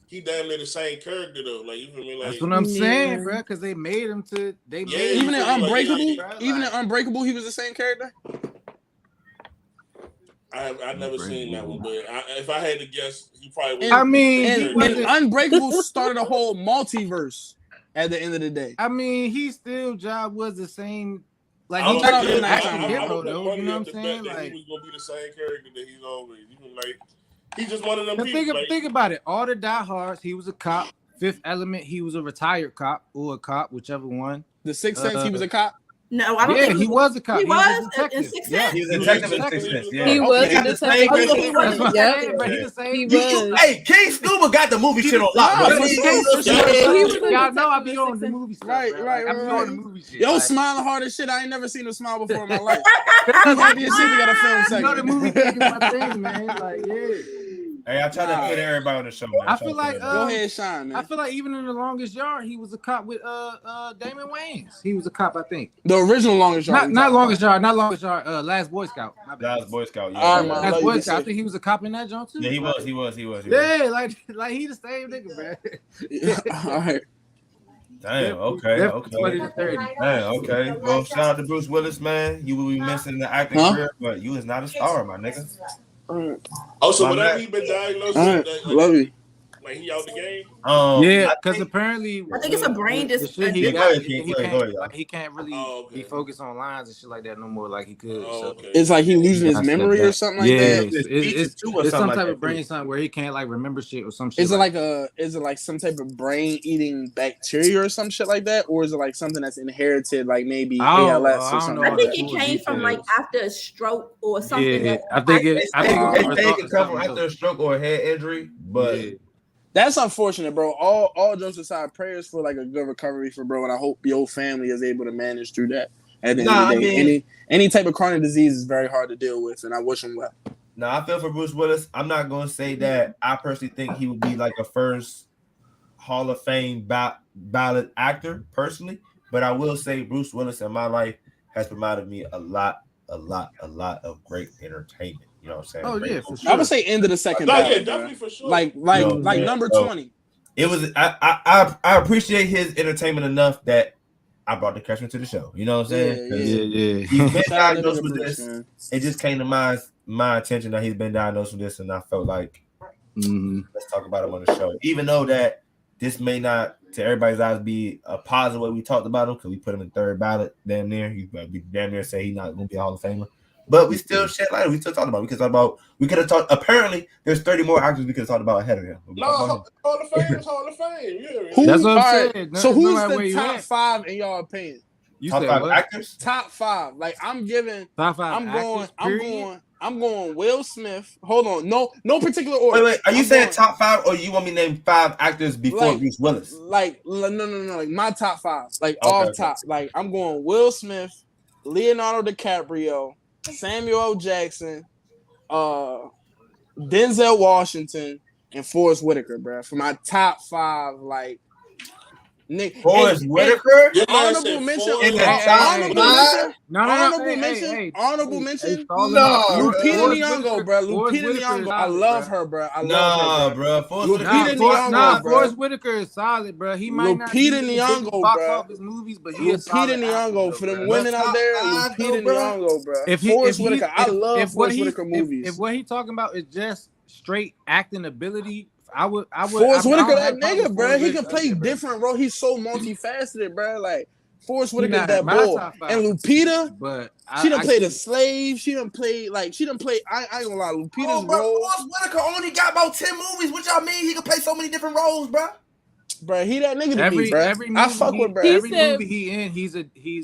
S6: he damn near the same character though. Like you feel me? Like
S2: That's what I'm saying, bro. Because they made him to. They made him
S3: Even in
S6: Like,
S3: Unbreakable,
S6: like,
S3: even in Unbreakable, he was the same character.
S6: I've never seen that one, but if I had to guess, he probably would.
S2: I mean,
S3: And Unbreakable started a whole multiverse at the end of the day.
S2: I mean, he still job was the same. Like
S3: I'm
S2: he's
S3: not
S2: not
S3: gonna-
S2: an action
S3: I'm-
S2: hero
S6: I'm
S2: though. You know what I'm saying?
S6: That
S2: Like,
S6: he was gonna be the same character that he's always. You know, like he's just one of them
S2: but
S6: people.
S2: think about it. All the diehards, he was a cop. Fifth Element, he was a retired cop or a cop, whichever one.
S3: The Sixth Sense, he was a cop.
S7: No, I don't
S2: Yeah,
S7: think
S2: he was a cop.
S7: He
S2: He was a
S7: was
S2: detective.
S7: in Sixth
S2: Yeah,
S7: Sense?
S8: He was a detective in Sixth Sense. Yeah.
S9: He was
S8: He
S9: a
S8: got the same
S9: detective.
S8: credit.
S2: That's what I'm
S9: Yeah.
S2: saying, but he the same.
S9: He was.
S8: Hey, King Scuba got the movie shit on lock.
S3: Nah,
S8: bro.
S3: for
S8: He-
S3: sure, for sure.
S9: Yeah, he was a
S2: Y'all know I
S9: detective
S2: be
S9: in
S2: on
S9: Sixth
S2: the
S9: Sense.
S2: movie stuff.
S3: Right,
S2: bro.
S3: right,
S2: I be
S3: right,
S2: on
S3: right.
S2: the movie shit.
S3: Yo,
S2: like,
S3: smiling hard as shit. I ain't never seen him smile before in my life. Happiest shit we got a film
S2: you
S3: segment.
S2: know the movie thing is my thing, man. Like, yeah.
S8: Hey, I try to put everybody on the show, man.
S2: I feel like
S3: Go ahead, Sean,
S2: I
S3: man.
S2: feel like even in The Longest Yard, he was a cop with Damon Wayans. He was a cop, I think.
S3: The original Longest Yard.
S2: Not Longest Yard, not Longest Yard. Last Boy Scout. My bad.
S8: Last Boy Scout. Yeah,
S3: All right, man.
S2: Last
S3: like
S2: Boy
S3: you
S2: Scout. I
S3: said.
S2: think he was a cop in that joint too.
S8: Yeah, he was.
S2: Yeah, like he the same nigga, man.
S3: Yeah, all right.
S8: Damn. Okay.
S2: Definitely 20
S8: Okay.
S2: to 30.
S8: Damn. Okay. Well, shout out to Bruce Willis, man. You will be missing the acting career, but you is not a star, my nigga.
S6: Also,
S8: My
S6: whatever
S8: bad.
S6: he been diagnosed
S3: All
S6: with,
S3: right. Love you.
S6: like he out the game.
S2: Yeah,
S8: I
S2: because
S8: think-
S2: apparently
S7: I think it's a brain
S2: the shit he
S8: Yeah, go
S2: got,
S8: ahead, King.
S2: he
S8: Go
S2: can't,
S8: ahead.
S2: like, he can't really
S6: Oh, okay.
S2: be focused on lines and shit like that no more like he could.
S6: Oh,
S2: so.
S6: okay.
S3: It's like he losing his
S2: Gotta step
S3: memory or
S2: back.
S3: something like
S2: Yeah,
S3: that.
S2: it's,
S8: His speeches too or
S2: it's
S8: something
S2: some
S8: like
S2: type
S8: that,
S2: of brain
S8: too.
S2: something where he can't like remember shit or some shit.
S3: Is it like some type of brain eating bacteria or some shit like that, or is it like something that's inherited, like maybe
S2: I don't-
S3: ALS
S2: I
S3: or
S2: don't
S3: something?
S2: know.
S7: I
S3: Like
S7: think
S3: that?
S7: it came from like after a stroke or something.
S2: Yeah,
S7: that
S2: I think it. I think it was
S8: They
S2: a
S8: can
S2: result
S8: come
S2: of
S8: from
S2: something
S8: after a stroke or a head injury, but
S2: Yeah.
S3: That's unfortunate, bro. All jokes aside, prayers for like a good recovery for bro, and I hope your family is able to manage through that. At the end of the day, any type of chronic disease is very hard to deal with, and I wish him well.
S8: now I feel for Bruce Willis. I'm not going to say that I personally think he would be like a first Hall of Fame ballot actor personally, but I will say Bruce Willis in my life has provided me a lot of great entertainment. You know what I'm saying?
S2: Oh,
S8: Great
S2: yeah, for
S8: movies.
S2: sure.
S3: I would say end of the second.
S6: No,
S3: ballot,
S6: yeah,
S3: bro.
S6: definitely for sure.
S3: Like
S8: Yo, man,
S3: number
S8: so
S3: 20.
S8: It was I appreciate his entertainment enough that I brought the Catchman to the show. You know what I'm saying? 'Cause
S2: Yeah.
S8: he's been
S3: Shout out to
S8: diagnosed
S3: Nigga
S8: with
S3: Bruce,
S8: this.
S3: man.
S8: It just came to my attention that he's been diagnosed with this, and I felt like let's talk about him on the show. Even though that this may not, to everybody's eyes, be a positive way we talked about him because we put him in third ballot, damn near. You damn near say he's not going to be a Hall of Famer. But we still shed light. We still talked about it. We could have talked. Apparently, there's 30 more actors we could have talked about ahead of him.
S6: No, Hall of Fame is Hall of Fame. Yeah.
S3: Who,
S2: That's what I'm
S3: all right,
S2: saying.
S3: So
S2: No
S3: who's
S2: matter where
S3: the
S2: you
S3: top
S2: at.
S3: 5 in y'all opinion?
S2: You
S8: Top
S2: said
S8: 5
S2: what?
S8: actors?
S3: Top 5. Like I'm giving.
S2: Top 5
S3: I'm going. Will Smith. Hold on. No particular order.
S8: Wait. Are you
S3: I'm
S8: saying
S3: going-
S8: top 5 or you want me to name 5 actors before
S3: Like-
S8: Bruce Willis?
S3: Like no. Like my top 5. Like
S8: Okay,
S3: off
S8: okay.
S3: top. Like I'm going Will Smith, Leonardo DiCaprio, Samuel L. Jackson, Denzel Washington, and Forrest Whitaker, bro. For my top 5, like Nick
S8: Forrest Whitaker?
S6: Your man
S3: honorable
S6: said
S3: mention.
S6: Forrest
S8: In the
S6: Whitaker.
S8: top
S3: Honorable
S8: 5?
S3: mention.
S2: No.
S3: Honorable
S2: Hey,
S3: mention.
S2: hey,
S3: Honorable
S2: hey,
S3: mention.
S2: hey, all
S8: No,
S2: in all.
S3: Lupita
S2: Forrest
S3: Nyong'o,
S2: Whitaker-
S3: bro.
S2: Forrest
S3: Lupita
S2: Whitaker is
S3: Nyong'o. I
S2: solid,
S3: love
S2: bro.
S3: her, bro. I love
S8: Nah,
S3: her,
S8: bro. Forrest
S3: Lupita
S8: Whitaker.
S3: Nyong'o, bro.
S2: Forrest Whitaker is solid, bro. He might not be
S3: Lupita
S2: the
S3: Nyong'o,
S2: biggest box
S3: bro.
S2: office movies, but he is
S3: Lupita
S2: solid
S3: Nyong'o
S2: actor,
S3: for them
S2: bro.
S3: women out there.
S8: Top 5
S3: Lupita
S8: though, bro.
S3: Nyong'o, bro.
S2: If
S3: Forrest
S2: he-
S3: Whitaker. I love
S2: if what
S3: Forrest
S2: he-
S3: Whitaker movies.
S2: If what he talking about is just straight acting ability, I would.
S3: Forrest
S2: I
S3: Whitaker,
S2: don't
S3: that
S2: have problem
S3: nigga,
S2: with
S3: bro.
S2: Forrest
S3: He can
S2: Whitaker,
S3: play
S2: bro.
S3: different role. He's so multifaceted, bro. Like Forrest
S2: He
S3: Whitaker's
S2: not
S3: that
S2: my
S3: bull.
S2: top 5.
S3: And Lupita,
S2: But
S3: she done
S2: I
S3: played
S2: keep-
S3: a slave. She done played I ain't gonna lie. Lupita's
S8: Oh, bro,
S3: role,
S8: Forrest Whitaker only got about 10 movies. What y'all mean? He can play so many different roles, bro.
S3: bro. He that nigga to me,
S2: every
S3: bro.
S2: movie
S3: I fuck with bro.
S9: He
S2: every
S9: said-
S2: movie he in, he's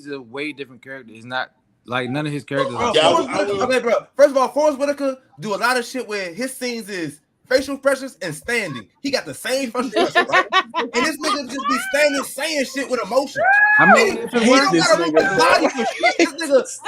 S2: a way different character. He's not like none of his characters.
S8: Bro,
S2: are
S6: Yeah,
S8: Forrest
S6: I
S8: Whitaker-
S6: will-
S8: okay, bro. First of all, Forrest Whitaker do a lot of shit where his scenes is facial expressions and standing. He got the same facial expression, right? And this nigga just be standing saying shit with emotion.
S2: I mean, if it
S8: He
S2: works,
S8: don't
S3: This
S8: gotta move
S3: nigga,
S8: his body for shit.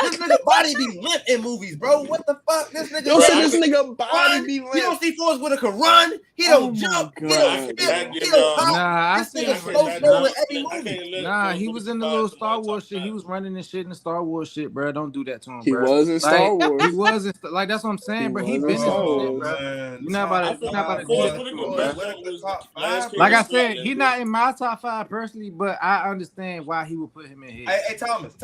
S8: This nigga body be limp in movies, bro. What the fuck? This nigga.
S3: Yo, so
S8: run.
S3: this nigga body
S8: Run.
S3: be
S8: You don't
S3: limp.
S8: see Forrest Whitaker run. He
S3: Oh
S8: don't
S3: my
S8: jump. He
S3: God,
S8: don't
S3: bro.
S8: skip. He don't hop.
S2: Nah, I
S8: This
S2: see
S8: nigga
S2: it.
S8: slow mo in every movie.
S2: Nah, he was in the little Star Wars shit. He was running and shit in the Star Wars shit, bro. Don't do that to him,
S3: He
S2: bro.
S3: was in Star
S2: Like,
S3: Wars.
S2: he wasn't like that's what I'm saying,
S3: He
S2: bro. He
S3: was in
S2: been in
S3: Star
S2: some shit,
S3: Wars.
S2: bro.
S8: Man,
S2: You're not about to do that to him, bro. Like I said, he not in my top 5 personally, but I understand why he would put him in here.
S8: Hey, Thomas.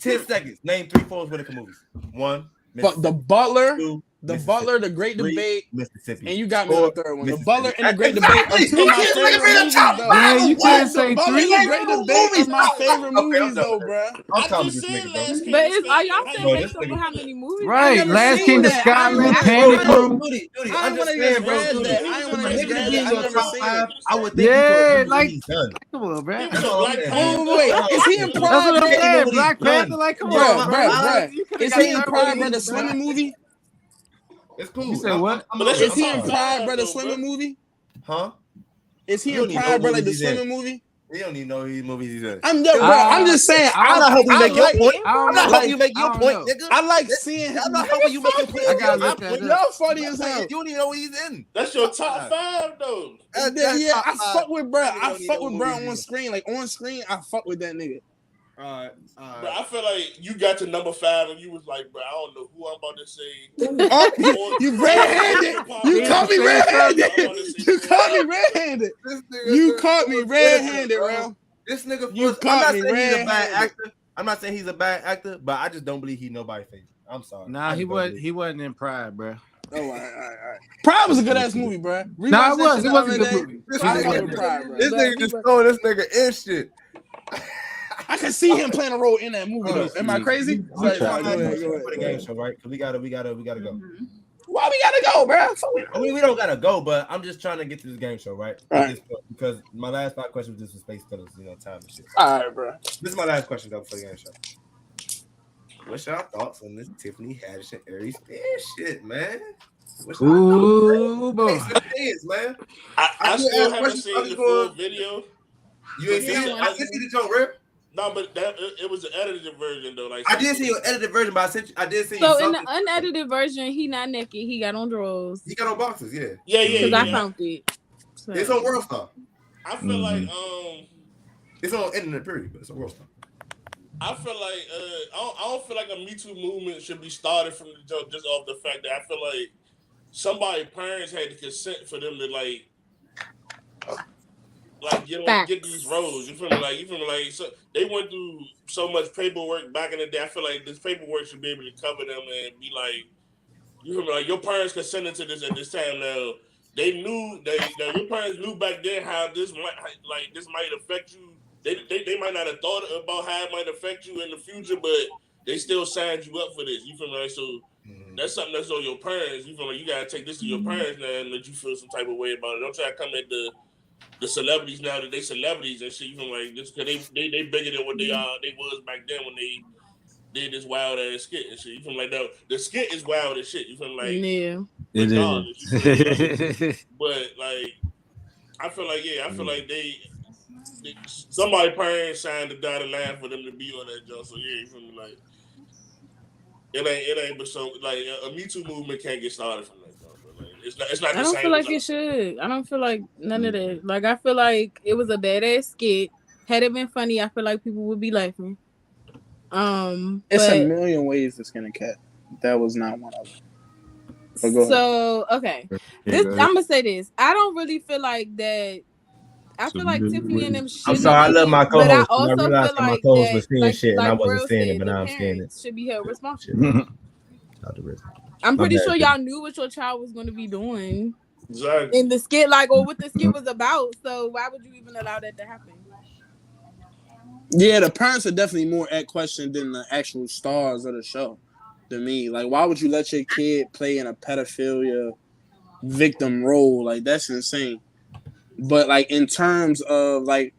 S8: 10 seconds. Name 3 Forrest Whitaker movies. 1.
S3: But the Butler,
S8: 2.
S3: the Butler, the Great
S8: 3,
S3: Debate,
S8: Mississippi.
S3: and you got me on the third one. The Butler and the Great
S8: Exactly.
S3: Debate are two of my
S8: You can't
S3: favorite
S8: bring me
S3: movies,
S8: a top
S3: though.
S2: Man, you
S8: What?
S2: can't say
S3: The Butler
S2: 3.
S3: and the Great Debate are my favorite movies,
S8: I'm
S3: though,
S8: done.
S3: bro.
S8: I'm talking to this nigga, bro.
S9: But it's are y'all saying
S8: Bro,
S9: based
S8: this
S9: off of
S8: nigga-
S9: how many movies?
S2: Right,
S3: never
S2: Last
S3: seen
S2: King of
S3: that.
S2: Scotland,
S3: I
S2: Panic
S8: Bro,
S2: Room.
S8: Duty,
S3: I
S8: I'm
S3: don't
S8: just
S3: wanna
S8: saying,
S3: just
S8: bro.
S3: grab
S8: Duty,
S3: that. I don't
S8: for
S3: wanna
S8: a
S3: just
S8: nigga to
S3: grab
S8: be in
S3: that.
S8: your
S3: I've never
S8: top
S3: seen
S8: 5,
S3: it.
S8: I would think
S2: Yeah,
S8: he could
S2: like-
S8: he's done.
S2: Come on, bro.
S8: That's all I'm saying.
S3: Oh wait, is he in
S2: That's
S3: Pride,
S2: what I'm
S3: bro?
S2: saying. Black Panther, like, come
S3: Bro,
S2: on,
S3: bro,
S2: bro.
S3: bro.
S2: You could've
S3: Is
S2: got
S3: he in
S2: that
S3: Pride
S2: movie,
S3: Brother
S2: bro.
S3: Swimming movie?
S8: It's cool.
S2: You said what?
S3: Is he in Pride Brother Swimming movie?
S8: Huh?
S3: Is he
S8: You don't
S3: in
S8: even know
S3: Pride Brother
S8: movies
S3: the
S8: he's in.
S3: Swimming movie?
S8: He don't even know these movies he's in.
S3: I'm just saying.
S8: I'm not helping you make your point.
S2: I don't
S8: I'm not
S2: know.
S8: helping you make your
S2: I don't
S8: point,
S2: know.
S8: nigga.
S3: I like seeing him.
S8: I'm not helping you make your point.
S2: I gotta look that up.
S3: Y'all funny as hell.
S8: You don't even know what he's in.
S6: That's your top 5, though.
S3: Yeah, I fuck with bro. I
S8: don't
S3: fuck
S8: know
S3: with
S8: what
S3: bro
S8: movies
S3: on
S8: he's
S3: screen. Like on screen, I fuck with that nigga.
S8: All
S6: But
S8: right.
S6: I feel like you got to number 5 and you was like, bro, I don't know who I'm about to say.
S3: You red-handed. You caught me red-handed. You caught me red-handed. You caught me red-handed, bro.
S8: This nigga,
S3: You
S8: I'm
S3: caught
S8: not
S3: me
S8: saying he's a bad
S3: red-handed.
S8: actor. I'm not saying he's a bad actor, but I just don't believe he nobody's favorite. I'm sorry.
S2: Nah, he wasn't in Pride, bro.
S3: Oh, all right. Pride was a good ass movie, bro.
S2: Nah, it was. It was a good movie.
S3: I fuck with Pride, bro.
S8: This nigga just throwing this nigga in shit.
S3: I can see him playing a role in that movie, though. Am I crazy?
S8: Go ahead. For the game show, right? Because we gotta go.
S3: Why we gotta go, bro?
S8: I mean, we don't gotta go, but I'm just trying to get to this game show, right?
S3: All right.
S8: Because my last 5 questions was just for space fillers, time and shit.
S3: All right, bro.
S8: This is my last question though for the game show. What's y'all thoughts on this Tiffany Haddish and Aries Spears shit, man? What's y'all
S2: Ooh, boy.
S8: thoughts? Man.
S6: I
S8: just
S6: still
S8: asked
S6: haven't
S8: questions.
S6: seen
S8: I'm
S6: the
S8: just
S6: full
S8: going-
S6: video.
S8: You ain't seen it? I did see the joke, right?
S6: No, but it was the edited version, though. Like
S8: I did see your edited version, but I did see
S9: So
S8: you
S9: in the
S8: something.
S9: unedited version, he not naked. He got on drawers.
S8: He got on boxes, yeah.
S6: Yeah.
S9: Because I found it. So.
S8: It's on World Star.
S6: I feel like
S8: It's on internet period, but it's on World Star.
S6: I feel like I don't feel like a Me Too movement should be started from the joke just off the fact that I feel like somebody's parents had to consent for them to get these roles. You feel me? So they went through so much paperwork back in the day. I feel like this paperwork should be able to cover them and be like, you feel me? Like your parents consented to this at this time. Now they knew that your parents knew back then how this might affect you. They might not have thought about how it might affect you in the future, but they still signed you up for this. You feel me? Like, so that's something that's on your parents. You feel like you gotta take this to your parents now and let you feel some type of way about it. Don't try to come at the celebrities now that they celebrities and shit. You feel like this because they bigger than what they was back then when they did this wild ass skit and shit. You feel like that the skit is wild as shit. You feel like
S9: yeah.
S2: It
S6: is. But like I feel like somebody parents signed the dotted line for them to be on that job. So yeah, you feel me? Like it ain't but so like a Me Too movement can't get started from that job. Like, it's not
S9: I don't feel like it should. I don't feel like none of that. Like I feel like it was a badass skit. Had it been funny, I feel like people would be laughing.
S3: It's a million ways to skin a cat. That was not one of them. But go ahead.
S9: So okay, I'm gonna say this. I don't really feel like that. I feel like Tiffany and them.
S8: I'm sorry, I love my
S9: But I
S8: co-host.
S9: also
S8: I realized
S9: feel
S8: my
S9: like
S8: co-host
S9: that,
S8: was seeing shit and I wasn't
S9: World
S8: seeing it,
S9: said,
S8: but
S9: the
S8: now I'm seeing it.
S9: parents should be held responsible. I'm
S8: My
S9: pretty
S8: bad,
S9: sure
S8: dude.
S9: y'all knew what your child was going to be doing
S6: Exactly.
S9: in the skit, like, or what the skit was about. So why would you even allow that to happen?
S3: Yeah, the parents are definitely more at question than the actual stars of the show. To me, like, why would you let your kid play in a pedophilia victim role? Like, that's insane. But like in terms of like,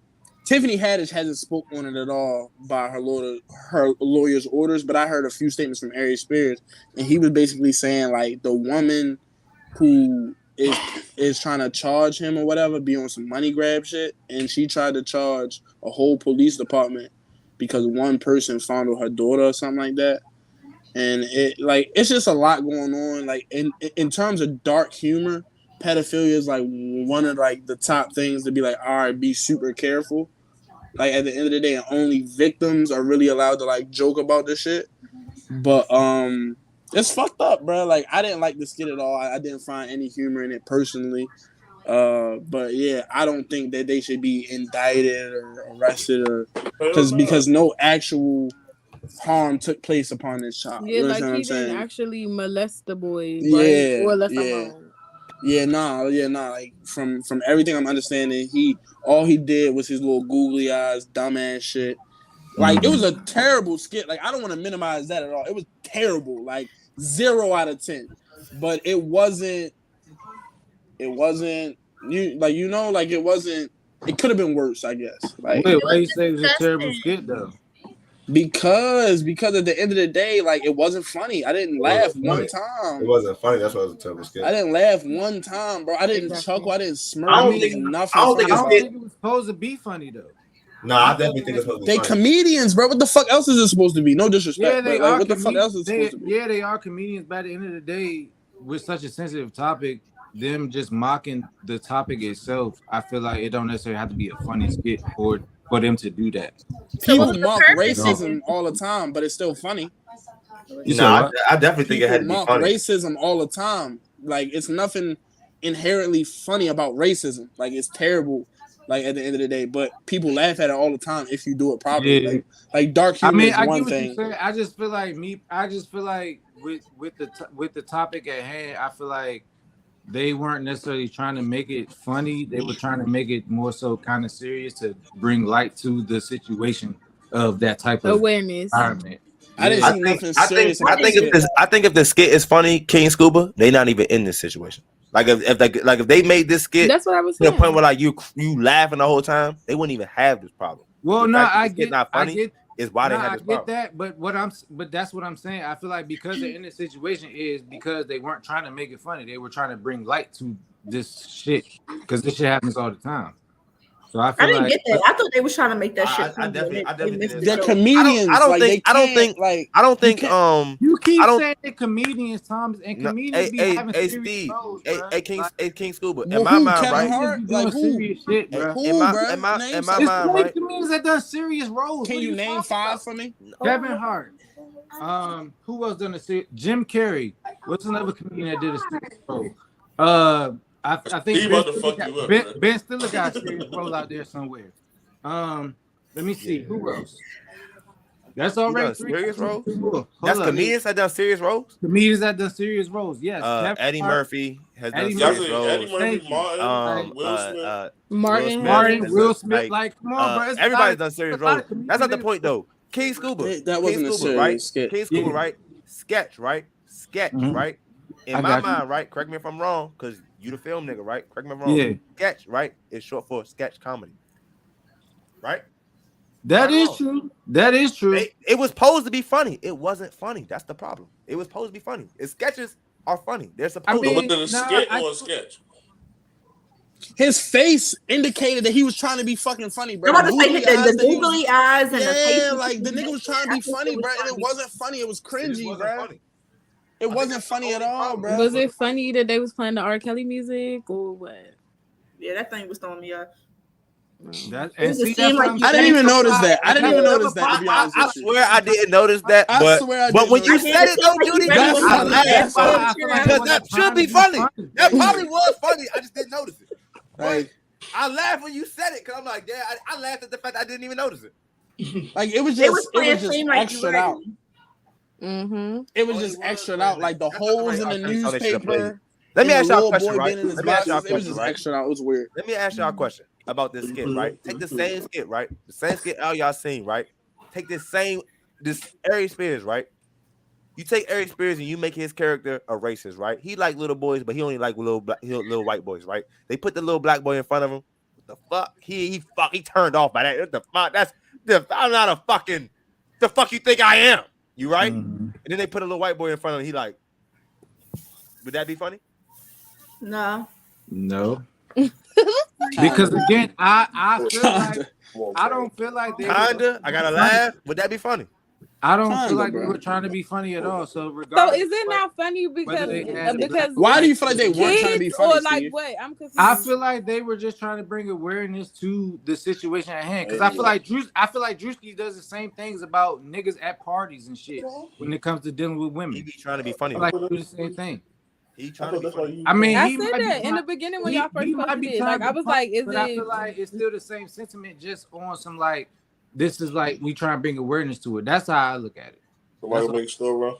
S3: Tiffany Haddish hasn't spoke on it at all by her lawyer's orders. But I heard a few statements from Aries Spears, and he was basically saying like the woman who is trying to charge him or whatever, be on some money grab shit, and she tried to charge a whole police department because one person fondled her daughter or something like that. And it's just a lot going on. Like in terms of dark humor, pedophilia is like one of like the top things to be like, all right, be super careful. Like at the end of the day, only victims are really allowed to like joke about this shit. But it's fucked up, bro. Like I didn't like the skit at all. I didn't find any humor in it personally. But yeah, I don't think that they should be indicted or arrested or because no actual harm took place upon this child.
S9: Yeah,
S3: You
S9: like
S3: understand what
S9: he
S3: I'm saying?
S9: didn't actually molest the boys.
S3: Yeah,
S9: Or left
S3: yeah.
S9: alone.
S3: Nah. Like from everything I'm understanding, all he did was his little googly eyes, dumbass shit. Like it was a terrible skit. Like I don't want to minimize that at all. It was terrible. Like 0 out of 10. But it wasn't. It wasn't. It wasn't. It could have been worse, I guess. Like
S2: Wait, why you say it was a terrible skit though?
S3: Because at the end of the day, like it wasn't funny. I didn't laugh one time.
S8: It wasn't funny. That's why it was a terrible skit.
S3: I didn't laugh one time, bro. I didn't chuckle. I didn't smirk.
S8: I don't think
S2: it was supposed to be funny though.
S8: No, I definitely think it's supposed to be
S3: They
S8: funny.
S3: comedians, bro. What the fuck else is it supposed to be? No disrespect.
S2: Yeah, they
S3: but, like,
S2: are.
S3: what the fuck else is it supposed to be?
S2: Yeah, they are comedians. But at the end of the day, with such a sensitive topic, them just mocking the topic itself, I feel like it don't necessarily have to be a funny skit for them to do that.
S3: People mock racism all the time, but it's still funny.
S8: No, I definitely think it had to be
S3: Mock
S8: funny.
S3: racism all the time. Like it's nothing inherently funny about racism. Like it's terrible. Like at the end of the day, but people laugh at it all the time if you do it properly.
S2: Yeah.
S3: Like dark humor is
S2: I
S3: one
S2: get what
S3: thing.
S2: you're saying. I just feel like with the topic at hand, I feel like they weren't necessarily trying to make it funny. They were trying to make it more so kind of serious to bring light to the situation of that type of
S9: awareness
S2: environment.
S3: I didn't see nothing serious.
S8: I think if the skit is funny, King Scuba, they not even in this situation. Like if they made this skit,
S9: that's what I was
S8: to the
S9: saying.
S8: point where like you laughing the whole time, they wouldn't even have this problem.
S2: Well,
S8: The
S2: no,
S8: fact that
S2: I
S8: this skit
S2: get
S8: not funny is why they
S2: no,
S8: have
S2: I
S8: this
S2: get
S8: problem.
S2: that, but that's what I'm saying. I feel like because they're in this situation is because they weren't trying to make it funny. They were trying to bring light to this shit because this shit happens all the time. So I feel
S7: I didn't
S2: like
S7: get that. I thought they was trying to make that shit.
S8: I definitely did.
S3: They're comedians.
S8: I don't think
S2: you keep
S8: I don't-
S2: saying comedians, Thomas, and
S8: No,
S2: comedians be having
S8: hey,
S2: serious
S8: Steve,
S2: roles,
S8: King Scuba.
S3: Well,
S8: In my
S3: who,
S8: mind,
S3: Kevin
S8: right?
S3: Hart?
S2: Doing
S3: Like who?
S2: serious shit, bro.
S3: Who,
S8: In my
S3: bro?
S8: in my
S3: Name
S8: in my
S3: some.
S2: It's
S8: mind,
S2: plenty
S8: right?
S2: comedians that done serious roles.
S3: Can
S2: What
S3: you
S2: are
S3: name
S2: talking
S3: 5
S2: about?
S3: for me?
S2: Kevin Hart. Who else done a serious? Jim Carrey. What's another comedian that did a serious role? I think
S6: He about to fuck you up, man.
S2: Ben Stiller got a serious role out there somewhere. Let me see who else. That's already
S8: serious roles.
S2: Hold
S8: That's
S2: up.
S8: comedians that done serious roles.
S2: Comedians that done serious roles. Yes. Kevin
S8: Eddie
S2: Hart,
S8: Murphy has done
S2: Eddie
S8: serious
S6: Murphy,
S8: roles.
S6: Eddie Murphy,
S2: Thank you.
S6: Martin, Will Smith.
S9: Martin.
S2: Will Smith. Like, come on, bro. It's
S8: Everybody's
S2: a
S8: done serious
S2: lot of
S8: roles.
S2: comedians
S8: That's not the
S2: that-
S8: point, though. King Scuba.
S3: That wasn't
S8: King
S3: a
S8: Scuba,
S3: serious
S8: right?
S3: skit.
S8: King Scuba,
S2: Yeah.
S8: right? Sketch, right? Sketch,
S2: Mhm.
S8: right? In
S2: I
S8: my
S2: got you.
S8: mind, right? Correct me if I'm wrong, because you the film nigga, right? Correct me if I'm wrong.
S2: Yeah.
S8: Sketch, right? Is short for sketch comedy. Right?
S2: That is true. That is true.
S8: It was supposed to be funny. It wasn't funny. That's the problem. It was supposed to be funny. Its sketches are funny. They're supposed
S6: So
S8: to
S6: was
S8: be.
S6: it a skit or a sketch?
S3: His face indicated that he was trying to be fucking funny, bro.
S7: I'm about to say
S3: Googly
S7: the
S3: eyes that he was-
S7: googly eyes and the face.
S3: Yeah, like the nigga was trying to be funny, bro, and it wasn't funny. It was cringy, bro. It wasn't funny at all, bro.
S9: Was it funny that they was playing the R. Kelly music or what?
S7: Yeah, that thing was throwing me off.
S2: That,
S7: It
S2: and
S7: just
S2: see,
S7: seemed
S2: that's what
S7: like
S2: I'm
S7: you
S3: I didn't
S2: saying.
S3: even notice that. I didn't even notice that, to be honest
S8: I
S3: with you.
S8: swear I didn't notice that.
S3: I
S8: But,
S3: swear I
S8: but
S3: didn't
S8: when you
S3: notice
S8: said
S7: that.
S8: it though, Judy,
S3: That's
S8: I
S3: why
S8: laughed.
S3: I
S2: feel like it
S8: Because
S2: wasn't
S8: that
S2: trying
S8: should be
S2: to
S8: funny. That
S2: funny.
S8: probably was funny. I just didn't notice it.
S3: Like,
S8: I laughed when you said it because I'm like, yeah, I laughed at the fact I didn't even notice it.
S3: like it was
S7: They
S3: just,
S7: was
S3: it
S7: playing
S3: was just
S7: seem like you
S3: extra
S7: ready.
S3: out.
S9: Mm-hmm.
S3: It was just extra out, like the holes in the
S8: That's how they should've played it.
S3: newspaper.
S8: Let me
S3: and
S8: ask
S3: the
S8: y'all a
S3: little
S8: question,
S3: boy
S8: right?
S3: being in his
S8: Let me ask y'all a
S3: boxes. It was
S8: question,
S3: just
S8: right?
S3: extra out. It was weird.
S8: Let me ask y'all a question about this skit, right? Take the same skit, right? The same skit all y'all seen, right? Take this Ari Spears, right? You take Ari Spears and you make his character a racist, right? He like little boys, but he only like little white boys, right? They put the little black boy in front of him. What the fuck? He turned off by that. What the fuck? I'm not a fucking. The fuck you think I am? You right?
S2: Mhm.
S8: And then they put a little white boy in front of him. He like, would that be funny?
S7: No.
S2: No. Because again, I feel like I don't feel like they
S8: Kinda. I gotta laugh. Would that be funny?
S2: I don't
S3: Kinda,
S2: feel like
S3: bro.
S2: they were trying to be funny at all. So
S9: So
S2: regardless,
S9: is it not funny because
S3: Why do you feel like they weren't trying to be
S9: kids
S3: funny,
S9: or like
S3: Steve?
S9: what? I'm confused.
S2: I feel like they were just trying to bring awareness to the situation at hand. Because I feel like Drewski does the same things about niggas at parties and shit when it comes to dealing with women.
S8: He be trying to be funny.
S2: I feel like he do the same thing.
S8: He trying to be funny.
S2: I mean,
S9: I
S2: he
S9: said
S2: might be
S9: that in
S2: trying-
S9: the beginning when
S2: he-
S9: y'all first
S2: he might
S9: posted
S2: be
S9: it.
S2: trying
S9: Like
S2: to
S9: I
S2: be
S9: was
S2: funny,
S9: like, is
S2: but
S9: it?
S2: I feel like it's still the same sentiment, just on some like this is like we try and bring awareness to it. That's how I look at it.
S6: Somebody make stuff wrong.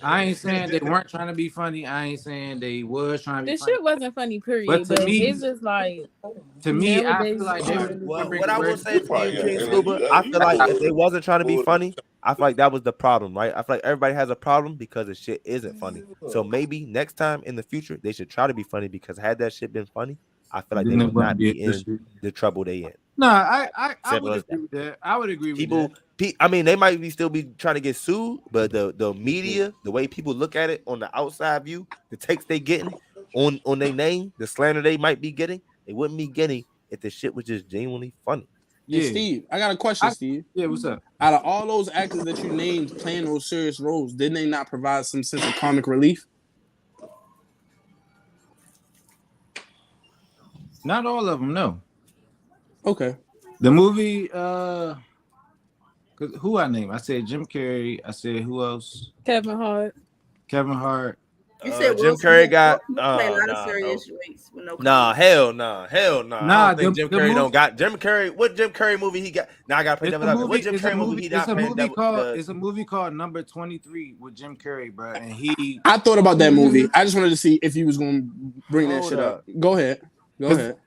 S2: I ain't saying they weren't trying to be funny. I ain't saying they was trying to be
S9: This
S2: funny.
S9: shit wasn't funny, period.
S2: But
S9: But,
S2: to me-
S9: it's just like
S2: To me, I
S9: nowadays,
S2: feel like they were
S8: What I will say to you,
S6: Yeah,
S8: King
S6: yeah,
S8: Scuba,
S6: yeah,
S8: I feel like
S6: yeah.
S8: if they wasn't trying to be funny, I feel like that was the problem, right? I feel like everybody has a problem because the shit isn't funny. So maybe next time in the future they should try to be funny, because had that shit been funny, I feel like they
S2: Then it
S8: would
S2: wouldn't
S8: not
S2: be
S8: be
S2: an
S8: in
S2: issue.
S8: the trouble they in.
S2: No, I
S8: Simple
S2: would
S8: as
S2: agree with that. I would agree with
S8: People,
S2: that.
S8: I mean, they might be still be trying to get sued, but the media, the way people look at it on the outside view, the takes they getting on their name, the slander they might be getting, they wouldn't be getting if the shit was just genuinely funny.
S3: Hey,
S2: Yeah.
S3: Steve, I got a question, Steve.
S2: Yeah, what's up?
S3: Out of all those actors that you named playing those serious roles, didn't they not provide some sense of comic relief?
S2: Not all of them, no.
S3: Okay.
S2: The movie, who I named? I said Jim Carrey. I said who else?
S9: Kevin Hart.
S2: Kevin Hart.
S7: You said
S8: Jim
S7: Will
S8: Curry
S7: Smith
S8: got
S7: play a lot of serious weights with no
S8: hell nah. I don't think Jim
S2: the
S8: Curry
S2: movie-
S8: don't got Jim Curry. What Jim Curry movie he got? Now I gotta play
S2: It's
S8: devil
S2: a
S8: advocate. What
S2: movie.
S8: Jim
S2: It's
S8: Curry
S2: a
S8: movie
S2: movie.
S8: he
S2: It's
S8: not
S2: a
S8: playing
S2: movie
S8: devil?
S2: called. It's a movie called Number 23 with Jim Carrey, bro, and he.
S3: I thought about that movie. I just wanted to see if you was gonna bring that
S8: Hold
S3: shit up.
S8: up.
S3: Go ahead. Go ahead.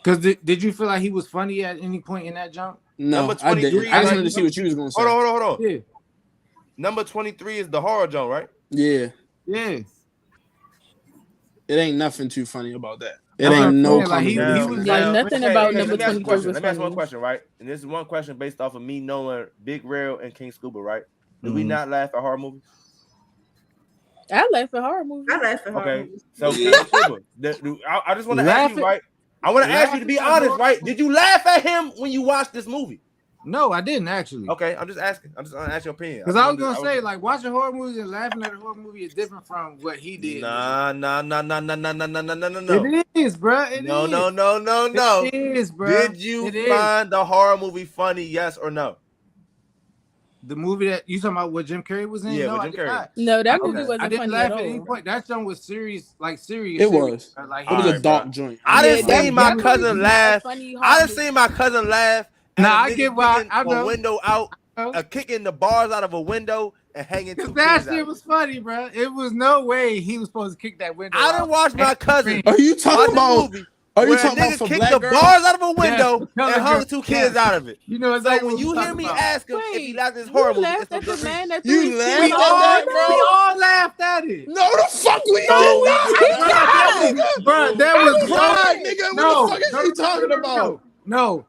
S2: Because did you feel like he was funny at any point in that jump?
S3: No,
S8: Number
S3: I
S8: 23,
S3: didn't. I just
S8: right?
S3: wanted to see what you was gonna say.
S8: Hold on.
S2: Yeah,
S8: Number 23 is the horror joint, right?
S3: Yeah,
S2: yeah.
S3: it ain't nothing too funny about that. It
S2: That's what
S3: ain't
S2: I'm
S3: no
S2: saying, like,
S3: comic
S2: he
S3: relief.
S2: was
S9: Yeah,
S2: like,
S9: nothing
S8: Okay,
S9: about
S8: okay,
S9: number
S8: let me ask you a
S9: 23
S8: question.
S9: was
S8: Let me ask
S9: funny.
S8: one question, right? And this is one question based off of me knowing Big Rail and King Scuba, right? Do we
S2: Mhm.
S8: not laugh at horror movies?
S9: I laugh at horror movies.
S7: I laugh at her.
S8: Okay, so King Scuba, I just want to ask
S2: Laughing-
S8: you, right? I want to ask you to be
S2: laughing at
S8: honest,
S2: horror
S8: right? Did you laugh at him when you watched this movie?
S2: No, I didn't actually.
S8: Okay, I'm just asking. I'm just gonna ask your opinion.
S2: Because I was gonna say, like, watching horror movies and laughing at a horror movie is different from what he did.
S8: Nah.
S2: It is, bro. It
S8: No.
S2: is. It is, bro.
S8: Did you
S2: It is.
S8: find the horror movie funny? Yes or no?
S2: The movie that you talking about, what Jim Carrey was in?
S8: Yeah,
S2: no,
S8: with
S2: I
S8: Jim
S2: did
S8: Carrey.
S2: not.
S9: No, that
S8: Okay.
S9: movie
S2: I
S9: wasn't
S2: didn't
S9: funny
S2: laugh
S9: at
S2: at any
S9: all.
S2: point. That song was serious, like serious.
S3: It
S2: serious.
S3: was.
S2: Like,
S3: It was
S8: Alright,
S3: a dark
S8: bro.
S3: joint.
S8: I didn't
S9: Yeah,
S8: see
S9: that-
S8: my
S9: that
S8: cousin
S9: movie's not
S8: laugh.
S9: funny,
S8: I didn't
S9: Harvey.
S8: see my cousin laugh. at
S2: Nah,
S8: a
S2: I
S8: nigga
S2: get why.
S8: kicking
S2: I
S8: a
S2: know.
S8: window out, kicking the bars out of a window and hanging two
S2: Cause that
S8: kids
S2: shit
S8: out.
S2: was funny, bro. It was no way he was supposed to kick that window.
S8: I didn't watch my cousin
S3: Are you
S8: watch
S3: talking
S8: a
S3: about?
S8: movie
S3: Are you
S8: where a
S3: talking about
S8: nigga
S3: for
S8: kicked
S3: black
S8: the
S3: girls?
S8: bars out of a window
S2: for color
S8: and hung
S2: girls.
S8: two kids
S2: Yes.
S8: out of it.
S2: You know
S8: So
S2: exactly
S8: when
S2: what
S8: you
S2: I'm
S8: hear
S2: talking
S8: me
S2: about.
S8: ask him if he
S9: Wait,
S8: laughed at his horror
S9: you
S8: movie,
S9: laughed
S8: it's for
S9: at the
S8: good reason.
S9: man that
S3: You
S9: threw his
S3: laughed
S9: kid
S3: at
S9: out
S3: that,
S9: the
S3: bro?
S2: We
S9: window?
S2: all laughed at it.
S3: No, the fuck we
S8: So,
S3: don't.
S2: Bro, that
S3: I
S2: was
S3: cried, nigga.
S2: No,
S3: What the fuck is you talking about?
S2: No,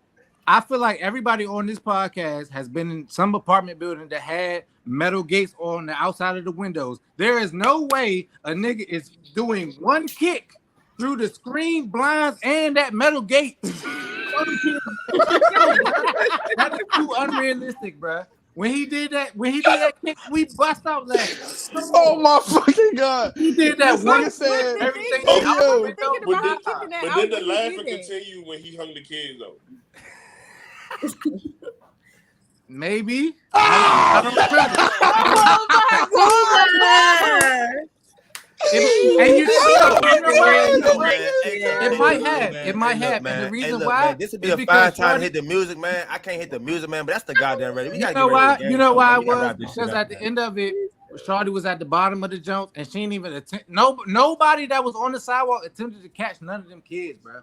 S2: I feel like everybody on this podcast has been in some apartment building that had metal gates on the outside of the windows. There is no way a nigga is doing one kick through the screen blinds and that metal gate. That is too unrealistic, bro. When he did that kick, we bust out laughing.
S3: Oh my fucking god!
S2: He did that
S3: This
S2: one
S3: nigga said,
S2: everything
S3: "Oh,
S2: out
S3: yo."
S2: the window.
S9: Thinking about him kicking that
S6: But
S9: out
S6: then the
S9: when he
S6: laughing
S9: did it.
S6: continue when he hung the kids though.
S2: Maybe.
S3: Ah!
S2: I don't remember.
S9: Oh my god!
S2: And you know what?
S8: It
S2: It might have. It might have. And the reason why
S8: this would be
S2: is
S8: a
S2: because
S8: fine time to
S2: Shorty-
S8: hit the music, man. I can't hit the music, man, but that's the goddamn ready. We
S2: You
S8: gotta
S2: know
S8: get
S2: why?
S8: ready to the game.
S2: You know why it
S8: We gotta
S2: was?
S8: wrap this shit
S2: Because
S8: up,
S2: at the
S8: man.
S2: end of it, Shorty was at the bottom of the jump, and she didn't even attempt. Nobody that was on the sidewalk attempted to catch none of them kids, bro.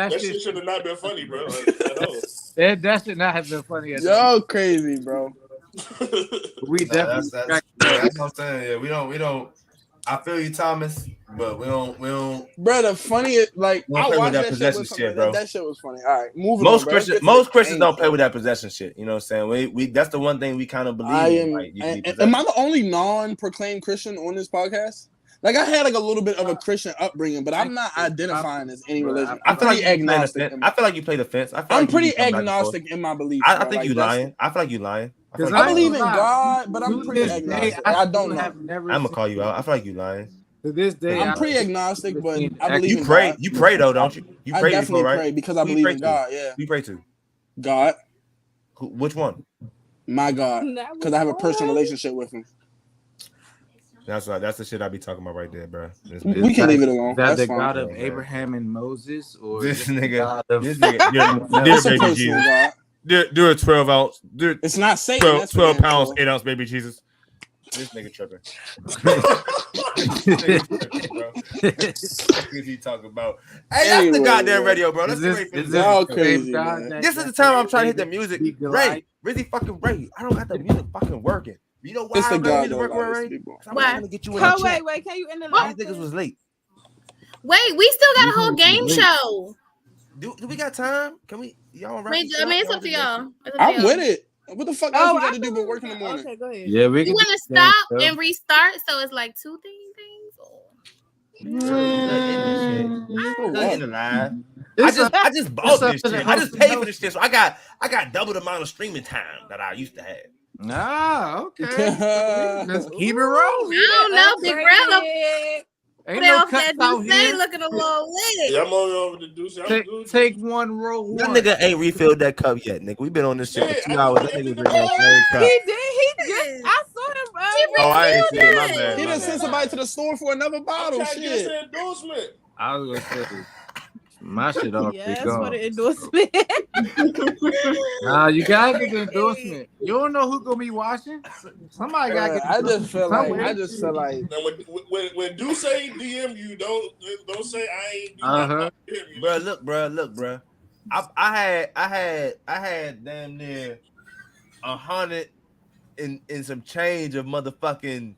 S2: that
S6: That
S2: shit
S6: shit should have not been funny, bro. Like, at all.
S2: that should not have been funny at all.
S3: Yo, crazy, bro.
S2: We definitely.
S8: That's what I'm saying. Yeah, we don't. I feel you, Thomas, but we don't.
S3: Bro, the funniest, like,
S1: We don't
S3: I
S1: play with
S3: watched
S1: that
S3: that shit
S1: possession
S3: with
S1: shit,
S3: somebody.
S1: bro.
S3: That shit was funny. All right, moving
S1: Most
S3: on, bro.
S1: Christians, don't play with that possession shit. You know what I'm saying? We that's the one thing we kind of believe.
S3: I
S1: in,
S3: am.
S1: like, you can be
S3: Am I the only non-proclaimed Christian on this podcast? Like, I had like a little bit of a Christian upbringing, but I'm not identifying as any religion.
S1: I
S3: I'm
S1: feel like
S3: pretty
S1: you played the
S3: agnostic.
S1: fence. I feel like you played the fence.
S3: I'm pretty agnostic in my beliefs.
S1: I
S3: bro.
S1: think
S3: Like,
S1: you
S3: that's-
S1: lying. I feel like you lying.
S3: I believe in God, but I'm pretty agnostic. I don't know.
S1: I'm gonna call you out. I feel like you lying.
S2: To this day,
S3: I'm pretty agnostic, but I believe
S1: You
S3: in
S1: pray.
S3: God.
S1: You pray though, don't you? You
S3: I
S1: pray
S3: definitely
S1: before, right?
S3: pray because I
S1: Who you
S3: believe
S1: pray
S3: in
S1: to?
S3: God. Yeah,
S1: Who you pray to?
S3: God.
S1: Which one?
S3: My God, because I have a personal relationship with Him.
S1: That's right. That's the shit I be talking about right there, bro.
S3: We can leave it alone.
S2: Is that
S3: That's
S2: the
S3: fine.
S2: God of Abraham and Moses, or
S1: This
S2: just the
S1: nigga,
S2: God of-
S1: this nigga,
S3: That's a
S1: baby
S3: personal
S1: Jesus.
S3: God.
S1: Do a 12 ounce.
S3: It's not Satan. That's
S1: 12
S3: for damn
S1: pounds,
S3: sure.
S1: 8 ounce baby Jesus. This nigga tripping. What is he talking about? Hey, that's
S3: Anyway,
S1: the goddamn
S3: bro.
S1: radio, bro. Let's
S2: Is
S1: get
S2: this-
S1: ready for
S2: is
S1: this.
S2: this
S3: Y'all
S2: the
S3: crazy,
S2: same God
S3: man.
S2: that-
S1: This is the time I'm trying to hit the music.
S2: Be
S1: Ray,
S2: Goliath?
S1: Rizzy fucking Ray. I don't got the music fucking working. You know why
S3: It's
S1: I
S3: the
S1: don't got the
S3: God
S1: music
S3: that
S1: working,
S3: allows
S1: Ray?
S3: people.
S1: 'Cause I'm
S5: Why?
S1: trying to get you in the
S9: Oh,
S1: chat.
S9: wait, can you end the
S1: These
S9: live?
S1: niggas was late.
S5: Wait, we still got a whole game show.
S1: Do we got time? Can we? Y'all
S5: I mean, it's up to y'all. It's up to
S3: I'm
S5: y'all.
S3: with it. What the fuck else
S9: Oh,
S3: we got
S9: I
S3: to do
S9: thought
S3: but
S9: we
S3: work in the
S9: were-
S3: morning?
S9: Okay, go ahead.
S2: Yeah, we
S5: You
S2: can
S5: want to
S2: do that,
S5: stop
S2: so.
S5: and restart, so it's like two things.
S1: In the live.
S2: It's
S1: I just bought
S2: up
S1: this
S2: to the
S1: shit. I just
S2: host
S1: paid
S2: and
S1: for this shit, so I got double the amount of streaming time that I used to have.
S2: Ah, okay. Let's keep it rolling.
S5: I don't know, Big Rel.
S2: Ain't
S5: Put
S2: no
S5: off
S2: cuts
S5: that
S2: out
S5: Duce
S2: here.
S5: looking a little lit.
S6: Yeah, I'm over the Duce.
S2: Take one roll.
S1: That
S2: One.
S1: nigga ain't refilled that cup yet, nigga. We been on this shit for 2 hours. That nigga drinking that same
S9: He
S1: cup.
S9: did. He just. I saw him.
S1: Oh, I ain't seen it. My bad.
S3: He
S1: my
S3: done
S1: bad.
S3: sent somebody to the store for another
S6: I'm
S3: bottle.
S6: trying to get
S3: Shit.
S6: an endorsement.
S2: I was gonna say my shit off.
S9: Yes,
S2: Gone.
S9: for the endorsement.
S2: Nah, you gotta get the endorsement. You don't know who gonna be watching. Somebody gotta get.
S3: I just feel like
S2: somewhere.
S6: Now, when do say DM you, don't say I ain't do
S2: Uh-huh.
S1: Bro, look, bro. I had damn near 100 in some change of motherfucking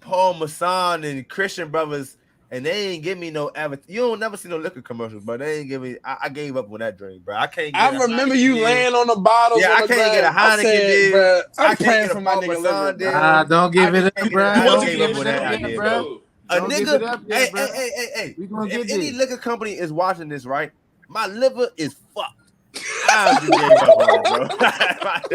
S1: Paul Masson and Christian brothers, and they ain't give me no advertisement. You don't never see no liquor commercials, but they ain't give me. I gave up on that drink, bro. I can't.
S3: I remember you laying on the bottles.
S1: Yeah,
S3: on
S1: I
S3: the
S1: can't get a
S3: ground. I
S1: Heineken,
S3: said,
S1: dude.
S3: bruh,
S1: I
S3: I'm
S1: can't
S3: praying
S1: get a
S3: for my
S1: Paul
S3: nigga
S1: Masson,
S3: liver.
S1: dude.
S2: Nah, don't give
S1: I
S2: it
S1: just
S2: up,
S1: can't
S2: bro.
S1: get it. I
S2: Don't
S1: gave
S2: give
S1: up on
S2: it
S1: that
S2: up
S1: idea,
S2: yet,
S1: bro.
S2: bro.
S1: A
S2: Don't give
S1: nigga,
S2: it up yet, bro.
S1: hey.
S2: We gonna
S1: If
S2: get
S1: any
S2: this.
S1: liquor company is watching this, right? My liver is fucked. I just gave up on it, bro.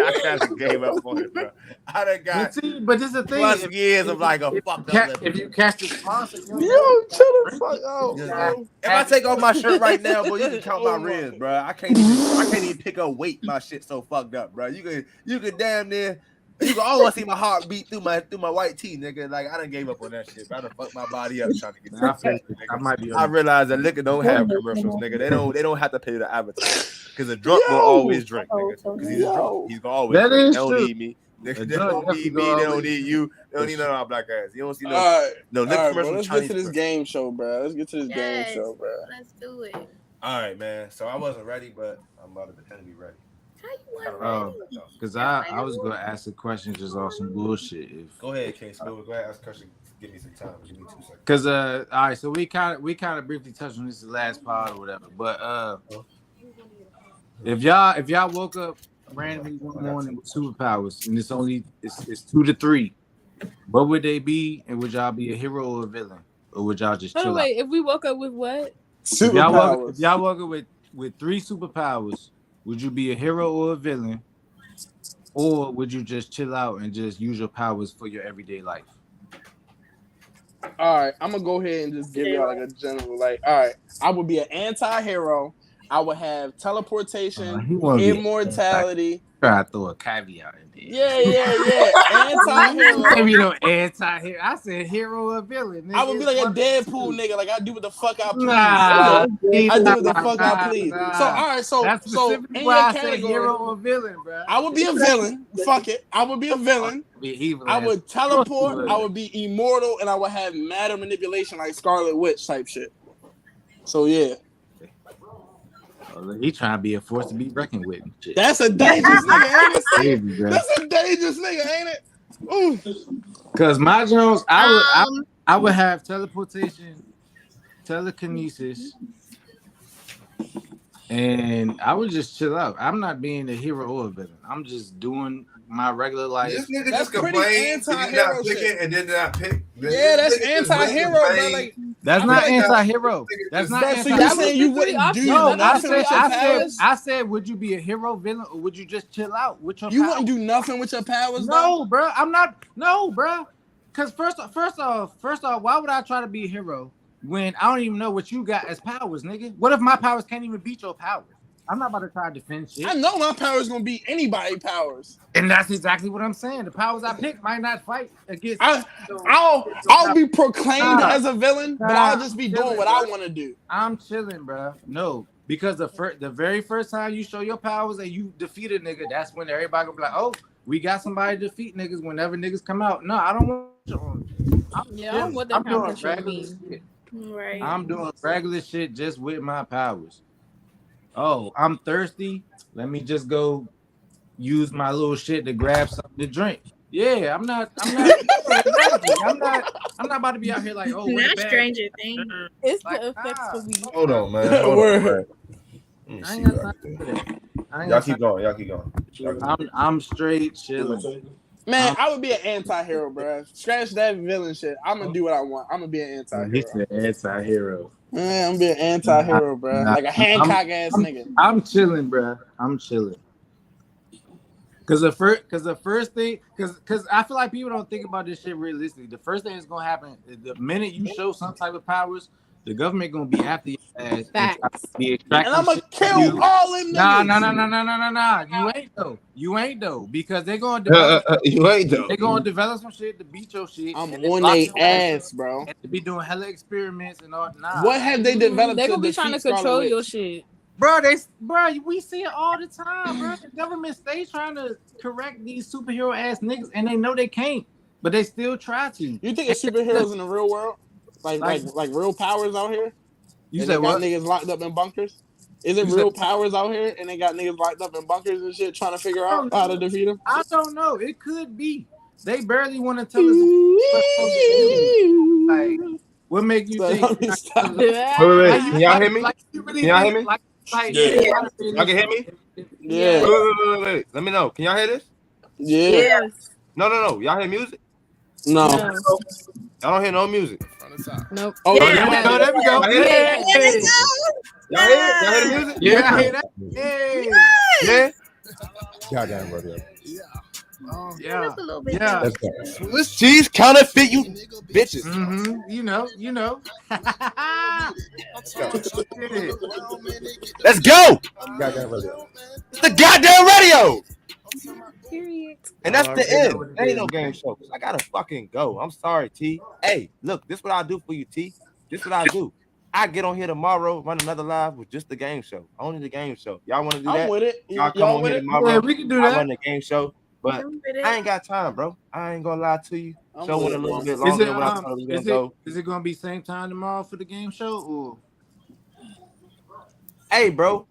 S1: I kind of gave up on it, bro. I done got
S2: But this is the thing.
S1: plus years of like a fucked up liver.
S2: If you catch the sponsor,
S3: Yo, chill the fuck out,
S1: Yeah.
S3: bro.
S1: If I take off my shirt right now, boy, you can count my ribs, bro. I can't even pick up weight. My shit so fucked up, bro. You could damn near. You can almost see my heart beat through my white tee, nigga. Like I done gave up on that shit. Bro. I done fucked my body up trying to get to that shit,
S2: I might be.
S1: I realize that liquor don't have commercials, nigga. They don't have to pay the advertising because a drunk will always drink, nigga. Because he's a drunk. He's gonna always
S2: That
S1: drink.
S2: is
S1: They don't
S2: true.
S1: need me. They
S2: A
S1: don't
S2: drunk
S1: need me.
S2: definitely
S1: They don't
S2: always
S1: need you. They don't need none of our black ass. You don't see no
S3: All right,
S1: no liquor
S3: all right, bro.
S1: commercials.
S3: Let's get
S1: Chinese
S3: to this
S1: commercials.
S3: game show, bro. Let's get to this game
S5: Yes.
S3: show, bro.
S5: Let's do it.
S1: All right, man. So I wasn't ready, but I'm about to pretend to be ready.
S5: How you want
S2: Oh, because I was gonna ask a question just on some bullshit.
S1: Go ahead, King Smooth. Go ahead, ask a question. Give me some time. Give me 2 seconds.
S2: Because all right, so we kind of briefly touched on this the last pod or whatever. But if y'all woke up randomly one morning with superpowers and it's 2 to 3, what would they be? And would y'all be a hero or a villain, or would y'all just
S9: Hold
S2: chill
S9: on, wait. If we woke up with what?
S2: out? If y'all woke up with 3 superpowers, would you be a hero or a villain, or would you just chill out and just use your powers for your everyday life?
S3: All right, I'm gonna go ahead and just give y'all like a general, like, all right, I would be an anti-hero. I would have teleportation,
S2: He wanna be
S3: immortality.
S2: Try to throw a caveat in there.
S3: Yeah. Anti-hero.
S2: Maybe no anti-hero. I said hero or villain. Nigga.
S3: I would be like a Deadpool nigga. Like I do what the fuck I please.
S2: Nah,
S3: I do what the fuck I please.
S2: nah.
S3: So all right, so
S2: That's
S3: so
S2: specifically
S3: in
S2: why
S3: your
S2: I said
S3: category,
S2: hero or villain, bro.
S3: I would be a villain. Fuck it, I would be a villain.
S2: Be evil
S3: I
S2: ass.
S3: would teleport. I would be immortal, and I would have matter manipulation like Scarlet Witch type shit. So yeah.
S2: He trying to be a force to be reckoned with. And shit.
S3: That's a dangerous nigga, ain't it?
S2: Crazy, bro.
S3: That's a dangerous nigga, ain't it? Ooh.
S2: Cause my Jones, I would have teleportation, telekinesis, and I would just chill out. I'm not being a hero or a villain. I'm just doing my regular life.
S8: This nigga
S3: That's
S8: just
S3: pretty
S8: complain,
S3: anti-hero
S8: not pick
S3: shit.
S8: it, and then not pick.
S3: Yeah, that's anti-hero, bro. Like,
S2: That's not anti-hero. That's not
S3: so you
S2: anti-hero.
S3: saying you wouldn't do
S2: No,
S3: nothing with your powers?
S2: I said, would you be a hero, villain, or would you just chill out with your
S3: You
S2: powers?
S3: wouldn't do nothing with your powers,
S2: No, bro. I'm not. No, bro. Because first off, why would I try to be a hero when I don't even know what you got as powers, nigga? What if my powers can't even beat your powers? I'm not about to try to defend shit.
S3: I know my powers gonna beat anybody's powers,
S2: and that's exactly what I'm saying. The powers I pick might not fight against.
S3: I'll be proclaimed as a villain, but I'll just be doing what I want to do.
S2: I'm chilling, bro. No, because the very first time you show your powers and you defeat a nigga, that's when everybody gonna be like, oh, we got somebody to defeat niggas whenever niggas come out. No, I don't want you.
S9: I don't want that
S2: I'm doing
S9: kind of
S2: regular
S9: shit.
S2: shit.
S5: Right.
S2: I'm doing regular shit just with my powers. Oh, I'm thirsty. Let me just go use my little shit to grab something to drink. Yeah, I'm not about to be out here like, oh,
S5: Not Stranger Things.
S9: It's the effects for me.
S8: Hold on, man. Hold on, man.
S2: I ain't got time for that.
S8: Y'all keep going. Y'all keep going.
S2: I'm straight chilling.
S3: Man, I would be an anti-hero, bro. Scratch that villain shit. I'm gonna do what I want. I'm gonna be an anti-hero.
S2: He's an anti-hero.
S3: Man, I'm gonna be an anti-hero, bro. Like a Hancock ass nigga.
S2: I'm chilling, bro. I'm chilling. Cause the first thing, cause I feel like people don't think about this shit realistically. The first thing that's gonna happen is the minute you show some type of powers, the government gonna be after your ass. And
S3: I'm gonna kill all them niggas.
S2: Nah. You ain't though. Because they're gonna develop. They're gonna develop some shit to beat your shit.
S3: I'm on their ass, bro.
S2: To be doing hella experiments and all. Nah.
S3: What have they developed?
S9: They're gonna be trying to control your shit.
S2: Bro, we see it all the time, bro. The government stays trying to correct these superhero ass niggas, and they know they can't, but they still try to.
S3: You think it's superheroes in the real world, like real powers out here?
S2: You
S3: and
S2: said
S3: they got
S2: what?
S3: Niggas locked up in bunkers. Is it real powers out here, and they got niggas locked up in bunkers and shit, trying to figure out how to defeat them?
S2: I don't know. It could be. They barely want to tell us. Like, what make you think?
S8: Wait. Can y'all hear me? Can y'all hear me?
S6: Yeah.
S8: Y'all can hear me?
S3: Yeah.
S8: Wait. Let me know. Can y'all hear this?
S3: Yeah.
S8: No. Y'all hear music?
S3: No.
S8: Y'all don't hear no music.
S9: Nope.
S3: Oh,
S2: there we go.
S8: Y'all hear it? Y'all hear the music?
S2: Yeah, I hear that. Hey.
S8: Yeah.
S11: Goddamn radio.
S2: Yeah.
S5: Just a little bit.
S2: Yeah.
S11: Let's go.
S8: Swiss cheese counterfeit, you bitches.
S2: Mm-hmm. You know.
S8: Let's go.
S11: Goddamn radio.
S8: It's the goddamn radio.
S5: Period.
S8: And that's the end. There ain't no game show. I gotta fucking go. I'm sorry, T. Hey, look, this what I do for you, T. This what I do. I get on here tomorrow, run another live with just the game show. Only the game show. Y'all want to do that?
S3: I'm with it.
S8: Y'all come on here tomorrow.
S2: Yeah, we can do that.
S8: I run the game show, but I ain't got time, bro. I ain't gonna lie to you. Show went a little bit longer than what I thought it was gonna go.
S2: Is it gonna be same time tomorrow for the game show? Or?
S8: Hey, bro.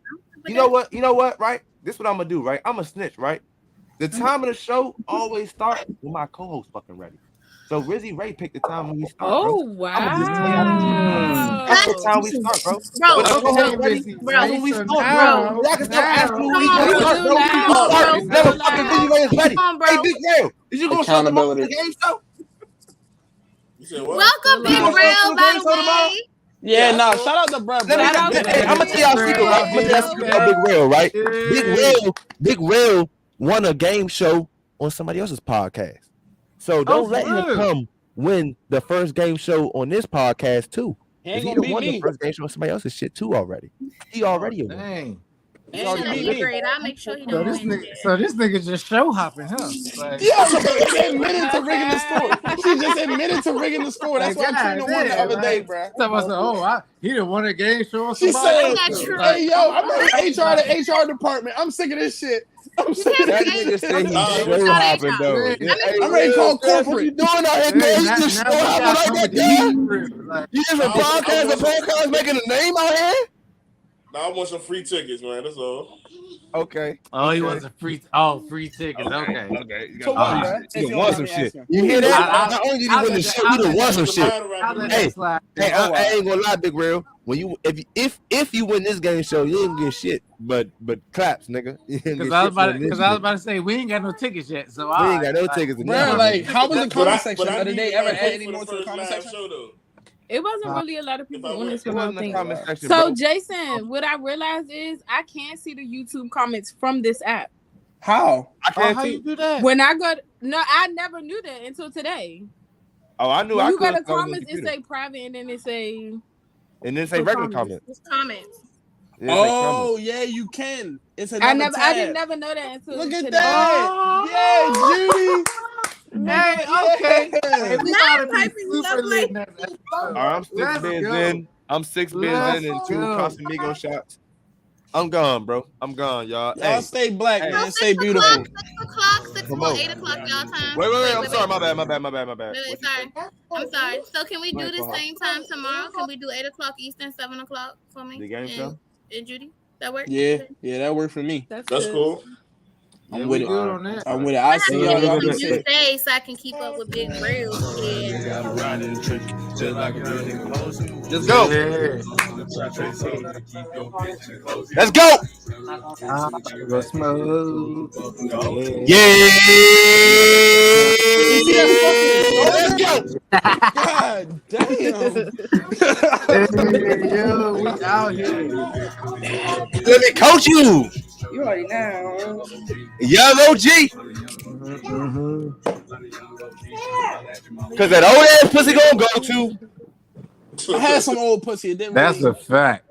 S8: You know what? Right? This is what I'm gonna do. Right? I'm a snitch. Right? The time of the show always starts when my co-host fucking ready. So Rizzy Ray picked the time when we start.
S9: Oh,
S8: bro.
S9: wow.
S8: That's the time we start, bro.
S5: Bro,
S8: When the co-host ready, that's when we start, bro. Y'all can start asking when we start, bro. We start. It's never fucking Rizzy Ray is ready. Hey, Big Rail, is you gonna show them up the game show?
S6: You said what?
S5: Welcome, Big Rail, by the way.
S3: Yeah, no. Shout out to Brad.
S8: I'm gonna tell y'all a secret, right? I'm gonna tell y'all a secret about Big Rail, right? Big Rail won a game show on somebody else's podcast. So don't let him come win the first game show on this podcast too. He won the first game show on somebody else's shit too already. He already won.
S2: Dang.
S5: I'll make sure he don't win.
S2: So this nigga just show hopping, huh? Like,
S3: Yeah, she admitted to rigging the score. She just admitted to rigging the score. That's why Trina won the other day, bro.
S2: He done won a game show on
S3: She
S2: somebody
S3: said,
S2: else.
S3: "Hey, yo, I'm in the HR department. I'm sick of this shit. I'm sick of
S8: That
S3: this
S8: nigga
S3: shit.
S8: said he show hopping though.
S3: I'm ready to call corporate.
S8: What you doing out here, man? You just show hopping like that, damn? You just a podcast making a name out here?
S6: Nah, I want some free tickets, man. That's all.
S10: Okay.
S2: Oh, he wants a free tickets. Okay.
S10: Okay. You
S3: So
S10: got
S3: what, bro? If
S11: You
S3: you
S11: done won
S3: don't
S11: some
S3: mind me
S11: shit.
S3: asking.
S11: You hear that?
S2: I-
S11: Not only did you
S2: I'll
S11: win the
S2: let
S11: shit,
S2: that-
S11: you done won some shit.
S2: I'll let
S11: Hey,
S2: that slide.
S11: Hey, I ain't gonna lie, Big Real. When you if you win this game show, you ain't get shit, but claps, nigga.
S2: Because I was about to say we ain't got no tickets yet, so
S11: we ain't got no tickets.
S3: Bro,
S11: Nah.
S3: like, how was the
S6: But
S3: comment section?
S6: I
S3: Did
S6: need
S3: they
S6: you
S3: ever
S6: guys
S3: add
S6: vote
S3: any
S6: for
S3: more
S6: the
S3: to the
S6: first
S3: comment
S6: live
S3: section?
S6: show, though.
S9: It wasn't really a lot of people on this
S11: It
S9: one, I
S11: wasn't
S9: don't
S11: a
S9: think.
S11: comment section,
S9: So,
S11: bro.
S9: Jason, what I realized is I can't see the YouTube comments from this app.
S3: How?
S11: I can't
S2: how
S11: see.
S2: you do that?
S9: When I go, I never knew that until today.
S11: Oh, I knew
S9: When
S11: I
S9: you go
S11: could.
S9: to comments, it say private, and then it say
S11: And then say
S9: for
S11: regular
S9: comments.
S11: comment.
S5: Just comments.
S11: Yeah, it say
S3: Oh, yeah, you can. It's
S9: I
S3: another tab.
S9: didn't never know that until
S3: Look at
S9: today.
S3: that. Yeah, Judy.
S2: Hey, okay. Hey, we
S5: Not
S2: gotta be
S5: typing
S2: super
S5: stuff
S2: lit.
S5: like
S11: All right, I'm 6
S2: Let's
S11: bins
S2: go.
S11: in. I'm 6 bins
S2: Let's
S11: in and 2
S2: go.
S11: Casamigo shots. I'm gone, bro. I'm gone, y'all.
S3: Y'all
S11: Hey,
S3: stay black,
S11: hey.
S3: man. Stay beautiful.
S5: 6
S11: Come
S5: o'clock,
S11: on.
S5: 8 o'clock, y'all time.
S11: Wait. I'm sorry. My bad.
S5: Wait, sorry. I'm sorry. So can we do the
S11: Michael,
S5: same time tomorrow? Can we do 8 o'clock Eastern, 7 o'clock for me?
S11: The game show?
S5: And Judy? That work?
S3: Yeah, that worked for me.
S6: That's
S9: good.
S6: cool.
S3: I'm
S2: Yeah,
S3: with
S2: we
S3: it.
S2: good on that.
S3: I'm with it. I'll see
S5: I
S3: y'all.
S5: have to
S3: Y'all
S5: get
S3: be
S5: some
S3: safe.
S5: new days so I can keep up with Big Real. Yeah.
S11: Let's go.
S2: Yeah.
S11: Let's go.
S2: Go smoke.
S11: Yeah.
S3: You see that
S11: Let's
S3: fucking
S11: go.
S3: God damn.
S2: Yo, we out here.
S11: Let me coach you.
S7: You already know.
S11: Young OG. Because that old ass pussy gonna go to.
S3: I had some old pussy. It didn't
S2: That's
S3: really.
S2: a fact.